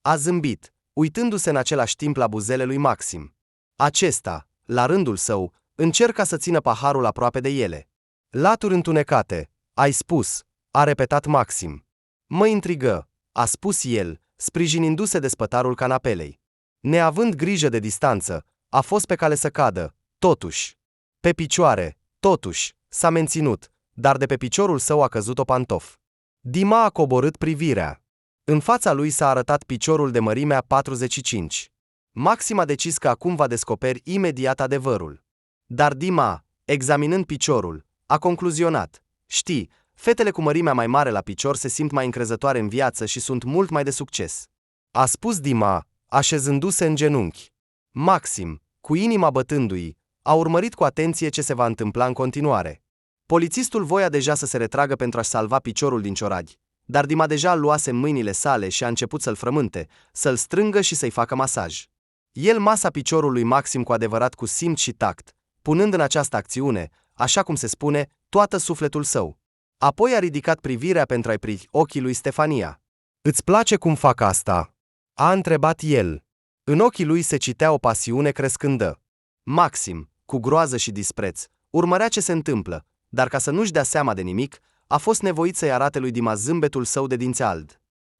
A zâmbit, uitându-se în același timp la buzele lui Maxim. Acesta, la rândul său, încerca să țină paharul aproape de ele. Laturi întunecate, ai spus, a repetat Maxim. Mă intrigă, a spus el, sprijinindu-se de spătarul canapelei. Neavând grijă de distanță, a fost pe cale să cadă, totuși. Pe picioare, totuși, s-a menținut, dar de pe piciorul său a căzut o pantof. Dima a coborât privirea. În fața lui s-a arătat piciorul de mărimea 45. Maxim a decis că acum va descoperi imediat adevărul. Dar Dima, examinând piciorul, a concluzionat: știi, fetele cu mărimea mai mare la picior se simt mai încrezătoare în viață și sunt mult mai de succes. A spus Dima, așezându-se în genunchi. Maxim, cu inima bătându-i, a urmărit cu atenție ce se va întâmpla în continuare. Polițistul voia deja să se retragă pentru a-și salva piciorul din cioraghi, dar Dima deja îl luase în mâinile sale și a început să-l frământe, să-l strângă și să-i facă masaj. El masa piciorul lui Maxim cu adevărat cu simț și tact, punând în această acțiune, așa cum se spune, toată sufletul său. Apoi a ridicat privirea pentru a-i privi ochii lui Stefania. Îți place cum fac asta? A întrebat el. În ochii lui se citea o pasiune crescândă. Maxim, cu groază și dispreț, urmărea ce se întâmplă, dar ca să nu-și dea seama de nimic, a fost nevoit să-i arate lui Dima zâmbetul său de dinți albi.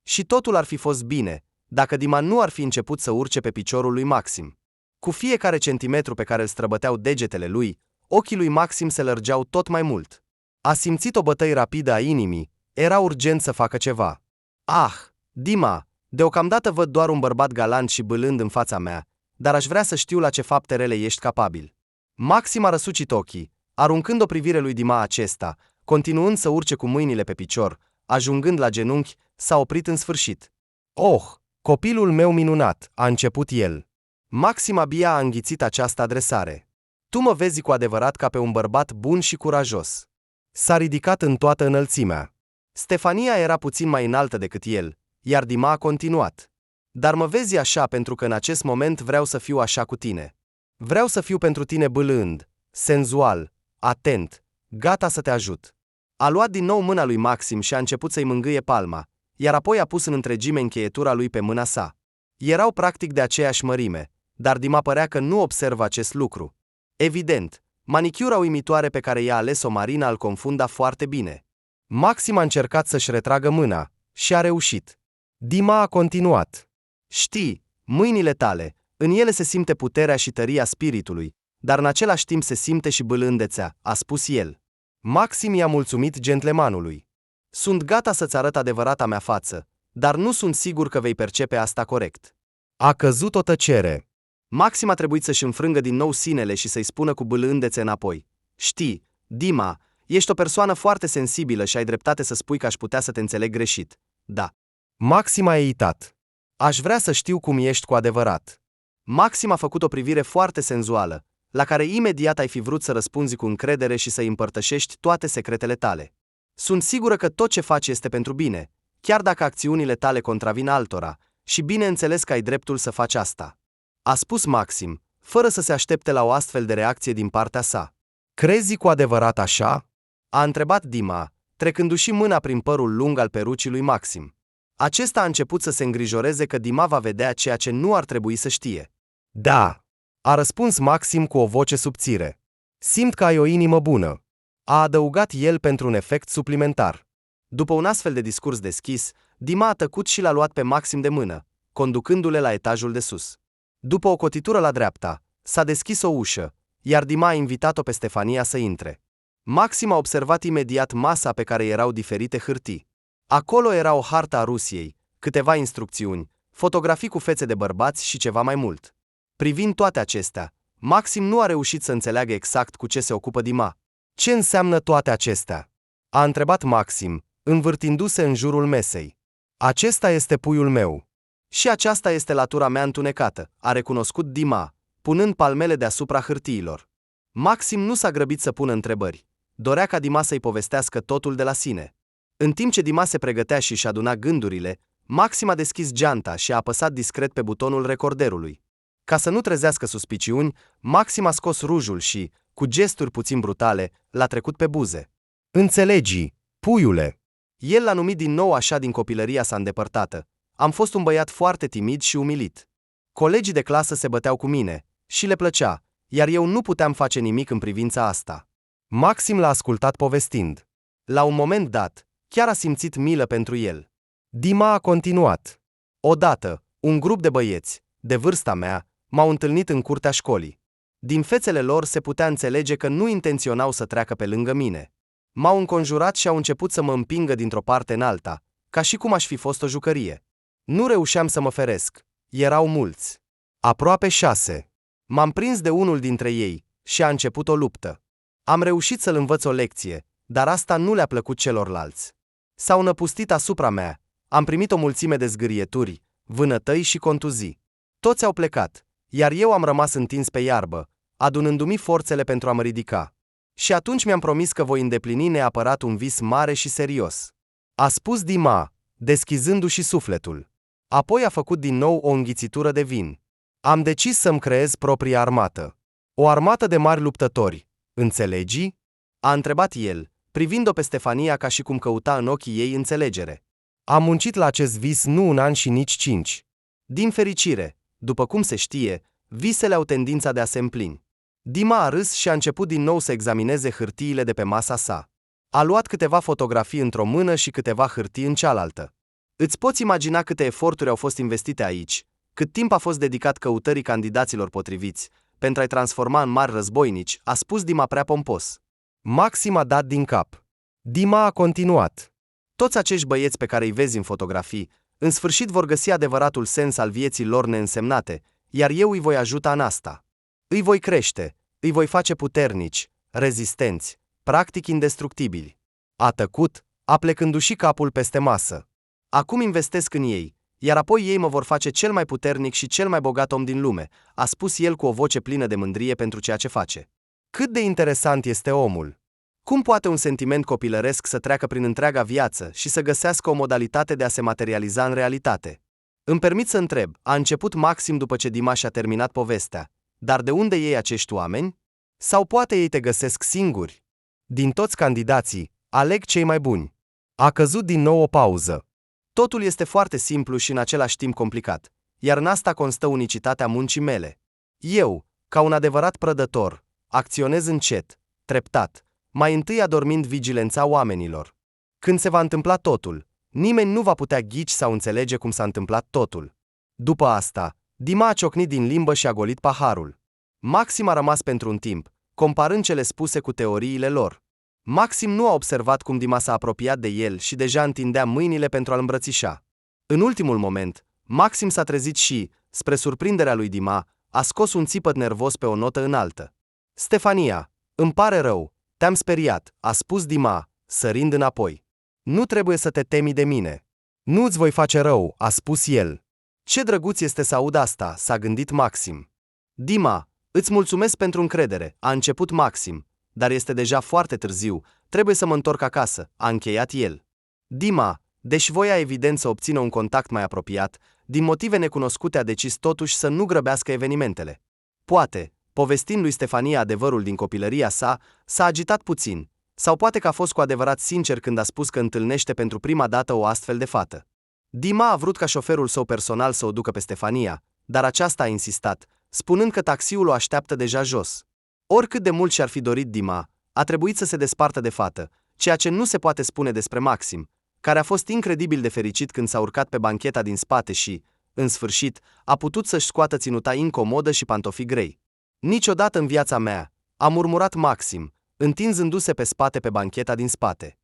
Și totul ar fi fost bine, dacă Dima nu ar fi început să urce pe piciorul lui Maxim. Cu fiecare centimetru pe care îl străbăteau degetele lui, ochii lui Maxim se lărgeau tot mai mult. A simțit o bătăi rapidă a inimii, era urgent să facă ceva. Ah, Dima, deocamdată văd doar un bărbat galant și bâlând în fața mea, dar aș vrea să știu la ce fapte rele ești capabil. Maxim a răsucit ochii, aruncând o privire lui Dima acesta, continuând să urce cu mâinile pe picior, ajungând la genunchi, s-a oprit în sfârșit. Oh, copilul meu minunat, a început el. Maxim abia a înghițit această adresare. Tu mă vezi cu adevărat ca pe un bărbat bun și curajos. S-a ridicat în toată înălțimea. Stefania era puțin mai înaltă decât el, iar Dima a continuat. Dar mă vezi așa pentru că în acest moment vreau să fiu așa cu tine. Vreau să fiu pentru tine bâlând, senzual, atent, gata să te ajut. A luat din nou mâna lui Maxim și a început să-i mângâie palma, iar apoi a pus în întregime încheietura lui pe mâna sa. Erau practic de aceeași mărime, dar Dima părea că nu observă acest lucru. Evident, manicura uimitoare pe care i-a ales-o Marina îl confunda foarte bine. Maxim a încercat să-și retragă mâna și a reușit. Dima a continuat. Știi, mâinile tale, în ele se simte puterea și tăria spiritului, dar în același timp se simte și bâlândețea, a spus el. Maxim i-a mulțumit gentlemanului. Sunt gata să-ți arăt adevărata mea față, dar nu sunt sigur că vei percepe asta corect. A căzut o tăcere. Maxim a trebuit să-și înfrângă din nou sinele și să-i spună cu bâlândețe înapoi. Știi, Dima, ești o persoană foarte sensibilă și ai dreptate să spui că aș putea să te înțeleg greșit. Da. Maxim a eitat. Aș vrea să știu cum ești cu adevărat. Maxim a făcut o privire foarte senzuală, la care imediat ai fi vrut să răspunzi cu încredere și să-i împărtășești toate secretele tale. Sunt sigură că tot ce faci este pentru bine, chiar dacă acțiunile tale contravin altora, și bineînțeles că ai dreptul să faci asta. A spus Maxim, fără să se aștepte la o astfel de reacție din partea sa. Crezi cu adevărat așa? A întrebat Dima, trecându-și mâna prin părul lung al perucii lui Maxim. Acesta a început să se îngrijoreze că Dima va vedea ceea ce nu ar trebui să știe. Da, a răspuns Maxim cu o voce subțire. Simt că ai o inimă bună. A adăugat el pentru un efect suplimentar. După un astfel de discurs deschis, Dima a tăcut și l-a luat pe Maxim de mână, conducându-le la etajul de sus. După o cotitură la dreapta, s-a deschis o ușă, iar Dima a invitat-o pe Stefania să intre. Maxim a observat imediat masa pe care erau diferite hârtii. Acolo era o hartă a Rusiei, câteva instrucțiuni, fotografii cu fețe de bărbați și ceva mai mult. Privind toate acestea, Maxim nu a reușit să înțeleagă exact cu ce se ocupă Dima. Ce înseamnă toate acestea? A întrebat Maxim, învârtindu-se în jurul mesei. Acesta este puiul meu. Și aceasta este latura mea întunecată, a recunoscut Dima, punând palmele deasupra hârtiilor. Maxim nu s-a grăbit să pună întrebări. Dorea ca Dima să-i povestească totul de la sine. În timp ce Dima se pregătea și își aduna gândurile, Maxim a deschis geanta și a apăsat discret pe butonul recorderului. Ca să nu trezească suspiciuni, Maxim a scos rujul și, cu gesturi puțin brutale, l-a trecut pe buze. Înțelegi, puiule. El l-a numit din nou așa din copilăria sa îndepărtată. Am fost un băiat foarte timid și umilit. Colegii de clasă se băteau cu mine și le plăcea, iar eu nu puteam face nimic în privința asta. Maxim l-a ascultat povestind. La un moment dat, chiar a simțit milă pentru el. Dima a continuat. Odată, un grup de băieți, de vârsta mea, m-au întâlnit în curtea școlii. Din fețele lor se putea înțelege că nu intenționau să treacă pe lângă mine. M-au înconjurat și au început să mă împingă dintr-o parte în alta, ca și cum aș fi fost o jucărie. Nu reușeam să mă feresc. Erau mulți. Aproape 6. M-am prins de unul dintre ei și a început o luptă. Am reușit să-l învăț o lecție, dar asta nu le-a plăcut celorlalți. S-au năpustit asupra mea, am primit o mulțime de zgârieturi, vânătăi și contuzii. Toți au plecat, iar eu am rămas întins pe iarbă, adunându-mi forțele pentru a mă ridica. Și atunci mi-am promis că voi îndeplini neapărat un vis mare și serios. A spus Dima, deschizându-și sufletul. Apoi a făcut din nou o înghițitură de vin. Am decis să-mi creez propria armată. O armată de mari luptători, înțelegi? A întrebat el, privind-o pe Stefania ca și cum căuta în ochii ei înțelegere. Am muncit la acest vis nu un an și nici 5. Din fericire, după cum se știe, visele au tendința de a se împlini. Dima a râs și a început din nou să examineze hârtiile de pe masa sa. A luat câteva fotografii într-o mână și câteva hârtii în cealaltă. Îți poți imagina câte eforturi au fost investite aici, cât timp a fost dedicat căutării candidaților potriviți, pentru a-i transforma în mari războinici, a spus Dima prea pompos. Maxim a dat din cap. Dima a continuat. Toți acești băieți pe care îi vezi în fotografii, în sfârșit vor găsi adevăratul sens al vieții lor neînsemnate, iar eu îi voi ajuta în asta. Îi voi crește, îi voi face puternici, rezistenți, practic indestructibili. A tăcut, aplecându-și capul peste masă. Acum investesc în ei, iar apoi ei mă vor face cel mai puternic și cel mai bogat om din lume, a spus el cu o voce plină de mândrie pentru ceea ce face. Cât de interesant este omul! Cum poate un sentiment copilăresc să treacă prin întreaga viață și să găsească o modalitate de a se materializa în realitate? Îmi permit să întreb, a început Maxim după ce Dima și-a terminat povestea, dar de unde iei acești oameni? Sau poate ei te găsesc singuri? Din toți candidații, aleg cei mai buni. A căzut din nou o pauză. Totul este foarte simplu și în același timp complicat, iar în asta constă unicitatea muncii mele. Eu, ca un adevărat prădător, acționez încet, treptat, mai întâi adormind vigilența oamenilor. Când se va întâmpla totul, nimeni nu va putea ghici sau înțelege cum s-a întâmplat totul. După asta, Dima a ciocnit din limbă și a golit paharul. Maxim a rămas pentru un timp, comparând cele spuse cu teoriile lor. Maxim nu a observat cum Dima s-a apropiat de el și deja întindea mâinile pentru a-l îmbrățișa. În ultimul moment, Maxim s-a trezit și, spre surprinderea lui Dima, a scos un țipăt nervos pe o notă înaltă. Stefania, îmi pare rău, te-am speriat, a spus Dima, sărind înapoi. Nu trebuie să te temi de mine. Nu-ți voi face rău, a spus el. Ce drăguț este să aud asta, s-a gândit Maxim. Dima, îți mulțumesc pentru încredere, a început Maxim, dar este deja foarte târziu, trebuie să mă întorc acasă, a încheiat el. Dima, deși voia evident să obțină un contact mai apropiat, din motive necunoscute a decis totuși să nu grăbească evenimentele. Poate, povestind lui Stefania adevărul din copilăria sa, s-a agitat puțin, sau poate că a fost cu adevărat sincer când a spus că întâlnește pentru prima dată o astfel de fată. Dima a vrut ca șoferul său personal să o ducă pe Stefania, dar aceasta a insistat, spunând că taxiul o așteaptă deja jos. Oricât de mult și-ar fi dorit Dima, a trebuit să se despartă de fată, ceea ce nu se poate spune despre Maxim, care a fost incredibil de fericit când s-a urcat pe bancheta din spate și, în sfârșit, a putut să-și scoată ținuta incomodă și pantofii grei. Niciodată în viața mea, a murmurat Maxim, întinzându-se pe spate pe bancheta din spate.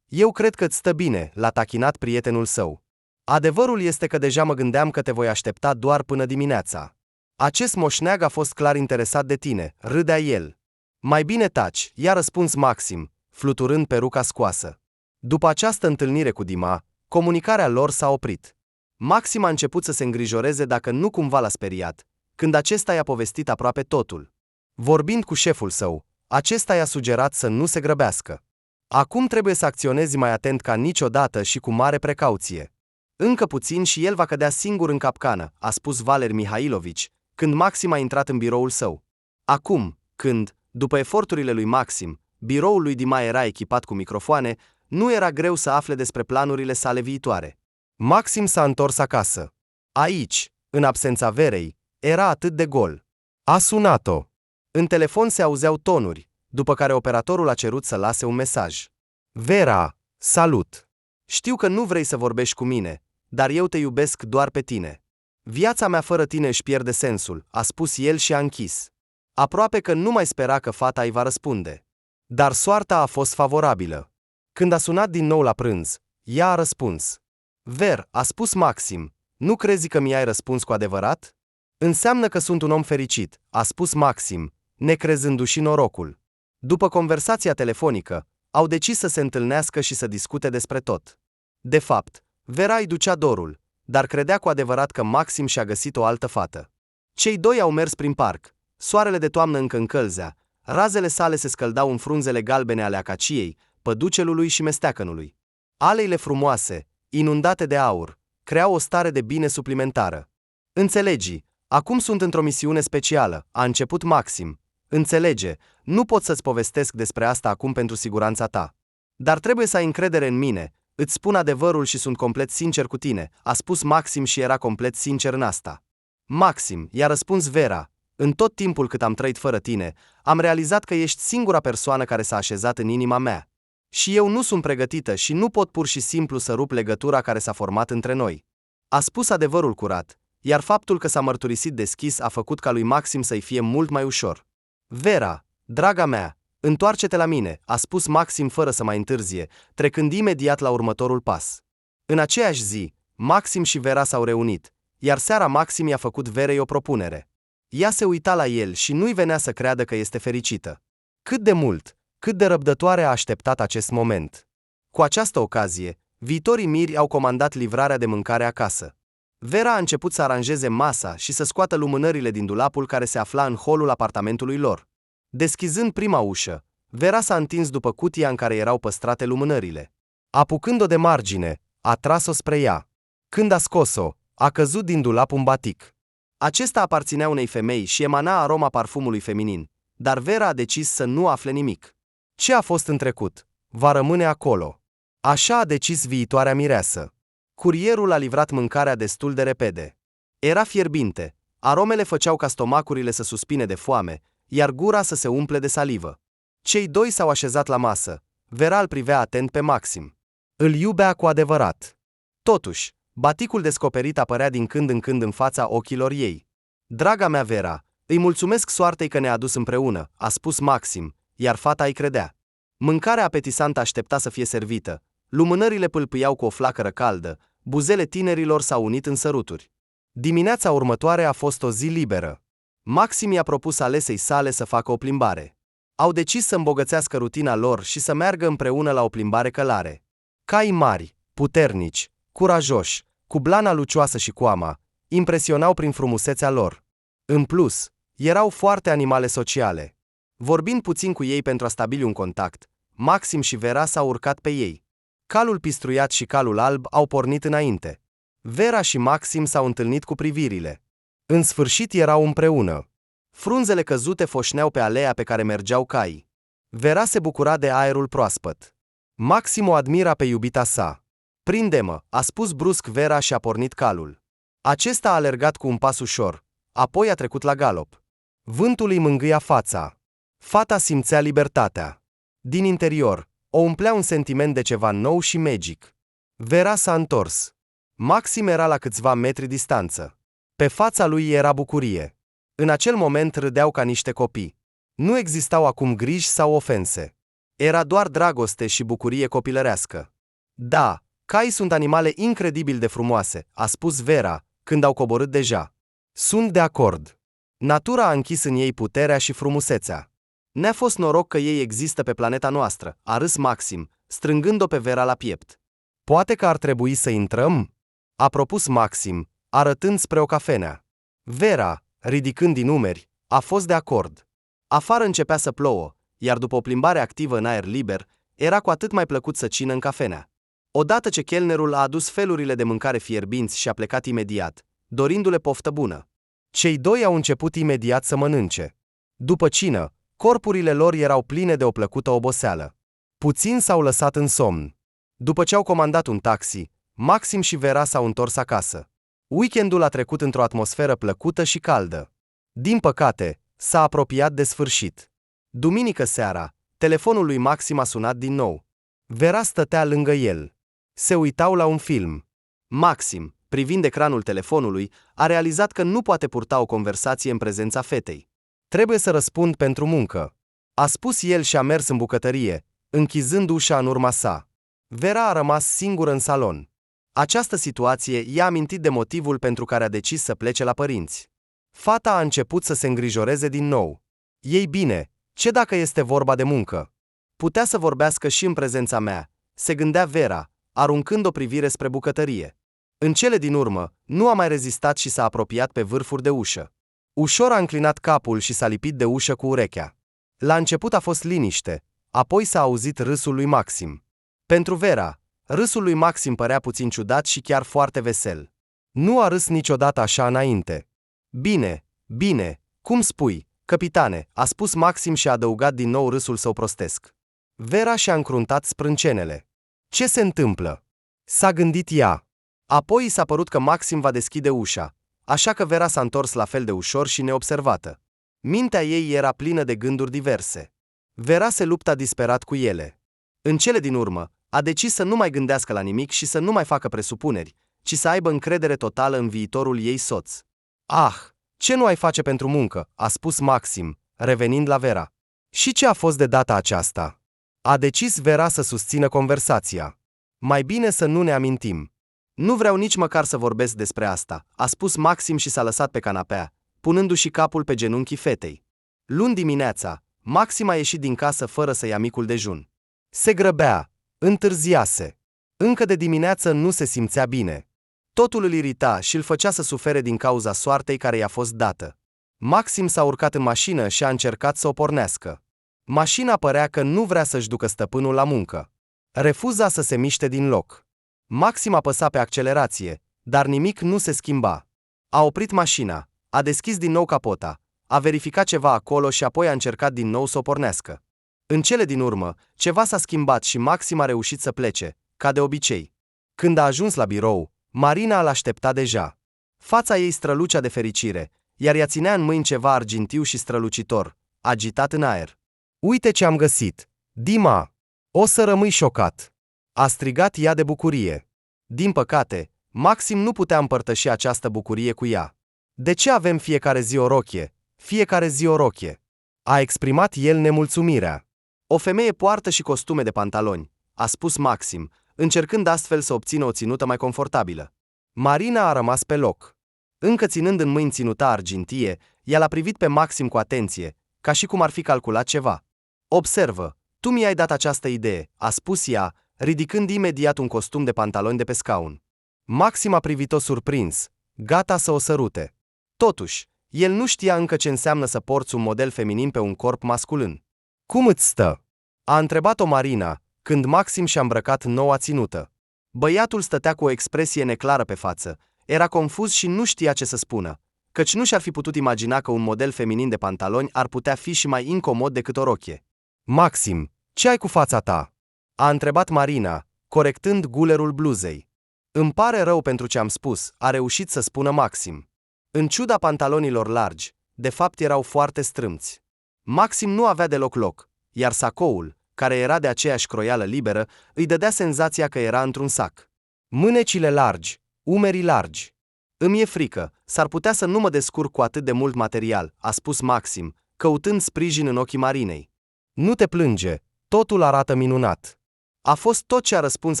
Eu cred că îți stă bine, l-a tachinat prietenul său. Adevărul este că deja mă gândeam că te voi aștepta doar până dimineața. Acest moșneag a fost clar interesat de tine, râdea el. Mai bine taci, i-a răspuns Maxim, fluturând peruca scoasă. După această întâlnire cu Dima, comunicarea lor s-a oprit. Maxim a început să se îngrijoreze dacă nu cumva l-a speriat, când acesta i-a povestit aproape totul. Vorbind cu șeful său, acesta i-a sugerat să nu se grăbească. Acum trebuie să acționezi mai atent ca niciodată și cu mare precauție. Încă puțin și el va cădea singur în capcană, a spus Valeri Mihailovici, când Maxim a intrat în biroul său. Acum, când, după eforturile lui Maxim, biroul lui Dima era echipat cu microfoane, nu era greu să afle despre planurile sale viitoare. Maxim s-a întors acasă. Aici, în absența Verei, era atât de gol. A sunat-o. În telefon se auzeau tonuri, după care operatorul a cerut să lase un mesaj. Vera, salut! Știu că nu vrei să vorbești cu mine, dar eu te iubesc doar pe tine. Viața mea fără tine își pierde sensul, a spus el și a închis. Aproape că nu mai spera că fata îi va răspunde. Dar soarta a fost favorabilă. Când a sunat din nou la prânz, ea a răspuns. Ver, a spus Maxim, nu crezi că mi-ai răspuns cu adevărat? Înseamnă că sunt un om fericit, a spus Maxim, necrezându-și norocul. După conversația telefonică, au decis să se întâlnească și să discute despre tot. De fapt, Vera îi ducea dorul, dar credea cu adevărat că Maxim și-a găsit o altă fată. Cei doi au mers prin parc, soarele de toamnă încă încălzea, razele sale se scăldau în frunzele galbene ale acaciei, păducelului și mesteacănului. Aleile frumoase, inundate de aur, creau o stare de bine suplimentară. Înțelegi, acum sunt într-o misiune specială, a început Maxim. Înțelege, nu pot să-ți povestesc despre asta acum pentru siguranța ta. Dar trebuie să ai încredere în mine, îți spun adevărul și sunt complet sincer cu tine, a spus Maxim și era complet sincer în asta. Maxim, i-a răspuns Vera, în tot timpul cât am trăit fără tine, am realizat că ești singura persoană care s-a așezat în inima mea. Și eu nu sunt pregătită și nu pot pur și simplu să rup legătura care s-a format între noi. A spus adevărul curat, iar faptul că s-a mărturisit deschis a făcut ca lui Maxim să-i fie mult mai ușor. Vera, draga mea, întoarce-te la mine, a spus Maxim fără să mai întârzie, trecând imediat la următorul pas. În aceeași zi, Maxim și Vera s-au reunit, iar seara Maxim i-a făcut Verei o propunere. Ea se uita la el și nu-i venea să creadă că este fericită. Cât de mult, cât de răbdătoare a așteptat acest moment. Cu această ocazie, viitorii miri au comandat livrarea de mâncare acasă. Vera a început să aranjeze masa și să scoată lumânările din dulapul care se afla în holul apartamentului lor. Deschizând prima ușă, Vera s-a întins după cutia în care erau păstrate lumânările. Apucând-o de margine, a tras-o spre ea. Când a scos-o, a căzut din dulap un batic. Acesta aparținea unei femei și emana aroma parfumului feminin, dar Vera a decis să nu afle nimic. Ce a fost în trecut, va rămâne acolo. Așa a decis viitoarea mireasă. Curierul a livrat mâncarea destul de repede. Era fierbinte, aromele făceau ca stomacurile să suspine de foame, iar gura să se umple de salivă. Cei doi s-au așezat la masă, Vera îl privea atent pe Maxim. Îl iubea cu adevărat. Totuși, baticul descoperit apărea din când în când în fața ochilor ei. Draga mea Vera, îi mulțumesc soartei că ne-a adus împreună, a spus Maxim, iar fata îi credea. Mâncarea apetisantă aștepta să fie servită, lumânările pâlpâiau cu o flacără caldă, buzele tinerilor s-au unit în săruturi. Dimineața următoare a fost o zi liberă. Maxim i-a propus alesei sale să facă o plimbare. Au decis să îmbogățească rutina lor și să meargă împreună la o plimbare călare. Cai mari, puternici, curajoși, cu blana lucioasă și coama, impresionau prin frumusețea lor. În plus, erau foarte animale sociale. Vorbind puțin cu ei pentru a stabili un contact, Maxim și Vera s-au urcat pe ei. Calul pistruiat și calul alb au pornit înainte. Vera și Maxim s-au întâlnit cu privirile. În sfârșit erau împreună. Frunzele căzute foșneau pe aleea pe care mergeau caii. Vera se bucura de aerul proaspăt. Maxim o admira pe iubita sa. Prinde-mă, a spus brusc Vera și a pornit calul. Acesta a alergat cu un pas ușor, apoi a trecut la galop. Vântul îi mângâia fața. Fata simțea libertatea. Din interior, O umplea un sentiment de ceva nou și magic. Vera s-a întors. Maxim era la câțiva metri distanță. Pe fața lui era bucurie. În acel moment râdeau ca niște copii. Nu existau acum griji sau ofense. Era doar dragoste și bucurie copilărească. Da, caii sunt animale incredibil de frumoase, a spus Vera, când au coborât deja. Sunt de acord. Natura a închis în ei puterea și frumusețea. Ne-a fost noroc că ei există pe planeta noastră, a râs Maxim, strângând-o pe Vera la piept. Poate că ar trebui să intrăm? A propus Maxim, arătând spre o cafenea. Vera, ridicând din umeri, a fost de acord. Afară începea să plouă, iar după o plimbare activă în aer liber, era cu atât mai plăcut să cină în cafenea. Odată ce chelnerul a adus felurile de mâncare fierbinți și a plecat imediat, dorindu-le poftă bună. Cei doi au început imediat să mănânce. După cină, corpurile lor erau pline de o plăcută oboseală. Puțin s-au lăsat în somn. După ce au comandat un taxi, Maxim și Vera s-au întors acasă. Weekendul a trecut într-o atmosferă plăcută și caldă. Din păcate, s-a apropiat de sfârșit. Duminică seara, telefonul lui Maxim a sunat din nou. Vera stătea lângă el. Se uitau la un film. Maxim, privind ecranul telefonului, a realizat că nu poate purta o conversație în prezența fetei. Trebuie să răspund pentru muncă, a spus el și a mers în bucătărie, închizând ușa în urma sa. Vera a rămas singură în salon. Această situație i-a amintit de motivul pentru care a decis să plece la părinți. Fata a început să se îngrijoreze din nou. Ei bine, ce dacă este vorba de muncă? Putea să vorbească și în prezența mea, se gândea Vera, aruncând o privire spre bucătărie. În cele din urmă, nu a mai rezistat și s-a apropiat pe vârfuri de ușă. Ușor a înclinat capul și s-a lipit de ușă cu urechea. La început a fost liniște, apoi s-a auzit râsul lui Maxim. Pentru Vera, râsul lui Maxim părea puțin ciudat și chiar foarte vesel. Nu a râs niciodată așa înainte. Bine, bine, cum spui, căpitane, a spus Maxim și a adăugat din nou râsul său prostesc. Vera și-a încruntat sprâncenele. Ce se întâmplă? S-a gândit ea. Apoi i s-a părut că Maxim va deschide ușa, așa că Vera s-a întors la fel de ușor și neobservată. Mintea ei era plină de gânduri diverse. Vera se lupta disperat cu ele. În cele din urmă, a decis să nu mai gândească la nimic și să nu mai facă presupuneri, ci să aibă încredere totală în viitorul ei soț. Ah, ce nu ai face pentru muncă, a spus Maxim, revenind la Vera. Și ce a fost de data aceasta? A decis Vera să susțină conversația. Mai bine să nu ne amintim. Nu vreau nici măcar să vorbesc despre asta, a spus Maxim și s-a lăsat pe canapea, punându-și capul pe genunchii fetei. Luni dimineața, Maxim a ieșit din casă fără să ia micul dejun. Se grăbea, întârziase. Încă de dimineață nu se simțea bine. Totul îl irita și îl făcea să sufere din cauza soartei care i-a fost dată. Maxim s-a urcat în mașină și a încercat să o pornească. Mașina părea că nu vrea să-și ducă stăpânul la muncă. Refuza să se miște din loc. Maxim apăsa pe accelerație, dar nimic nu se schimba. A oprit mașina, a deschis din nou capota, a verificat ceva acolo și apoi a încercat din nou să o pornească. În cele din urmă, ceva s-a schimbat și Maxim a reușit să plece, ca de obicei. Când a ajuns la birou, Marina îl aștepta deja. Fața ei strălucea de fericire, iar ea ținea în mâini ceva argintiu și strălucitor, agitat în aer. Uite ce am găsit! Dima! O să rămâi șocat! A strigat ea de bucurie. Din păcate, Maxim nu putea împărtăși această bucurie cu ea. De ce avem fiecare zi o rochie? Fiecare zi o rochie. A exprimat el nemulțumirea. O femeie poartă și costume de pantaloni, a spus Maxim, încercând astfel să obțină o ținută mai confortabilă. Marina a rămas pe loc. Încă ținând în mâini ținuta argintie, ea l-a privit pe Maxim cu atenție, ca și cum ar fi calculat ceva. Observă, tu mi-ai dat această idee, a spus ea, ridicând imediat un costum de pantaloni de pe scaun. Maxim a privit-o surprins, gata să o sărute. Totuși, el nu știa încă ce înseamnă să porți un model feminin pe un corp masculin. Cum îți stă? A întrebat-o Marina, când Maxim și-a îmbrăcat noua ținută. Băiatul stătea cu o expresie neclară pe față, era confuz și nu știa ce să spună, căci nu și-ar fi putut imagina că un model feminin de pantaloni ar putea fi și mai incomod decât o rochie. Maxim, ce ai cu fața ta? A întrebat Marina, corectând gulerul bluzei. Îmi pare rău pentru ce am spus, a reușit să spună Maxim. În ciuda pantalonilor largi, de fapt erau foarte strâmți. Maxim nu avea deloc loc, iar sacoul, care era de aceeași croială liberă, îi dădea senzația că era într-un sac. Mânecile largi, umerii largi. Îmi e frică, s-ar putea să nu mă descurc cu atât de mult material, a spus Maxim, căutând sprijin în ochii Marinei. Nu te plânge, totul arată minunat. A fost tot ce a răspuns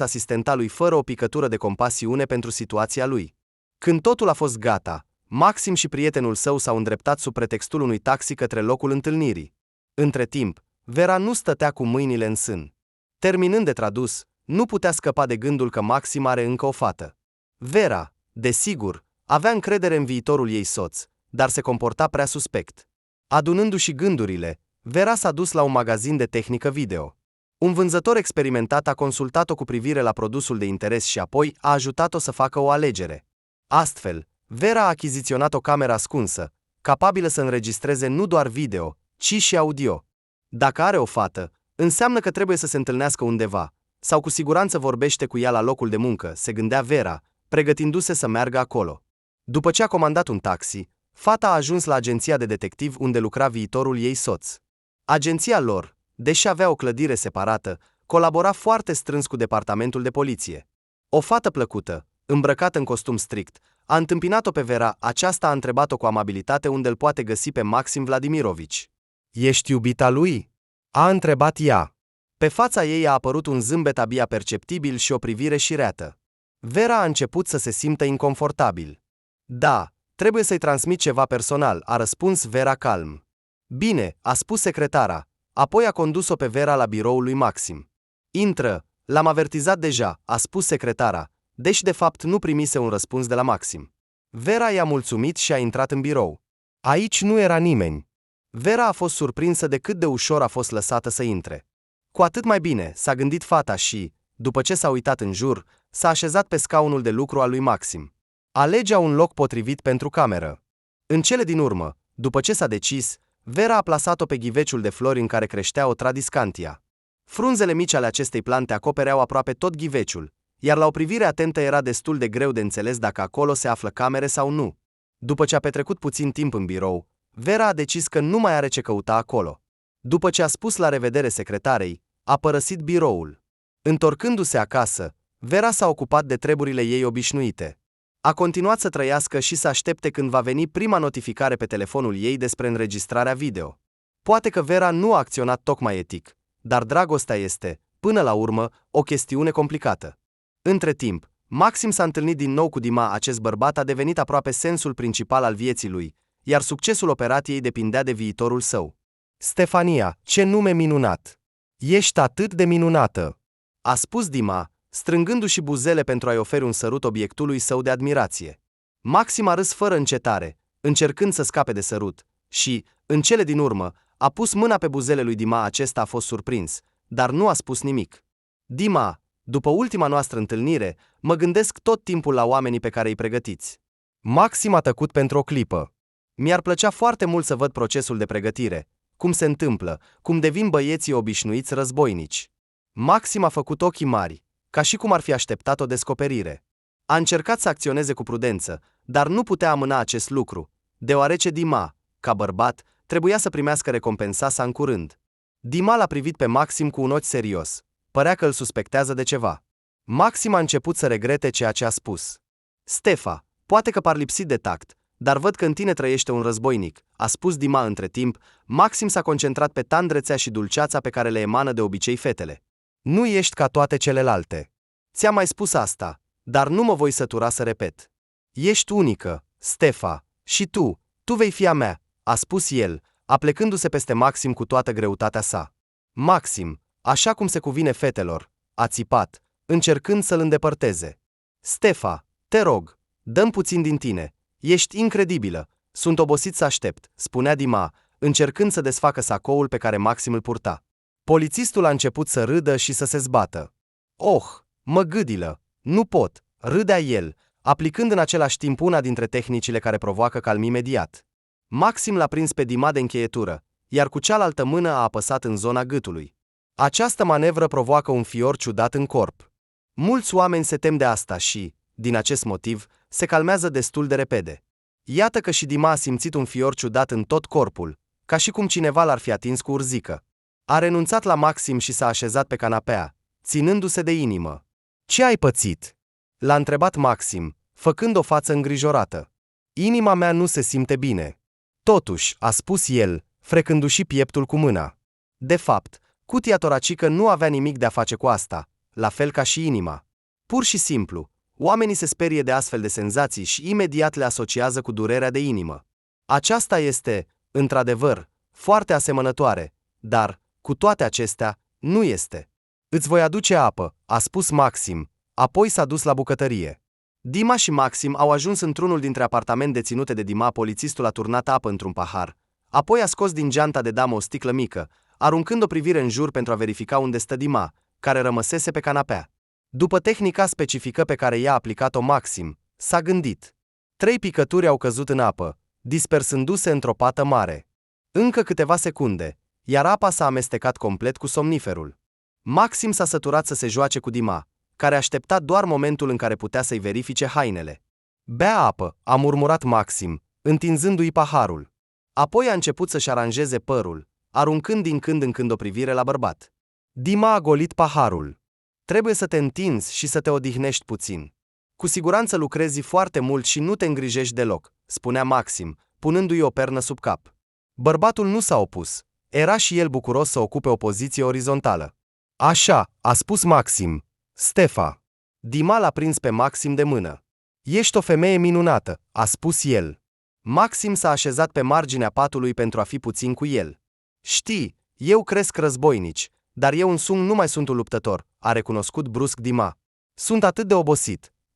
asistenta lui fără o picătură de compasiune pentru situația lui. Când totul a fost gata, Maxim și prietenul său s-au îndreptat sub pretextul unui taxi către locul întâlnirii. Între timp, Vera nu stătea cu mâinile în sân. Terminând de tradus, nu putea scăpa de gândul că Maxim are încă o fată. Vera, desigur, avea încredere în viitorul ei soț, dar se comporta prea suspect. Adunându-și gândurile, Vera s-a dus la un magazin de tehnică video. Un vânzător experimentat a consultat-o cu privire la produsul de interes și apoi a ajutat-o să facă o alegere. Astfel, Vera a achiziționat o cameră ascunsă, capabilă să înregistreze nu doar video, ci și audio. Dacă are o fată, înseamnă că trebuie să se întâlnească undeva, sau cu siguranță vorbește cu ea la locul de muncă, se gândea Vera, pregătindu-se să meargă acolo. După ce a comandat un taxi, fata a ajuns la agenția de detectiv unde lucra viitorul ei soț. Agenția lor, deși avea o clădire separată, colabora foarte strâns cu departamentul de poliție. O fată plăcută, îmbrăcată în costum strict, a întâmpinat-o pe Vera, aceasta a întrebat-o cu amabilitate unde îl poate găsi pe Maxim Vladimirovici. Ești iubita lui? A întrebat ea. Pe fața ei a apărut un zâmbet abia perceptibil și o privire șireată. Vera a început să se simtă inconfortabil. Da, trebuie să-i transmit ceva personal, a răspuns Vera calm. Bine, a spus secretara, apoi a condus-o pe Vera la biroul lui Maxim. Intră, l-am avertizat deja, a spus secretara, deși de fapt nu primise un răspuns de la Maxim. Vera i-a mulțumit și a intrat în birou. Aici nu era nimeni. Vera a fost surprinsă de cât de ușor a fost lăsată să intre. Cu atât mai bine, s-a gândit fata și, după ce s-a uitat în jur, s-a așezat pe scaunul de lucru al lui Maxim. Alegea un loc potrivit pentru cameră. În cele din urmă, după ce s-a decis, Vera a plasat-o pe ghiveciul de flori în care creștea o tradiscantia. Frunzele mici ale acestei plante acopereau aproape tot ghiveciul, iar la o privire atentă era destul de greu de înțeles dacă acolo se află camere sau nu. După ce a petrecut puțin timp în birou, Vera a decis că nu mai are ce căuta acolo. După ce a spus la revedere secretarei, a părăsit biroul. Întorcându-se acasă, Vera s-a ocupat de treburile ei obișnuite. A continuat să trăiască și să aștepte când va veni prima notificare pe telefonul ei despre înregistrarea video. Poate că Vera nu a acționat tocmai etic, dar dragostea este, până la urmă, o chestiune complicată. Între timp, Maxim s-a întâlnit din nou cu Dima, acest bărbat a devenit aproape sensul principal al vieții lui, iar succesul operației depindea de viitorul său. Stefania, ce nume minunat! Ești atât de minunată! A spus Dima, strângându-și buzele pentru a-i oferi un sărut obiectului său de admirație. Maxim a râs fără încetare, încercând să scape de sărut, și, în cele din urmă, a pus mâna pe buzele lui Dima. Acesta a fost surprins, dar nu a spus nimic. Dima, după ultima noastră întâlnire, mă gândesc tot timpul la oamenii pe care îi pregătiți. Maxim a tăcut pentru o clipă. Mi-ar plăcea foarte mult să văd procesul de pregătire, cum se întâmplă, cum devin băieții obișnuiți războinici. Maxim a făcut ochii mari, ca și cum ar fi așteptat o descoperire. A încercat să acționeze cu prudență, dar nu putea amâna acest lucru, deoarece Dima, ca bărbat, trebuia să primească recompensa sa în curând. Dima l-a privit pe Maxim cu un ochi serios, părea că îl suspectează de ceva. Maxim a început să regrete ceea ce a spus. Stefa, poate că par lipsit de tact, dar văd că în tine trăiește un războinic, a spus Dima. Între timp, Maxim s-a concentrat pe tandrețea și dulceața pe care le emană de obicei fetele. Nu ești ca toate celelalte. Ți-am mai spus asta, dar nu mă voi sătura să repet. Ești unică, Stefa, și tu vei fi a mea, a spus el, aplecându-se peste Maxim cu toată greutatea sa. Maxim, așa cum se cuvine fetelor, a țipat, încercând să-l îndepărteze. Stefa, te rog, dă-mi puțin din tine, ești incredibilă, sunt obosit să aștept, spunea Dima, încercând să desfacă sacoul pe care Maxim îl purta. Polițistul a început să râdă și să se zbată. Oh, mă gâdilă, nu pot, râdea el, aplicând în același timp una dintre tehnicile care provoacă calm imediat. Maxim l-a prins pe Dima de încheietură, iar cu cealaltă mână a apăsat în zona gâtului. Această manevră provoacă un fior ciudat în corp. Mulți oameni se tem de asta și, din acest motiv, se calmează destul de repede. Iată că și Dima a simțit un fior ciudat în tot corpul, ca și cum cineva l-ar fi atins cu urzică. A renunțat la Maxim și s-a așezat pe canapea, ținându-se de inimă. Ce ai pățit? L-a întrebat Maxim, făcând o față îngrijorată. Inima mea nu se simte bine. Totuși, a spus el, frecându-și pieptul cu mâna. De fapt, cutia toracică nu avea nimic de a face cu asta, la fel ca și inima. Pur și simplu, oamenii se sperie de astfel de senzații și imediat le asociază cu durerea de inimă. Aceasta este, într-adevăr, foarte asemănătoare, dar, cu toate acestea, nu este. Îți voi aduce apă, a spus Maxim, apoi s-a dus la bucătărie. Dima și Maxim au ajuns într-unul dintre apartamente deținute de Dima. Polițistul a turnat apă într-un pahar, apoi a scos din geanta de damă o sticlă mică, aruncând o privire în jur pentru a verifica unde stă Dima, care rămăsese pe canapea. După tehnica specifică pe care i-a aplicat-o Maxim, s-a gândit. 3 picături au căzut în apă, dispersându-se într-o pată mare. Încă câteva secunde, iar apa s-a amestecat complet cu somniferul. Maxim s-a săturat să se joace cu Dima, care aștepta doar momentul în care putea să-i verifice hainele. Bea apă, a murmurat Maxim, întinzându-i paharul. Apoi a început să-și aranjeze părul, aruncând din când în când o privire la bărbat. Dima a golit paharul. Trebuie să te întinzi și să te odihnești puțin. Cu siguranță lucrezi foarte mult și nu te îngrijești deloc, spunea Maxim, punându-i o pernă sub cap. Bărbatul nu s-a opus. Era și el bucuros să ocupe o poziție orizontală. Așa, a spus Maxim. Stefa. Dima l-a prins pe Maxim de mână. Ești o femeie minunată, a spus el. Maxim s-a așezat pe marginea patului pentru a fi puțin cu el. Știi, eu cresc războinici, dar eu însumi nu mai sunt un luptător, a recunoscut brusc Dima. Sunt atât de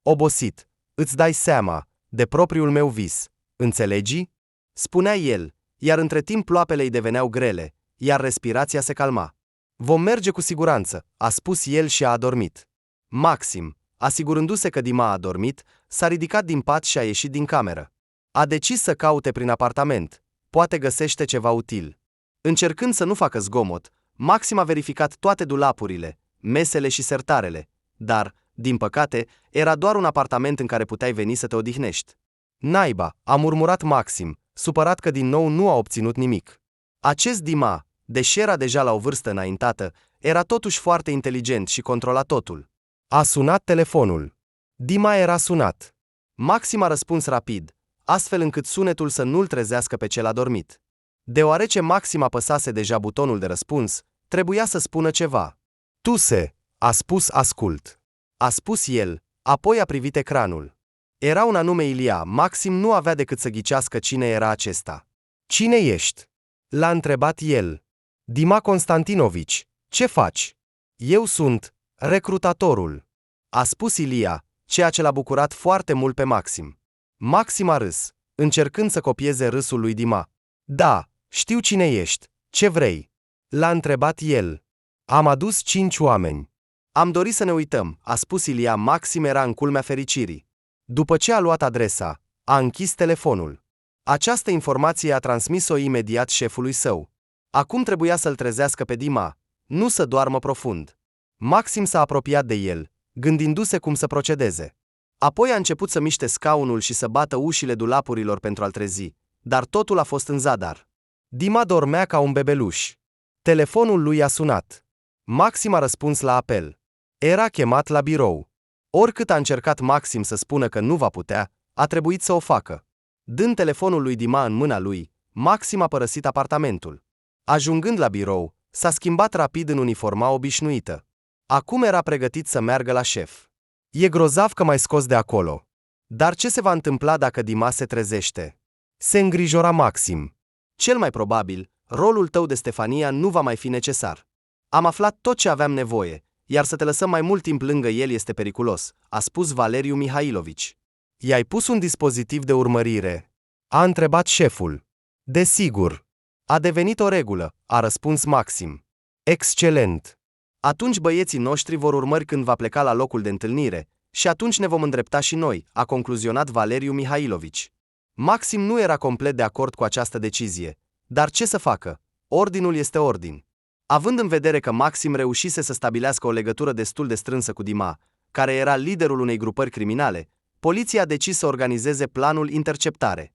obosit, îți dai seama, de propriul meu vis, înțelegi? Spunea el, iar între timp ploapele îi deveneau grele, iar respirația se calma. Vom merge cu siguranță, a spus el și a adormit. Maxim, asigurându-se că Dima a adormit, s-a ridicat din pat și a ieșit din cameră. A decis să caute prin apartament, poate găsește ceva util. Încercând să nu facă zgomot, Maxim a verificat toate dulapurile, mesele și sertarele, dar, din păcate, era doar un apartament în care puteai veni să te odihnești. Naiba, a murmurat Maxim, supărat că din nou nu a obținut nimic. Acest Dima, deși era deja la o vârstă înaintată, era totuși foarte inteligent și controla totul. A sunat telefonul. Dima era sunat. Maxim a răspuns rapid, astfel încât sunetul să nu-l trezească pe cel adormit. Deoarece Maxim apăsase deja butonul de răspuns, trebuia să spună ceva. Tuse, a spus ascult. A spus el, apoi a privit ecranul. Era un anume Ilia. Maxim nu avea decât să ghicească cine era acesta. Cine ești? L-a întrebat el. Dima Constantinovici, ce faci? Eu sunt recrutatorul, a spus Ilia, ceea ce l-a bucurat foarte mult pe Maxim. Maxim a râs, încercând să copieze râsul lui Dima. Da, știu cine ești, ce vrei? L-a întrebat el. Am adus 5 oameni. Am dorit să ne uităm, a spus Ilia. Maxim era în culmea fericirii. După ce a luat adresa, a închis telefonul. Această informație a transmis-o imediat șefului său. Acum trebuia să-l trezească pe Dima, nu să doarmă profund. Maxim s-a apropiat de el, gândindu-se cum să procedeze. Apoi a început să miște scaunul și să bată ușile dulapurilor pentru a-l trezi, dar totul a fost în zadar. Dima dormea ca un bebeluș. Telefonul lui a sunat. Maxim a răspuns la apel. Era chemat la birou. Oricât a încercat Maxim să spună că nu va putea, a trebuit să o facă. Dând telefonul lui Dima în mâna lui, Maxim a părăsit apartamentul. Ajungând la birou, s-a schimbat rapid în uniforma obișnuită. Acum era pregătit să meargă la șef. E grozav că m-ai scos de acolo. Dar ce se va întâmpla dacă Dima se trezește? Se îngrijora Maxim. Cel mai probabil, rolul tău de Stefania nu va mai fi necesar. Am aflat tot ce aveam nevoie, iar să te lăsăm mai mult timp lângă el este periculos, a spus Valeriu Mihailovici. I-ai pus un dispozitiv de urmărire? A întrebat șeful. Desigur. A devenit o regulă, a răspuns Maxim. Excelent. Atunci băieții noștri vor urmări când va pleca la locul de întâlnire, și atunci ne vom îndrepta și noi, a concluzionat Valeriu Mihailovici. Maxim nu era complet de acord cu această decizie, dar ce să facă? Ordinul este ordin. Având în vedere că Maxim reușise să stabilească o legătură destul de strânsă cu Dima, care era liderul unei grupări criminale, poliția a decis să organizeze planul interceptare.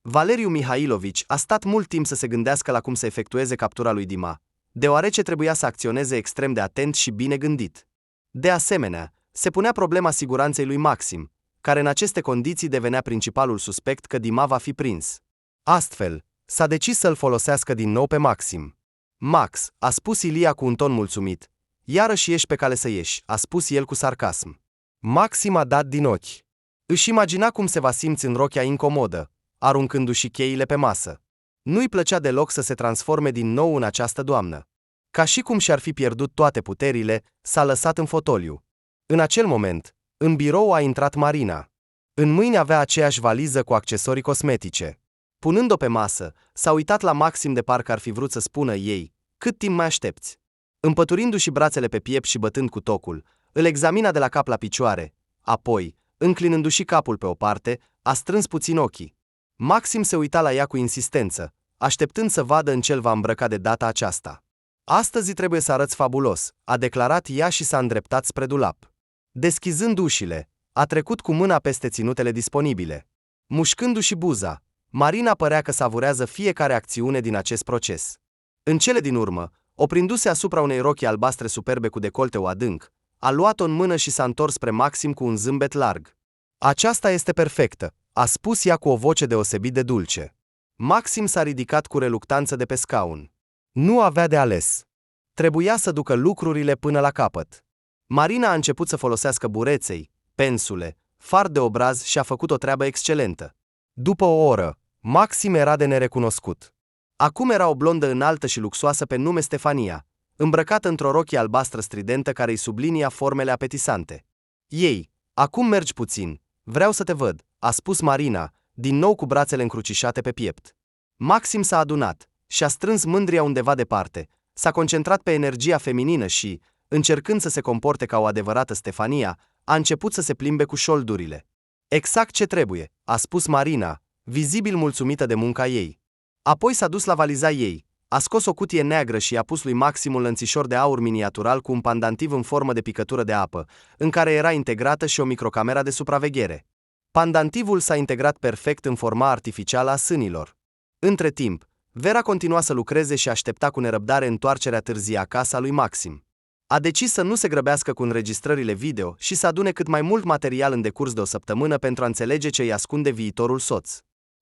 Valeriu Mihailovici a stat mult timp să se gândească la cum să efectueze captura lui Dima, deoarece trebuia să acționeze extrem de atent și bine gândit. De asemenea, se punea problema siguranței lui Maxim, care în aceste condiții devenea principalul suspect că Dima va fi prins. Astfel, s-a decis să-l folosească din nou pe Maxim. Max, a spus Ilia cu un ton mulțumit. Iarăși ești pe cale să ieși, a spus el cu sarcasm. Maxim a dat din ochi. Își imagina cum se va simți în rochia incomodă, aruncându-și cheile pe masă. Nu-i plăcea deloc să se transforme din nou în această doamnă. Ca și cum și-ar fi pierdut toate puterile, s-a lăsat în fotoliu. În acel moment, în birou a intrat Marina. În mâini avea aceeași valiză cu accesorii cosmetice. Punând-o pe masă, s-a uitat la Maxim de parcă ar fi vrut să spună ei: cât timp mai aștepți? Împăturindu-și brațele pe piept și bătând cu tocul, îl examina de la cap la picioare, apoi, înclinându-și capul pe o parte, a strâns puțin ochii. Maxim se uita la ea cu insistență, așteptând să vadă în ce îl va îmbrăca de data aceasta. Astăzi trebuie să arăți fabulos, a declarat ea și s-a îndreptat spre dulap. Deschizând ușile, a trecut cu mâna peste ținutele disponibile. Mușcându-și buza, Marina părea că savurează fiecare acțiune din acest proces. În cele din urmă, oprindu-se asupra unei rochii albastre superbe cu decolteu adânc, a luat-o în mână și s-a întors spre Maxim cu un zâmbet larg. Aceasta este perfectă, a spus ea cu o voce deosebit de dulce. Maxim s-a ridicat cu reluctanță de pe scaun. Nu avea de ales. Trebuia să ducă lucrurile până la capăt. Marina a început să folosească bureței, pensule, far de obraz și a făcut o treabă excelentă. După o oră, Maxim era de nerecunoscut. Acum era o blondă înaltă și luxoasă pe nume Stefania, îmbrăcată într-o rochie albastră stridentă care îi sublinia formele apetisante. Ei, acum mergi puțin, vreau să te văd, a spus Marina, din nou cu brațele încrucișate pe piept. Maxim s-a adunat și a strâns mândria undeva departe, s-a concentrat pe energia feminină și, încercând să se comporte ca o adevărată Stefania, a început să se plimbe cu șoldurile. Exact ce trebuie, a spus Marina, vizibil mulțumită de munca ei. Apoi s-a dus la valiza ei, a scos o cutie neagră și i-a pus lui Maxim un lănțișor de aur miniatural cu un pandantiv în formă de picătură de apă, în care era integrată și o microcamera de supraveghere. Pandantivul s-a integrat perfect în forma artificială a sânilor. Între timp, Vera continua să lucreze și aștepta cu nerăbdare întoarcerea târzie acasă a lui Maxim. A decis să nu se grăbească cu înregistrările video și să adune cât mai mult material în decurs de o săptămână pentru a înțelege ce îi ascunde viitorul soț.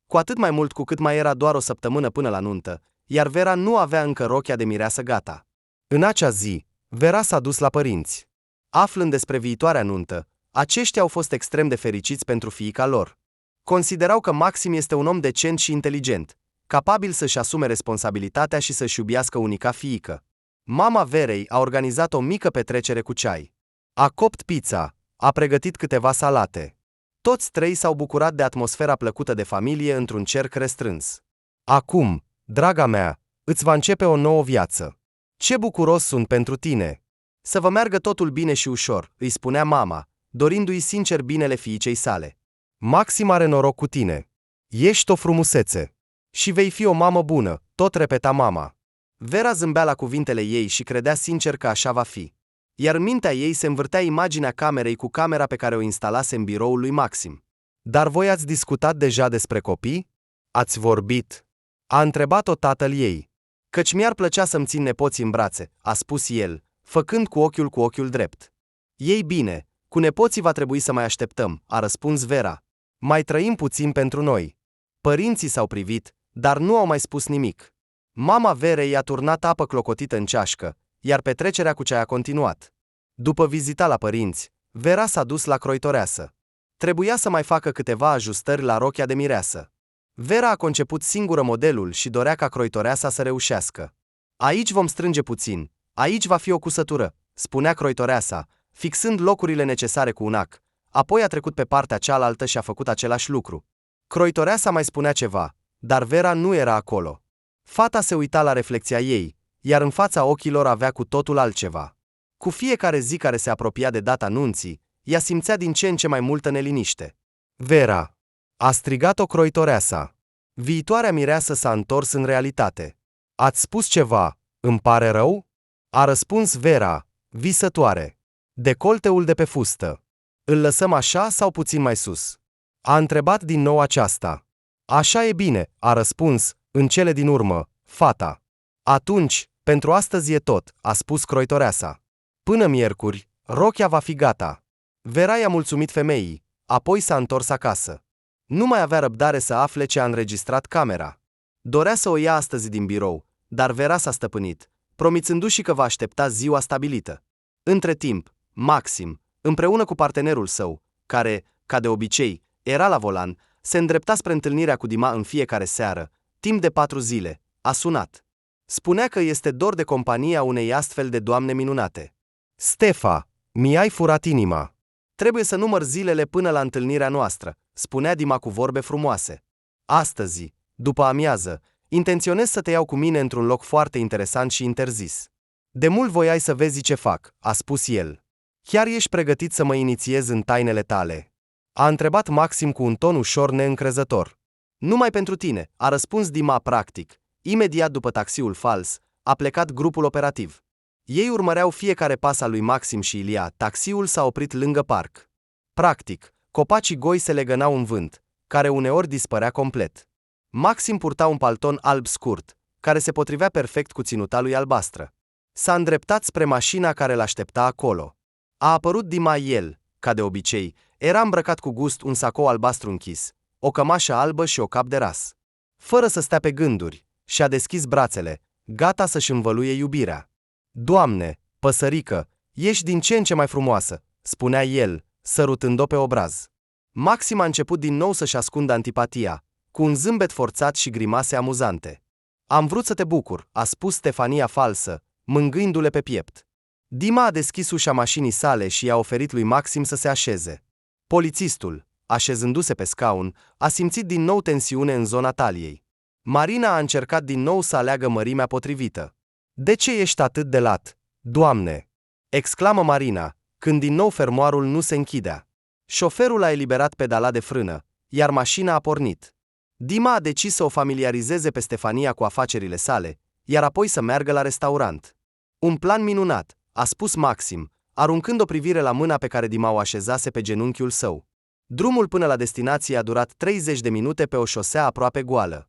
Cu atât mai mult cu cât mai era doar o săptămână până la nuntă, iar Vera nu avea încă rochia de mireasă gata. În acea zi, Vera s-a dus la părinți. Aflând despre viitoarea nuntă, aceștia au fost extrem de fericiți pentru fiica lor. Considerau că Maxim este un om decent și inteligent, capabil să-și asume responsabilitatea și să-și iubească unica fiică. Mama Verei a organizat o mică petrecere cu ceai. A copt pizza, a pregătit câteva salate. Toți trei s-au bucurat de atmosfera plăcută de familie într-un cerc restrâns. Acum, draga mea, îți va începe o nouă viață. Ce bucuros sunt pentru tine! Să vă meargă totul bine și ușor, îi spunea mama, dorindu-i sincer binele fiicei sale. Maxim are noroc cu tine. Ești o frumusețe. Și vei fi o mamă bună, tot repeta mama. Vera zâmbea la cuvintele ei și credea sincer că așa va fi. Iar în mintea ei se învârtea imaginea camerei cu camera pe care o instalase în biroul lui Maxim. Dar voi ați discutat deja despre copii? Ați vorbit? A întrebat-o tatăl ei. Căci mi-ar plăcea să-mi țin nepoții în brațe, a spus el, făcând cu ochiul drept. Ei bine, cu nepoții va trebui să mai așteptăm, a răspuns Vera. Mai trăim puțin pentru noi. Părinții s-au privit, dar nu au mai spus nimic. Mama Verei i-a turnat apă clocotită în ceașcă, iar petrecerea cu ceai a continuat. După vizita la părinți, Vera s-a dus la croitoreasă. Trebuia să mai facă câteva ajustări la rochia de mireasă. Vera a conceput singură modelul și dorea ca croitoreasa să reușească. Aici vom strânge puțin, aici va fi o cusătură, spunea croitoreasa, fixând locurile necesare cu un ac. Apoi a trecut pe partea cealaltă și a făcut același lucru. Croitoreasa mai spunea ceva, dar Vera nu era acolo. Fata se uita la reflecția ei, iar în fața ochilor avea cu totul altceva. Cu fiecare zi care se apropia de data nunții, ea simțea din ce în ce mai multă neliniște. Vera! A strigat-o croitoreasa. Viitoarea mireasă s-a întors în realitate. Ați spus ceva, îmi pare rău? A răspuns Vera, visătoare. Decolteul de pe fustă. Îl lăsăm așa sau puțin mai sus? A întrebat din nou aceasta. Așa e bine, a răspuns, în cele din urmă, fata. Atunci, Pentru astăzi e tot, a spus croitoreasa. Până miercuri, rochia va fi gata. Vera i-a mulțumit femeii, apoi s-a întors acasă. Nu mai avea răbdare să afle ce a înregistrat camera. Dorea să o ia astăzi din birou, dar Vera s-a stăpânit, promițându-și că va aștepta ziua stabilită. Între timp, Maxim, împreună cu partenerul său, care, ca de obicei, era la volan, se îndrepta spre întâlnirea cu Dima în fiecare seară, timp de 4 zile, a sunat. Spunea că este dor de compania unei astfel de doamne minunate. Stefa, mi-ai furat inima. Trebuie să număr zilele până la întâlnirea noastră, spunea Dima cu vorbe frumoase. Astăzi, după amiază, intenționez să te iau cu mine într-un loc foarte interesant și interzis. De mult voiai să vezi ce fac, a spus el. Chiar ești pregătit să mă inițiez în tainele tale? A întrebat Maxim cu un ton ușor neîncrezător. Numai pentru tine, a răspuns Dima practic. Imediat după taxiul fals, a plecat grupul operativ. Ei urmăreau fiecare pas al lui Maxim și Ilia, taxiul s-a oprit lângă parc. Practic, copacii goi se legănau în vânt, care uneori dispărea complet. Maxim purta un palton alb scurt, care se potrivea perfect cu ținuta lui albastră. S-a îndreptat spre mașina care l-aștepta acolo. A apărut Dima, el, ca de obicei, era îmbrăcat cu gust, un sacou albastru închis, o cămașă albă și o cap de ras. Fără să stea pe gânduri, și-a deschis brațele, gata să-și învăluie iubirea. Doamne, păsărică, ești din ce în ce mai frumoasă, spunea el, sărutând-o pe obraz. Maxim a început din nou să-și ascundă antipatia, cu un zâmbet forțat și grimase amuzante. Am vrut să te bucur, a spus Stefania falsă, mângâindu-le pe piept. Dima a deschis ușa mașinii sale și i-a oferit lui Maxim să se așeze. Polițistul, așezându-se pe scaun, a simțit din nou tensiune în zona taliei. Marina a încercat din nou să aleagă mărimea potrivită. De ce ești atât de lat, Doamne? Exclamă Marina, când din nou fermoarul nu se închidea. Șoferul a eliberat pedala de frână, iar mașina a pornit. Dima a decis să o familiarizeze pe Stefania cu afacerile sale, iar apoi să meargă la restaurant. Un plan minunat, a spus Maxim, aruncând o privire la mâna pe care Dima o așezase pe genunchiul său. Drumul până la destinație a durat 30 de minute pe o șosea aproape goală.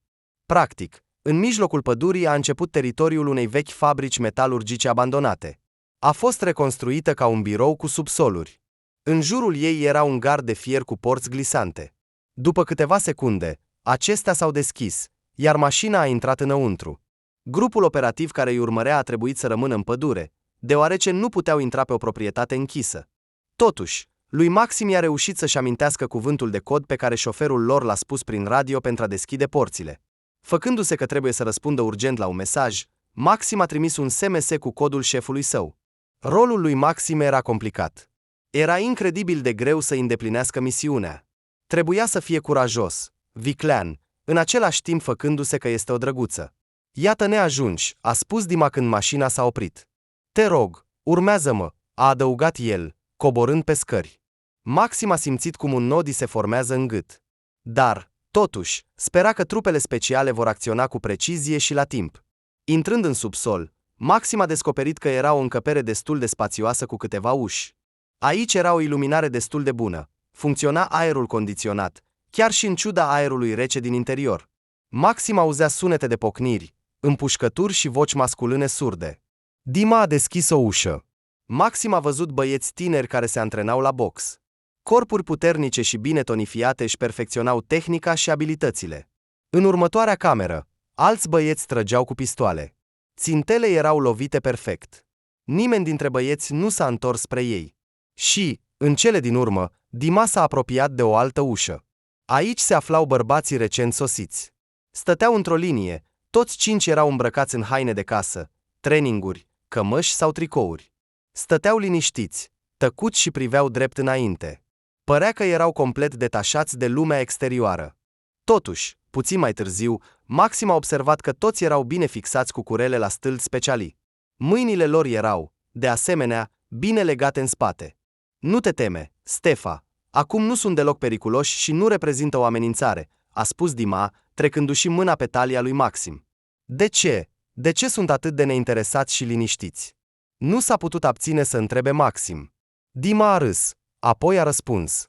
Practic, în mijlocul pădurii a început teritoriul unei vechi fabrici metalurgice abandonate. A fost reconstruită ca un birou cu subsoluri. În jurul ei era un gard de fier cu porți glisante. După câteva secunde, acestea s-au deschis, iar mașina a intrat înăuntru. Grupul operativ care îi urmărea a trebuit să rămână în pădure, deoarece nu puteau intra pe o proprietate închisă. Totuși, lui Maxim i-a reușit să-și amintească cuvântul de cod pe care șoferul lor l-a spus prin radio pentru a deschide porțile. Făcându-se că trebuie să răspundă urgent la un mesaj, Maxim a trimis un SMS cu codul șefului său. Rolul lui Maxim era complicat. Era incredibil de greu să îndeplinească misiunea. Trebuia să fie curajos, viclean, în același timp făcându-se că este o drăguță. Iată-ne ajungi, a spus Dima când mașina s-a oprit. Te rog, urmează-mă, a adăugat el, coborând pe scări. Maxim a simțit cum un nod îi se formează în gât. Dar, totuși, spera că trupele speciale vor acționa cu precizie și la timp. Intrând în subsol, Maxim a descoperit că era o încăpere destul de spațioasă cu câteva uși. Aici era o iluminare destul de bună, funcționa aerul condiționat, chiar și în ciuda aerului rece din interior. Maxim auzea sunete de pocniri, împușcături și voci masculine surde. Dima a deschis o ușă. Maxim a văzut băieți tineri care se antrenau la box. Corpuri puternice și bine tonifiate își perfecționau tehnica și abilitățile. În următoarea cameră, alți băieți trăgeau cu pistoale. Țintele erau lovite perfect. Nimeni dintre băieți nu s-a întors spre ei. Și, în cele din urmă, Dima s-a apropiat de o altă ușă. Aici se aflau bărbații recent sosiți. Stăteau într-o linie, toți 5 erau îmbrăcați în haine de casă, treninguri, cămăși sau tricouri. Stăteau liniștiți, tăcuți și priveau drept înainte. Părea că erau complet detașați de lumea exterioară. Totuși, puțin mai târziu, Maxim a observat că toți erau bine fixați cu curele la stâlpi speciali. Mâinile lor erau, de asemenea, bine legate în spate. Nu te teme, Stefa, acum nu sunt deloc periculoși și nu reprezintă o amenințare, a spus Dima, trecându-și mâna pe talia lui Maxim. De ce? De ce sunt atât de neinteresați și liniștiți? Nu s-a putut abține să întrebe Maxim. Dima a râs, apoi a răspuns.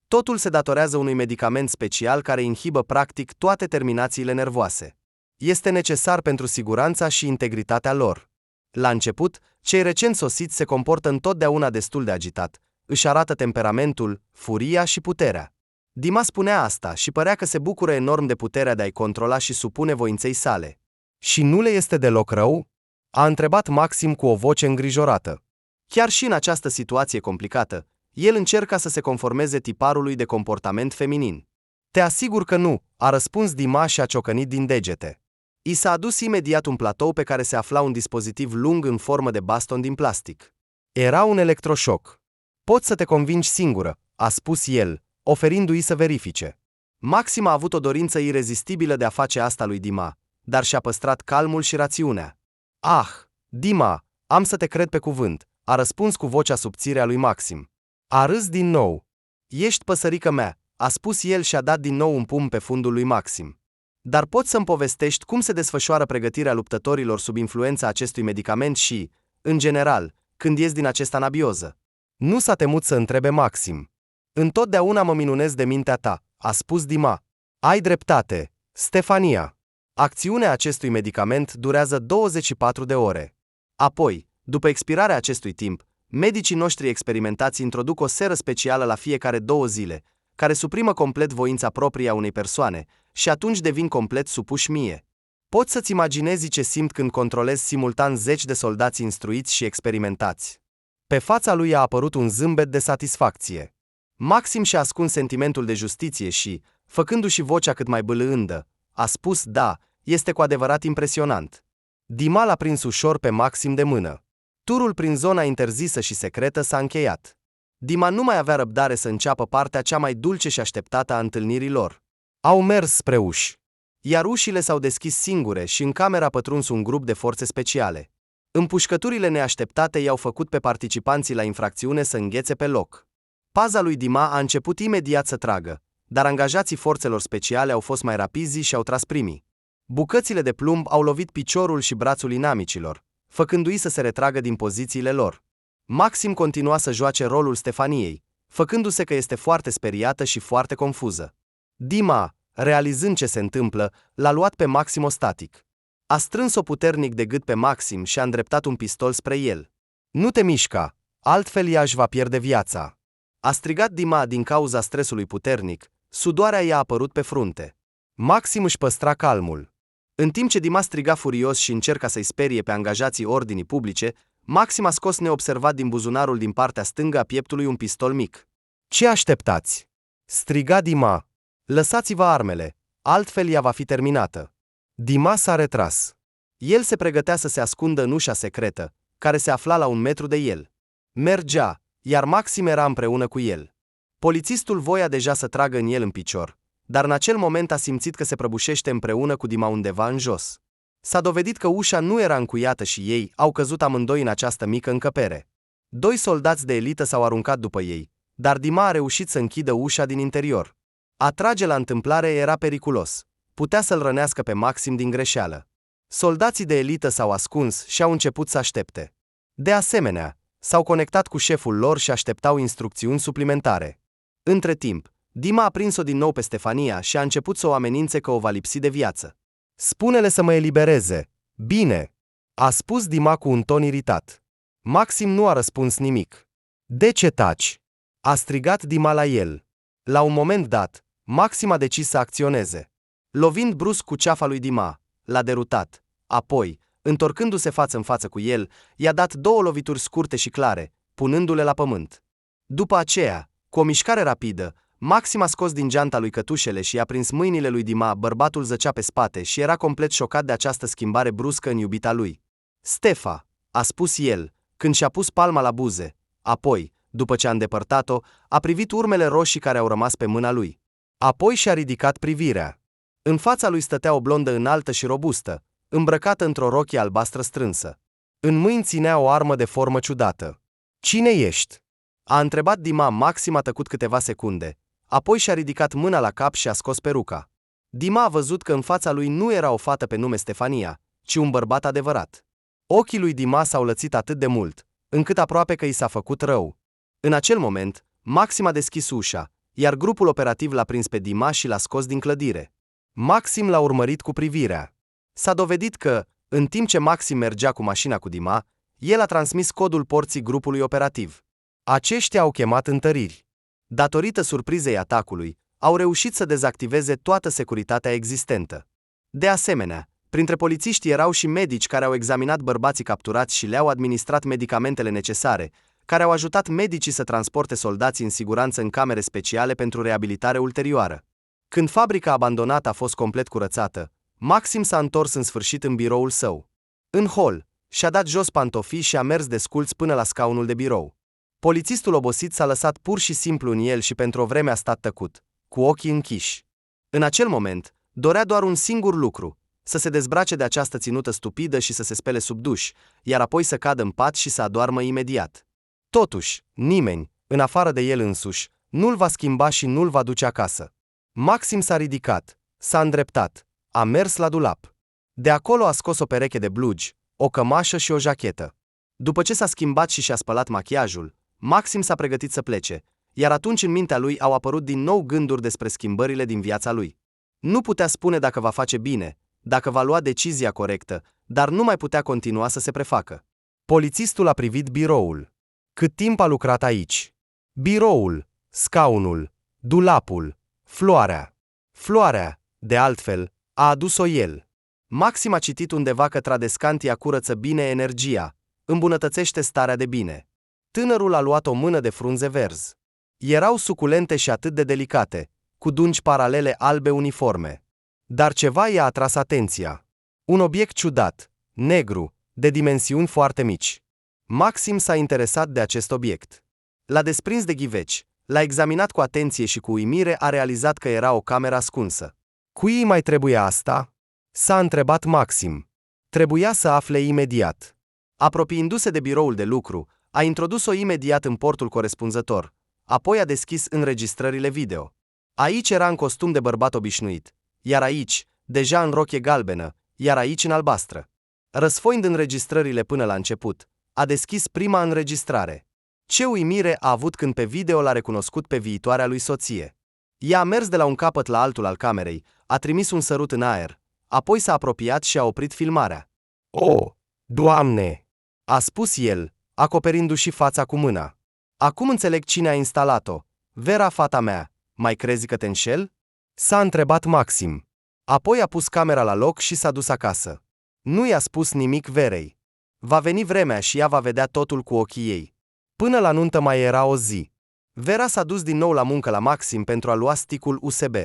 Totul se datorează unui medicament special care inhibă practic toate terminațiile nervoase. Este necesar pentru siguranța și integritatea lor. La început, cei recent sosiți se comportă întotdeauna destul de agitat, își arată temperamentul, furia și puterea. Dima spunea asta și părea că se bucură enorm de puterea de a-i controla și supune voinței sale. Și nu le este deloc rău? A întrebat Maxim cu o voce îngrijorată. Chiar și în această situație complicată, el încerca să se conformeze tiparului de comportament feminin. Te asigur că nu, a răspuns Dima și a ciocănit din degete. I s-a adus imediat un platou pe care se afla un dispozitiv lung în formă de baston din plastic. Era un electroșoc. Poți să te convingi singură, a spus el, oferindu-i să verifice. Maxim a avut o dorință irezistibilă de a face asta lui Dima, dar și-a păstrat calmul și rațiunea. Ah, Dima, am să te cred pe cuvânt, a răspuns cu vocea subțire a lui Maxim. A râs din nou. Ești păsărică mea, a spus el și a dat din nou un pumn pe fundul lui Maxim. Dar poți să-mi povestești cum se desfășoară pregătirea luptătorilor sub influența acestui medicament și, în general, când ies din acest anabioză? Nu s-a temut să întrebe Maxim. Întotdeauna mă minunez de mintea ta, a spus Dima. Ai dreptate, Stefania. Acțiunea acestui medicament durează 24 de ore. Apoi, după expirarea acestui timp, medicii noștri experimentați introduc o seră specială la fiecare 2 zile, care suprimă complet voința proprie a unei persoane și atunci devin complet supuși mie. Poți să-ți imaginezi ce simt când controlezi simultan 10 de soldați instruiți și experimentați. Pe fața lui a apărut un zâmbet de satisfacție. Maxim și-a ascuns sentimentul de justiție și, făcându-și vocea cât mai bâlândă, a spus da, este cu adevărat impresionant. Dima l-a prins ușor pe Maxim de mână. Turul prin zona interzisă și secretă s-a încheiat. Dima nu mai avea răbdare să înceapă partea cea mai dulce și așteptată a întâlnirii lor. Au mers spre uși. Iar ușile s-au deschis singure și în cameră a pătruns un grup de forțe speciale. Împușcăturile neașteptate i-au făcut pe participanții la infracțiune să înghețe pe loc. Paza lui Dima a început imediat să tragă, dar angajații forțelor speciale au fost mai rapizi și au tras primii. Bucățile de plumb au lovit piciorul și brațul inamicilor, făcându-i să se retragă din pozițiile lor. Maxim continua să joace rolul Stefaniei, făcându-se că este foarte speriată și foarte confuză. Dima, realizând ce se întâmplă, l-a luat pe Maxim ostatic. A strâns-o puternic de gât pe Maxim și a îndreptat un pistol spre el. Nu te mișca, altfel ea își va pierde viața. A strigat Dima din cauza stresului puternic, sudoarea i-a apărut pe frunte. Maxim își păstra calmul. În timp ce Dima striga furios și încerca să-i sperie pe angajații ordinii publice, Maxim a scos neobservat din buzunarul din partea stângă a pieptului un pistol mic. Ce așteptați? Striga Dima. Lăsați-vă armele, altfel ea va fi terminată. Dima s-a retras. El se pregătea să se ascundă în ușa secretă, care se afla la 1 metru de el. Mergea, iar Maxim era împreună cu el. Polițistul voia deja să tragă în el în picior, dar în acel moment a simțit că se prăbușește împreună cu Dima undeva în jos. S-a dovedit că ușa nu era încuiată și ei au căzut amândoi în această mică încăpere. 2 soldați de elită s-au aruncat după ei, dar Dima a reușit să închidă ușa din interior. A trage la întâmplare era periculos. Putea să-l rănească pe Maxim din greșeală. Soldații de elită s-au ascuns și au început să aștepte. De asemenea, s-au conectat cu șeful lor și așteptau instrucțiuni suplimentare. Între timp, Dima a prins-o din nou pe Stefania și a început să o amenințe că o va lipsi de viață. Spune-le să mă elibereze. Bine, a spus Dima cu un ton iritat. Maxim nu a răspuns nimic. De ce taci? A strigat Dima la el. La un moment dat, Maxim a decis să acționeze. Lovind brusc cu ceafa lui Dima, l-a derutat. Apoi, întorcându-se față în față cu el, i-a dat 2 lovituri scurte și clare, punându-le la pământ. După aceea, cu o mișcare rapidă, Maxim a scos din geanta lui cătușele și i-a prins mâinile lui Dima. Bărbatul zăcea pe spate și era complet șocat de această schimbare bruscă în iubita lui. Stefa, a spus el, când și-a pus palma la buze. Apoi, după ce a îndepărtat-o, a privit urmele roșii care au rămas pe mâna lui. Apoi și-a ridicat privirea. În fața lui stătea o blondă înaltă și robustă, îmbrăcată într-o rochie albastră strânsă. În mâini ținea o armă de formă ciudată. Cine ești? A întrebat Dima. Maxim a tăcut câteva secunde. Apoi și-a ridicat mâna la cap și a scos peruca. Dima a văzut că în fața lui nu era o fată pe nume Stefania, ci un bărbat adevărat. Ochii lui Dima s-au lățit atât de mult, încât aproape că i s-a făcut rău. În acel moment, Maxim a deschis ușa, iar grupul operativ l-a prins pe Dima și l-a scos din clădire. Maxim l-a urmărit cu privirea. S-a dovedit că, În timp ce Maxim mergea cu mașina cu Dima, el a transmis codul porții grupului operativ. Aceștia au chemat întăriri. Datorită surprizei atacului, au reușit să dezactiveze toată securitatea existentă. De asemenea, printre polițiști erau și medici care au examinat bărbații capturați și le-au administrat medicamentele necesare, care au ajutat medicii să transporte soldații în siguranță în camere speciale pentru reabilitare ulterioară. Când fabrica abandonată a fost complet curățată, Maxim s-a întors în sfârșit în biroul său. În hol, și-a dat jos pantofii și a mers desculț până la scaunul de birou. Polițistul obosit s-a lăsat pur și simplu în el și pentru o vreme a stat tăcut, cu ochii închiși. În acel moment, dorea doar un singur lucru: să se dezbrace de această ținută stupidă și să se spele sub duș, iar apoi să cadă în pat și să adoarmă imediat. Totuși, nimeni, în afară de el însuși, nu-l va schimba și nu-l va duce acasă. Maxim s-a ridicat, s-a îndreptat, a mers la dulap. De acolo a scos o pereche de blugi, o cămașă și o jachetă. După ce s-a schimbat și și-a spălat machiajul, Maxim s-a pregătit să plece, iar atunci în mintea lui au apărut din nou gânduri despre schimbările din viața lui. Nu putea spune dacă va face bine, dacă va lua decizia corectă, dar nu mai putea continua să se prefacă. Polițistul a privit biroul. Cât timp a lucrat aici? Biroul, scaunul, dulapul, floarea. Floarea, de altfel, a adus-o el. Maxim a citit undeva că Tradescantia curăță bine energia, îmbunătățește starea de bine. Tânărul a luat o mână de frunze verzi. Erau suculente și atât de delicate, cu dungi paralele albe uniforme. Dar ceva i-a atras atenția. Un obiect ciudat, negru, de dimensiuni foarte mici. Maxim s-a interesat de acest obiect. L-a desprins de ghiveci, l-a examinat cu atenție și cu uimire a realizat că era o cameră ascunsă. Cui mai trebuie asta? S-a întrebat Maxim. Trebuia să afle imediat. Apropiindu-se de biroul de lucru, a introdus-o imediat în portul corespunzător, apoi a deschis înregistrările video. Aici era în costum de bărbat obișnuit, iar aici, deja în rochie galbenă, iar aici în albastră. Răsfoind înregistrările până la început, a deschis prima înregistrare. Ce uimire a avut când pe video l-a recunoscut pe viitoarea lui soție. Ea a mers de la un capăt la altul al camerei, a trimis un sărut în aer, apoi s-a apropiat și a oprit filmarea. "O, Doamne!" a spus el, acoperindu-și fața cu mâna. "Acum înțeleg cine a instalat-o. Vera, fata mea, mai crezi că te înșel?" s-a întrebat Maxim. Apoi a pus camera la loc și s-a dus acasă. Nu i-a spus nimic Verei. Va veni vremea și ea va vedea totul cu ochii ei. Până la nuntă mai era o zi. Vera s-a dus din nou la muncă la Maxim pentru a lua sticul USB.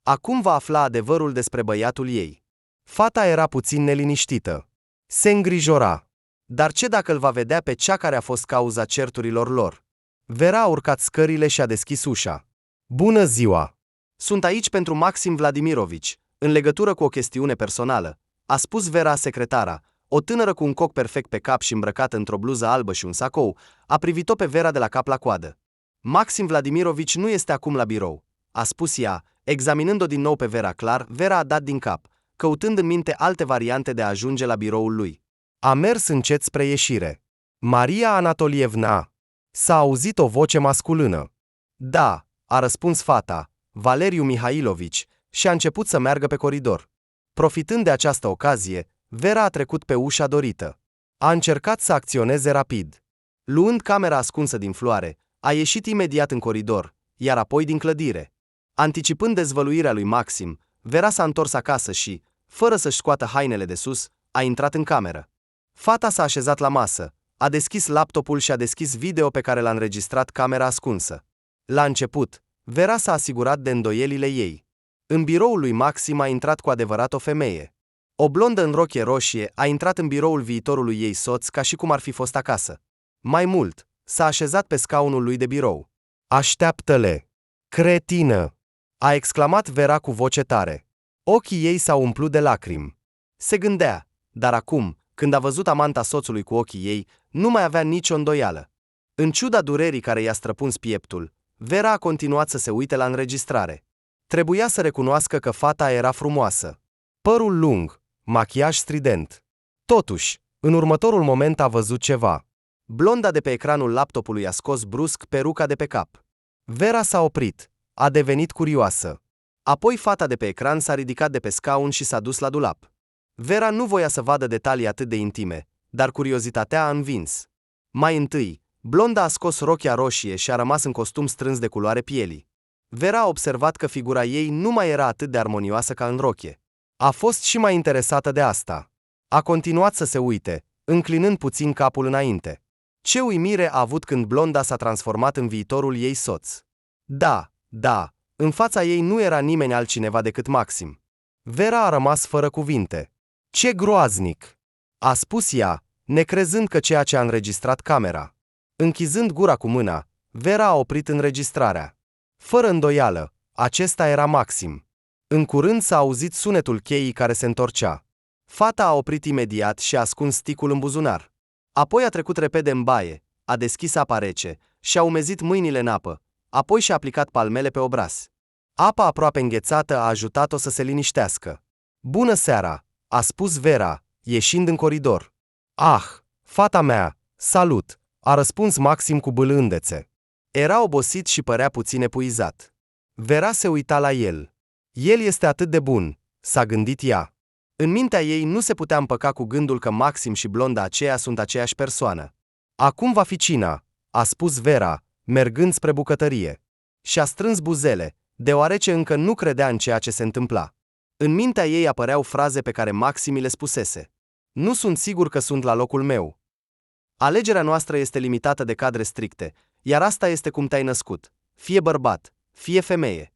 Acum va afla adevărul despre băiatul ei. Fata era puțin neliniștită. Se îngrijora. Dar ce dacă îl va vedea pe cea care a fost cauza certurilor lor? Vera a urcat scările și a deschis ușa. "Bună ziua! Sunt aici pentru Maxim Vladimirovici, în legătură cu o chestiune personală," a spus Vera secretara. O tânără cu un coc perfect pe cap și îmbrăcată într-o bluză albă și un sacou, a privit-o pe Vera de la cap la coadă. "Maxim Vladimirovici nu este acum la birou," a spus ea, examinând-o din nou pe Vera clar. Vera a dat din cap, căutând în minte alte variante de a ajunge la biroul lui. A mers încet spre ieșire. "Maria Anatolievna!" S-a auzit o voce masculină. "Da," a răspuns fata, "Valeriu Mihailovici," și a început să meargă pe coridor. Profitând de această ocazie, Vera a trecut pe ușa dorită. A încercat să acționeze rapid. Luând camera ascunsă din floare, a ieșit imediat în coridor, iar apoi din clădire. Anticipând dezvăluirea lui Maxim, Vera s-a întors acasă și, fără să-și scoată hainele de sus, a intrat în cameră. Fata s-a așezat la masă, a deschis laptopul și a deschis video pe care l-a înregistrat camera ascunsă. La început, Vera s-a asigurat de îndoielile ei. În biroul lui Maxim a intrat cu adevărat o femeie. O blondă în rochie roșie a intrat în biroul viitorului ei soț ca și cum ar fi fost acasă. Mai mult, s-a așezat pe scaunul lui de birou. "Așteaptă-le! Cretină!" a exclamat Vera cu voce tare. Ochii ei s-au umplut de lacrimi. Se gândea, dar acum, când a văzut amanta soțului cu ochii ei, nu mai avea nicio îndoială. În ciuda durerii care i-a străpuns pieptul, Vera a continuat să se uite la înregistrare. Trebuia să recunoască că fata era frumoasă. Părul lung, machiaj strident. Totuși, în următorul moment a văzut ceva. Blonda de pe ecranul laptopului a scos brusc peruca de pe cap. Vera s-a oprit, a devenit curioasă. Apoi fata de pe ecran s-a ridicat de pe scaun și s-a dus la dulap. Vera nu voia să vadă detalii atât de intime, dar curiozitatea a învins. Mai întâi, blonda a scos rochia roșie și a rămas în costum strâns de culoare pielii. Vera a observat că figura ei nu mai era atât de armonioasă ca în rochie. A fost și mai interesată de asta. A continuat să se uite, înclinând puțin capul înainte. Ce uimire a avut când blonda s-a transformat în viitorul ei soț. Da, în fața ei nu era nimeni altcineva decât Maxim. Vera a rămas fără cuvinte. Ce groaznic! A spus ea, necrezând că ceea ce a înregistrat camera. Închizând gura cu mâna, Vera a oprit înregistrarea. Fără îndoială, acesta era Maxim. În curând s-a auzit sunetul cheii care se întorcea. Fata a oprit imediat și a ascuns sticul în buzunar. Apoi a trecut repede în baie, a deschis apa rece și a umezit mâinile în apă, apoi și-a aplicat palmele pe obraz. Apa aproape înghețată a ajutat-o să se liniștească. Bună seara, a spus Vera, ieșind în coridor. Ah, fata mea, salut, a răspuns Maxim cu bâlândețe. Era obosit și părea puțin epuizat. Vera se uita la el. El este atât de bun, s-a gândit ea. În mintea ei nu se putea împăca cu gândul că Maxim și blonda aceea sunt aceeași persoană. Acum va fi cina, a spus Vera, mergând spre bucătărie. Și-a strâns buzele, deoarece încă nu credea în ceea ce se întâmpla. În mintea ei apăreau fraze pe care Maxim le spusese. Nu sunt sigur că sunt la locul meu. Alegerea noastră este limitată de cadre stricte, iar asta este cum te-ai născut, fie bărbat, fie femeie.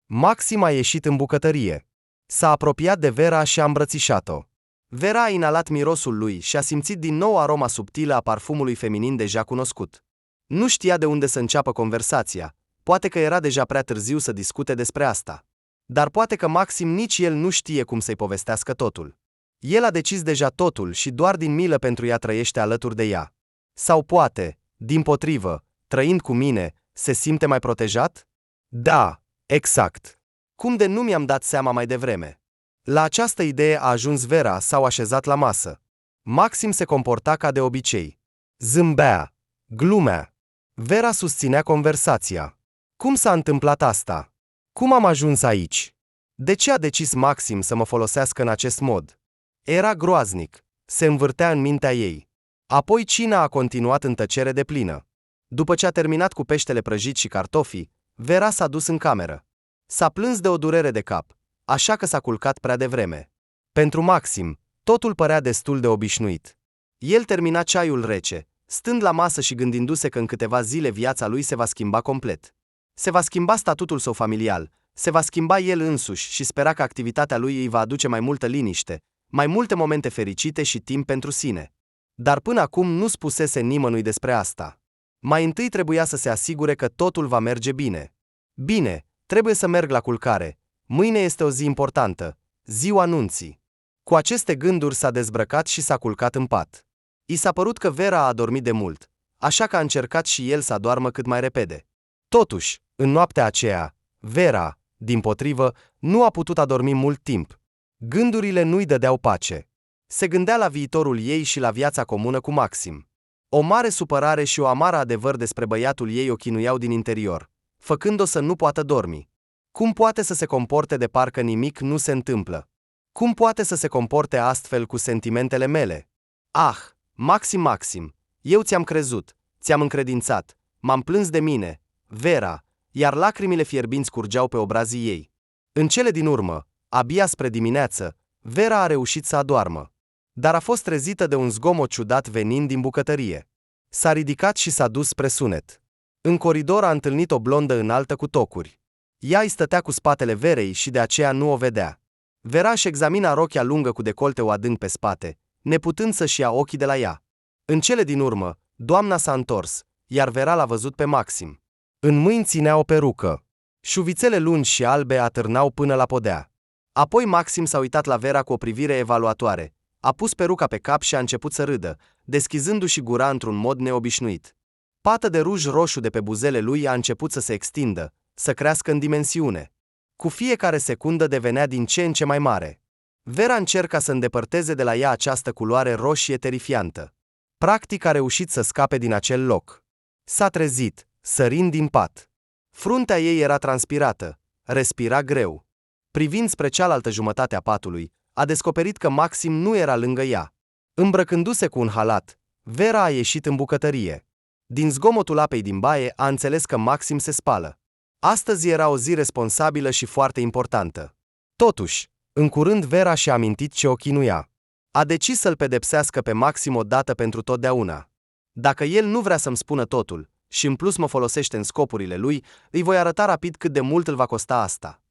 Maxim a ieșit în bucătărie. S-a apropiat de Vera și a îmbrățișat-o. Vera a inalat mirosul lui și a simțit din nou aroma subtilă a parfumului feminin deja cunoscut. Nu știa de unde să înceapă conversația, poate că era deja prea târziu să discute despre asta. Dar poate că Maxim nici el nu știe cum să-i povestească totul. El a decis deja totul și doar din milă pentru ea trăiește alături de ea. Sau poate, dimpotrivă, trăind cu mine, se simte mai protejat? Da, exact. Cum de nu mi-am dat seama mai devreme? La această idee a ajuns Vera, s-au așezat la masă. Maxim se comporta ca de obicei. Zâmbea, glumea. Vera susținea conversația. Cum s-a întâmplat asta? Cum am ajuns aici? De ce a decis Maxim să mă folosească în acest mod? Era groaznic, se învârtea în mintea ei. Apoi cina a continuat în tăcere deplină. După ce a terminat cu peștele prăjit și cartofii, Vera s-a dus în cameră. S-a plâns de o durere de cap, așa că s-a culcat prea devreme. Pentru Maxim, totul părea destul de obișnuit. El termina ceaiul rece, stând la masă și gândindu-se că în câteva zile viața lui se va schimba complet. Se va schimba statutul său familial, se va schimba el însuși și spera că activitatea lui îi va aduce mai multă liniște, mai multe momente fericite și timp pentru sine. Dar până acum nu spusese nimănui despre asta. Mai întâi trebuia să se asigure că totul va merge bine. Bine, trebuie să merg la culcare. Mâine este o zi importantă, ziua nunții. Cu aceste gânduri s-a dezbrăcat și s-a culcat în pat. I s-a părut că Vera a adormit de mult, așa că a încercat și el să adoarmă cât mai repede. Totuși, în noaptea aceea, Vera, dimpotrivă, nu a putut adormi mult timp. Gândurile nu-i dădeau pace. Se gândea la viitorul ei și la viața comună cu Maxim. O mare supărare și o amară adevăr despre băiatul ei o chinuiau din interior, făcând-o să nu poată dormi. Cum poate să se comporte de parcă nimic nu se întâmplă? Cum poate să se comporte astfel cu sentimentele mele? Ah, Maxim, eu ți-am crezut, ți-am încredințat, m-am plâns de mine, Vera, iar lacrimile fierbinți curgeau pe obrazii ei. În cele din urmă, abia spre dimineață, Vera a reușit să adoarmă. Dar a fost trezită de un zgomot ciudat venind din bucătărie. S-a ridicat și s-a dus spre sunet. În coridor a întâlnit o blondă înaltă cu tocuri. Ea îi stătea cu spatele Verei și de aceea nu o vedea. Vera își examina rochia lungă cu decolteu adânc pe spate, neputând să-și ia ochii de la ea. În cele din urmă, doamna s-a întors, iar Vera l-a văzut pe Maxim. În mâini ținea o perucă. Șuvițele lungi și albe atârnau până la podea. Apoi Maxim s-a uitat la Vera cu o privire evaluatoare, a pus peruca pe cap și a început să râdă, deschizându-și gura într-un mod neobișnuit. Pata de ruj roșu de pe buzele lui a început să se extindă, să crească în dimensiune. Cu fiecare secundă devenea din ce în ce mai mare. Vera încerca să îndepărteze de la ea această culoare roșie terifiantă. Practic a reușit să scape din acel loc. S-a trezit, sărind din pat. Fruntea ei era transpirată, respira greu. Privind spre cealaltă jumătate a patului, a descoperit că Maxim nu era lângă ea. Îmbrăcându-se cu un halat, Vera a ieșit în bucătărie. Din zgomotul apei din baie a înțeles că Maxim se spală. Astăzi era o zi responsabilă și foarte importantă. Totuși, în curând Vera și-a amintit ce o chinuia. A decis să-l pedepsească pe Maxim odată pentru totdeauna. Dacă el nu vrea să-mi spună totul și în plus mă folosește în scopurile lui, îi voi arăta rapid cât de mult îl va costa asta.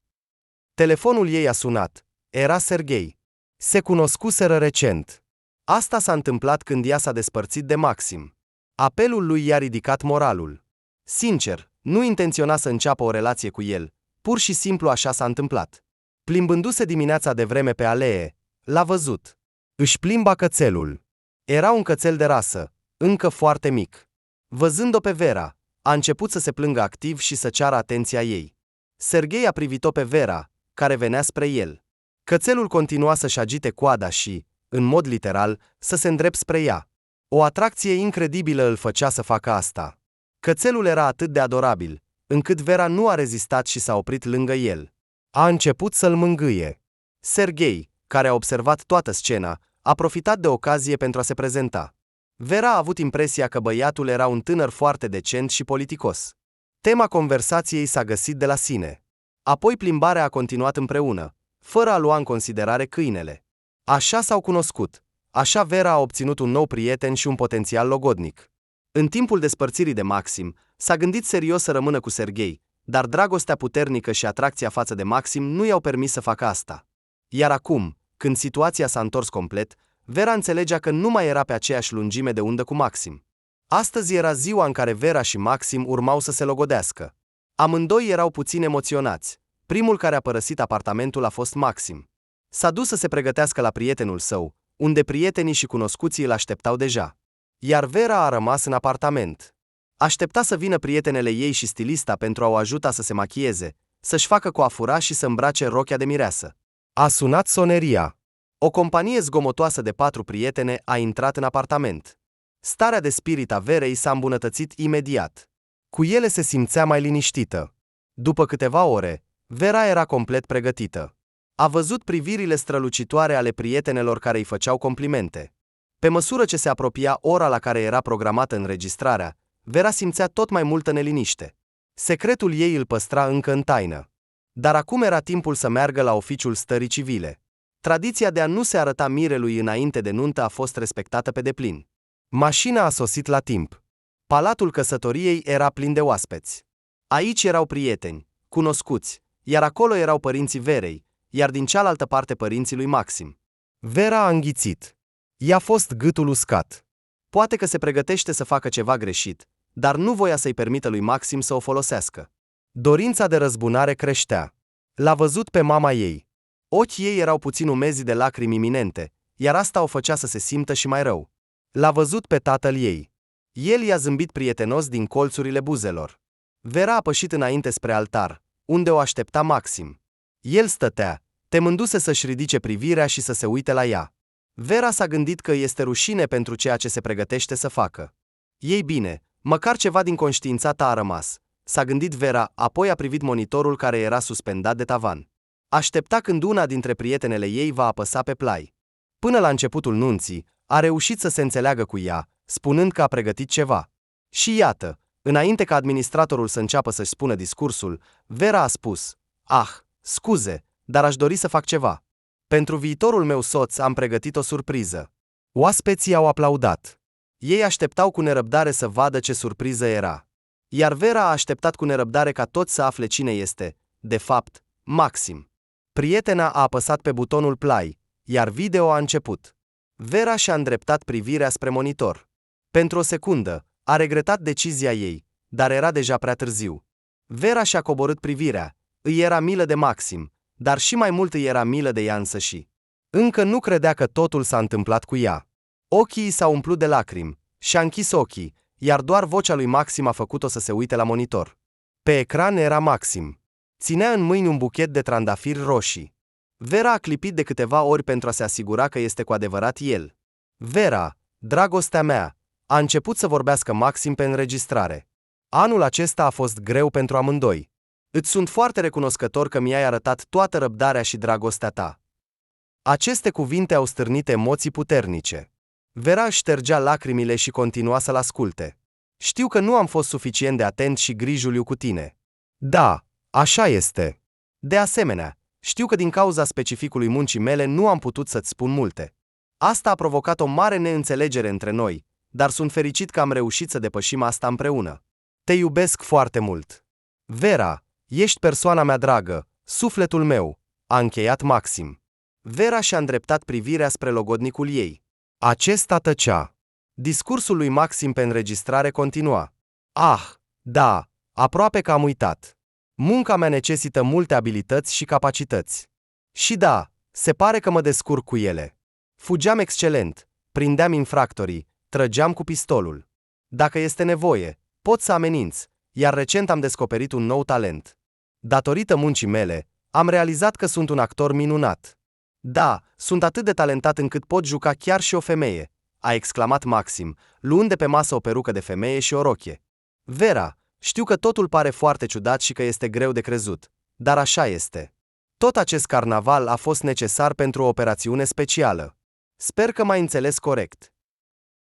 Telefonul ei a sunat. Era Serghei. Se cunoscuseră recent. Asta s-a întâmplat când ea s-a despărțit de Maxim. Apelul lui i-a ridicat moralul. Sincer, nu intenționa să înceapă o relație cu el, pur și simplu așa s-a întâmplat. Plimbându-se dimineața de vreme pe alee, l-a văzut. Își plimba cățelul. Era un cățel de rasă, încă foarte mic. Văzând-o pe Vera, a început să se plângă activ și să ceară atenția ei. Serghei a privit-o pe Vera, care venea spre el. Cățelul continua să-și agite coada și, în mod literal, să se îndrept spre ea. O atracție incredibilă îl făcea să facă asta. Cățelul era atât de adorabil, încât Vera nu a rezistat și s-a oprit lângă el. A început să-l mângâie. Serghei, care a observat toată scena, a profitat de ocazie pentru a se prezenta. Vera a avut impresia că băiatul era un tânăr foarte decent și politicos. Tema conversației s-a găsit de la sine. Apoi plimbarea a continuat împreună, fără a lua în considerare câinele. Așa s-au cunoscut. Așa Vera a obținut un nou prieten și un potențial logodnic. În timpul despărțirii de Maxim, s-a gândit serios să rămână cu Serghei, dar dragostea puternică și atracția față de Maxim nu i-au permis să facă asta. Iar acum, când situația s-a întors complet, Vera înțelegea că nu mai era pe aceeași lungime de undă cu Maxim. Astăzi era ziua în care Vera și Maxim urmau să se logodească. Amândoi erau puțin emoționați. Primul care a părăsit apartamentul a fost Maxim. S-a dus să se pregătească la prietenul său, unde prietenii și cunoscuții îl așteptau deja. Iar Vera a rămas în apartament. Aștepta să vină prietenele ei și stilista pentru a o ajuta să se machieze, să-și facă coafura și să îmbrace rochia de mireasă. A sunat soneria. O companie zgomotoasă de 4 prietene a intrat în apartament. Starea de spirit a Verei s-a îmbunătățit imediat. Cu ele se simțea mai liniștită. După câteva ore, Vera era complet pregătită. A văzut privirile strălucitoare ale prietenelor care îi făceau complimente. Pe măsură ce se apropia ora la care era programată înregistrarea, Vera simțea tot mai multă neliniște. Secretul ei îl păstra încă în taină. Dar acum era timpul să meargă la oficiul stării civile. Tradiția de a nu se arăta mirelui înainte de nuntă a fost respectată pe deplin. Mașina a sosit la timp. Palatul căsătoriei era plin de oaspeți. Aici erau prieteni, cunoscuți, iar acolo erau părinții Verei, iar din cealaltă parte părinții lui Maxim. Vera a înghițit. I-a fost gâtul uscat. Poate că se pregătește să facă ceva greșit, dar nu voia să-i permită lui Maxim să o folosească. Dorința de răzbunare creștea. L-a văzut pe mama ei. Ochii ei erau puțin umezi de lacrimi iminente, iar asta o făcea să se simtă și mai rău. L-a văzut pe tatăl ei. El i-a zâmbit prietenos din colțurile buzelor. Vera a pășit înainte spre altar, unde o aștepta Maxim. El stătea, temându-se să-și ridice privirea și să se uite la ea. Vera s-a gândit că este rușine pentru ceea ce se pregătește să facă. Ei bine, măcar ceva din conștiința ta a rămas, s-a gândit Vera, apoi a privit monitorul care era suspendat de tavan. Aștepta când una dintre prietenele ei va apăsa pe play. Până la începutul nunții, a reușit să se înțeleagă cu ea, spunând că a pregătit ceva. Și iată, înainte ca administratorul să înceapă să-și spună discursul, Vera a spus: "Ah, scuze, dar aș dori să fac ceva. Pentru viitorul meu soț am pregătit o surpriză." Oaspeții au aplaudat. Ei așteptau cu nerăbdare să vadă ce surpriză era. Iar Vera a așteptat cu nerăbdare ca toți să afle cine este, de fapt, Maxim. Prietena a apăsat pe butonul play, iar video a început. Vera și-a îndreptat privirea spre monitor. Pentru o secundă, a regretat decizia ei, dar era deja prea târziu. Vera și-a coborât privirea, îi era milă de Maxim, dar și mai mult îi era milă de ea însăși. Încă nu credea că totul s-a întâmplat cu ea. Ochii s-au umplut de lacrimi, și-a închis ochii, iar doar vocea lui Maxim a făcut-o să se uite la monitor. Pe ecran era Maxim. Ținea în mâini un buchet de trandafiri roșii. Vera a clipit de câteva ori pentru a se asigura că este cu adevărat el. "Vera, dragostea mea," a început să vorbească Maxim pe înregistrare. "Anul acesta a fost greu pentru amândoi. Îți sunt foarte recunoscător că mi-ai arătat toată răbdarea și dragostea ta. Aceste cuvinte au stârnit emoții puternice. Vera își ștergea lacrimile și continua să-l asculte. Știu că nu am fost suficient de atent și grijuliu cu tine. Da, așa este. De asemenea, știu că din cauza specificului muncii mele nu am putut să-ți spun multe. Asta a provocat o mare neînțelegere între noi, dar sunt fericit că am reușit să depășim asta împreună. Te iubesc foarte mult. Vera, ești persoana mea dragă, sufletul meu, a încheiat Maxim. Vera și-a îndreptat privirea spre logodnicul ei. Acesta tăcea. Discursul lui Maxim pe înregistrare continua. Ah, da, aproape că am uitat. Munca mea necesită multe abilități și capacități. Și da, se pare că mă descurc cu ele. Fugeam excelent, prindeam infractorii, trăgeam cu pistolul. Dacă este nevoie, pot să ameninț, iar recent am descoperit un nou talent. Datorită muncii mele, am realizat că sunt un actor minunat. Da, sunt atât de talentat încât pot juca chiar și o femeie, a exclamat Maxim, luând de pe masă o perucă de femeie și o rochie. Vera, știu că totul pare foarte ciudat și că este greu de crezut, dar așa este. Tot acest carnaval a fost necesar pentru o operațiune specială. Sper că m-ai înțeles corect.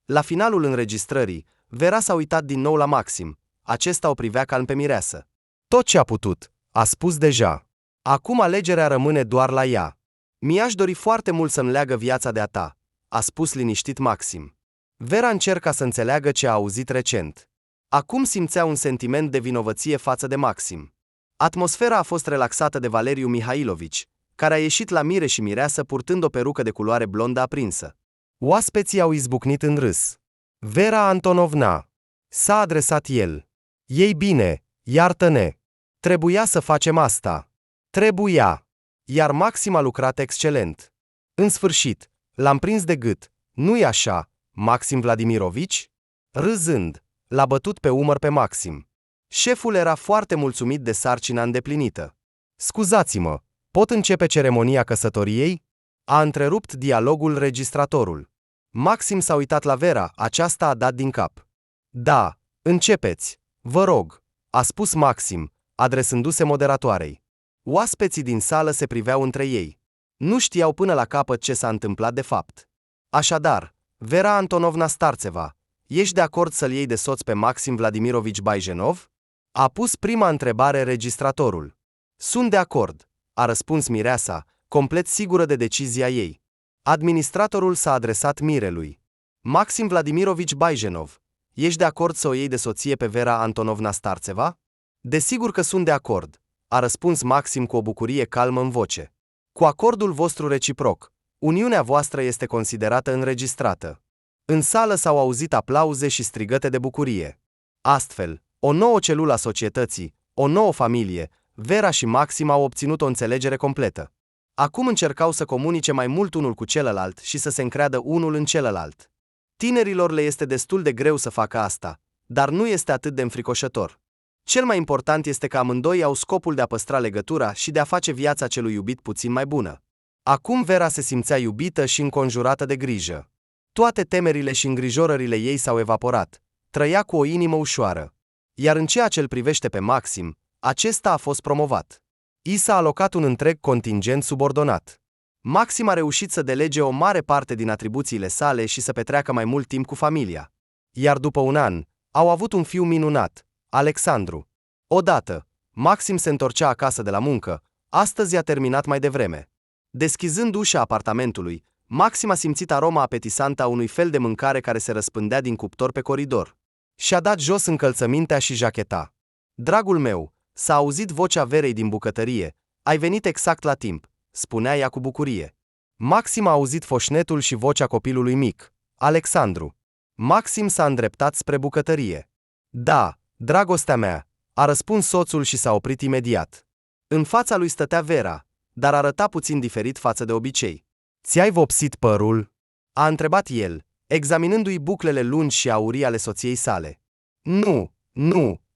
La finalul înregistrării, Vera s-a uitat din nou la Maxim. Acesta o privea calm pe mireasă. Tot ce a putut, a spus deja. Acum alegerea rămâne doar la ea. Mi-aș dori foarte mult să-mi leagă viața de a ta, a spus liniștit Maxim. Vera încerca să înțeleagă ce a auzit recent. Acum simțea un sentiment de vinovăție față de Maxim. Atmosfera a fost relaxată de Valeriu Mihailovici, care a ieșit la mire și mireasă purtând o perucă de culoare blondă aprinsă. Oaspeții au izbucnit în râs. Vera Antonovna, s-a adresat el. Ei bine, iartă-ne. Trebuia să facem asta. Trebuia. Iar Maxim a lucrat excelent. În sfârșit, l-am prins de gât, nu-i așa, Maxim Vladimirovici? Râzând, l-a bătut pe umăr pe Maxim. Șeful era foarte mulțumit de sarcina îndeplinită. Scuzați-mă, pot începe ceremonia căsătoriei? A întrerupt dialogul registratorul. Maxim s-a uitat la Vera, aceasta a dat din cap. Da, începeți, vă rog, a spus Maxim, adresându-se moderatoarei. Oaspeții din sală se priveau între ei. Nu știau până la capăt ce s-a întâmplat de fapt. Așadar, Vera Antonovna Starțeva, ești de acord să-l iei de soț pe Maxim Vladimirovici Baijenov? A pus prima întrebare registratorul. Sunt de acord, a răspuns mireasa, complet sigură de decizia ei. Administratorul s-a adresat mirelui. Maxim Vladimirovici Baijenov, ești de acord să o iei de soție pe Vera Antonovna Starțeva? Desigur că sunt de acord, a răspuns Maxim cu o bucurie calmă în voce. Cu acordul vostru reciproc, uniunea voastră este considerată înregistrată. În sală s-au auzit aplauze și strigăte de bucurie. Astfel, o nouă celulă a societății, o nouă familie, Vera și Maxim au obținut o înțelegere completă. Acum încercau să comunice mai mult unul cu celălalt și să se încreadă unul în celălalt. Tinerilor le este destul de greu să facă asta, dar nu este atât de înfricoșător. Cel mai important este că amândoi au scopul de a păstra legătura și de a face viața celui iubit puțin mai bună. Acum Vera se simțea iubită și înconjurată de grijă. Toate temerile și îngrijorările ei s-au evaporat. Trăia cu o inimă ușoară. Iar în ceea ce îl privește pe Maxim, acesta a fost promovat. I s-a alocat un întreg contingent subordonat. Maxim a reușit să delege o mare parte din atribuțiile sale și să petreacă mai mult timp cu familia. Iar după un an, au avut un fiu minunat, Alexandru. Odată, Maxim se întorcea acasă de la muncă, astăzi a terminat mai devreme. Deschizând ușa apartamentului, Maxim a simțit aroma apetisantă a unui fel de mâncare care se răspândea din cuptor pe coridor. Și-a dat jos încălțămintea și jacheta. Dragul meu, s-a auzit vocea Verei din bucătărie, ai venit exact la timp, spunea ea cu bucurie. Maxim a auzit foșnetul și vocea copilului mic, Alexandru. Maxim s-a îndreptat spre bucătărie. Da, dragostea mea, a răspuns soțul și s-a oprit imediat. În fața lui stătea Vera, dar arăta puțin diferit față de obicei. Ți-ai vopsit părul? A întrebat el, examinându-i buclele lungi și aurii ale soției sale.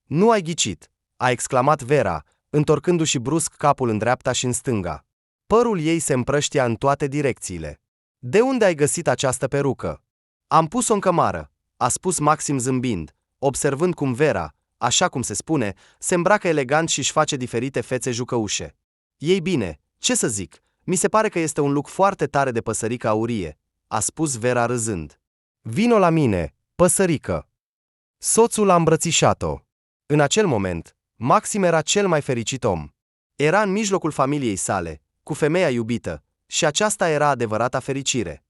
Nu ai ghicit, a exclamat Vera, întorcându-și brusc capul în dreapta și în stânga. Părul ei se împrăștia în toate direcțiile. De unde ai găsit această perucă? Am pus-o în cămară, a spus Maxim zâmbind, observând cum Vera, așa cum se spune, se îmbracă elegant și își face diferite fețe jucăușe. Ei bine, ce să zic, Mi se pare că este un look foarte tare de păsărică aurie, a spus Vera râzând. Vino la mine, păsărică. Soțul a îmbrățișat-o. În acel moment, Maxim era cel mai fericit om. Era în mijlocul familiei sale, cu femeia iubită, și aceasta era adevărata fericire.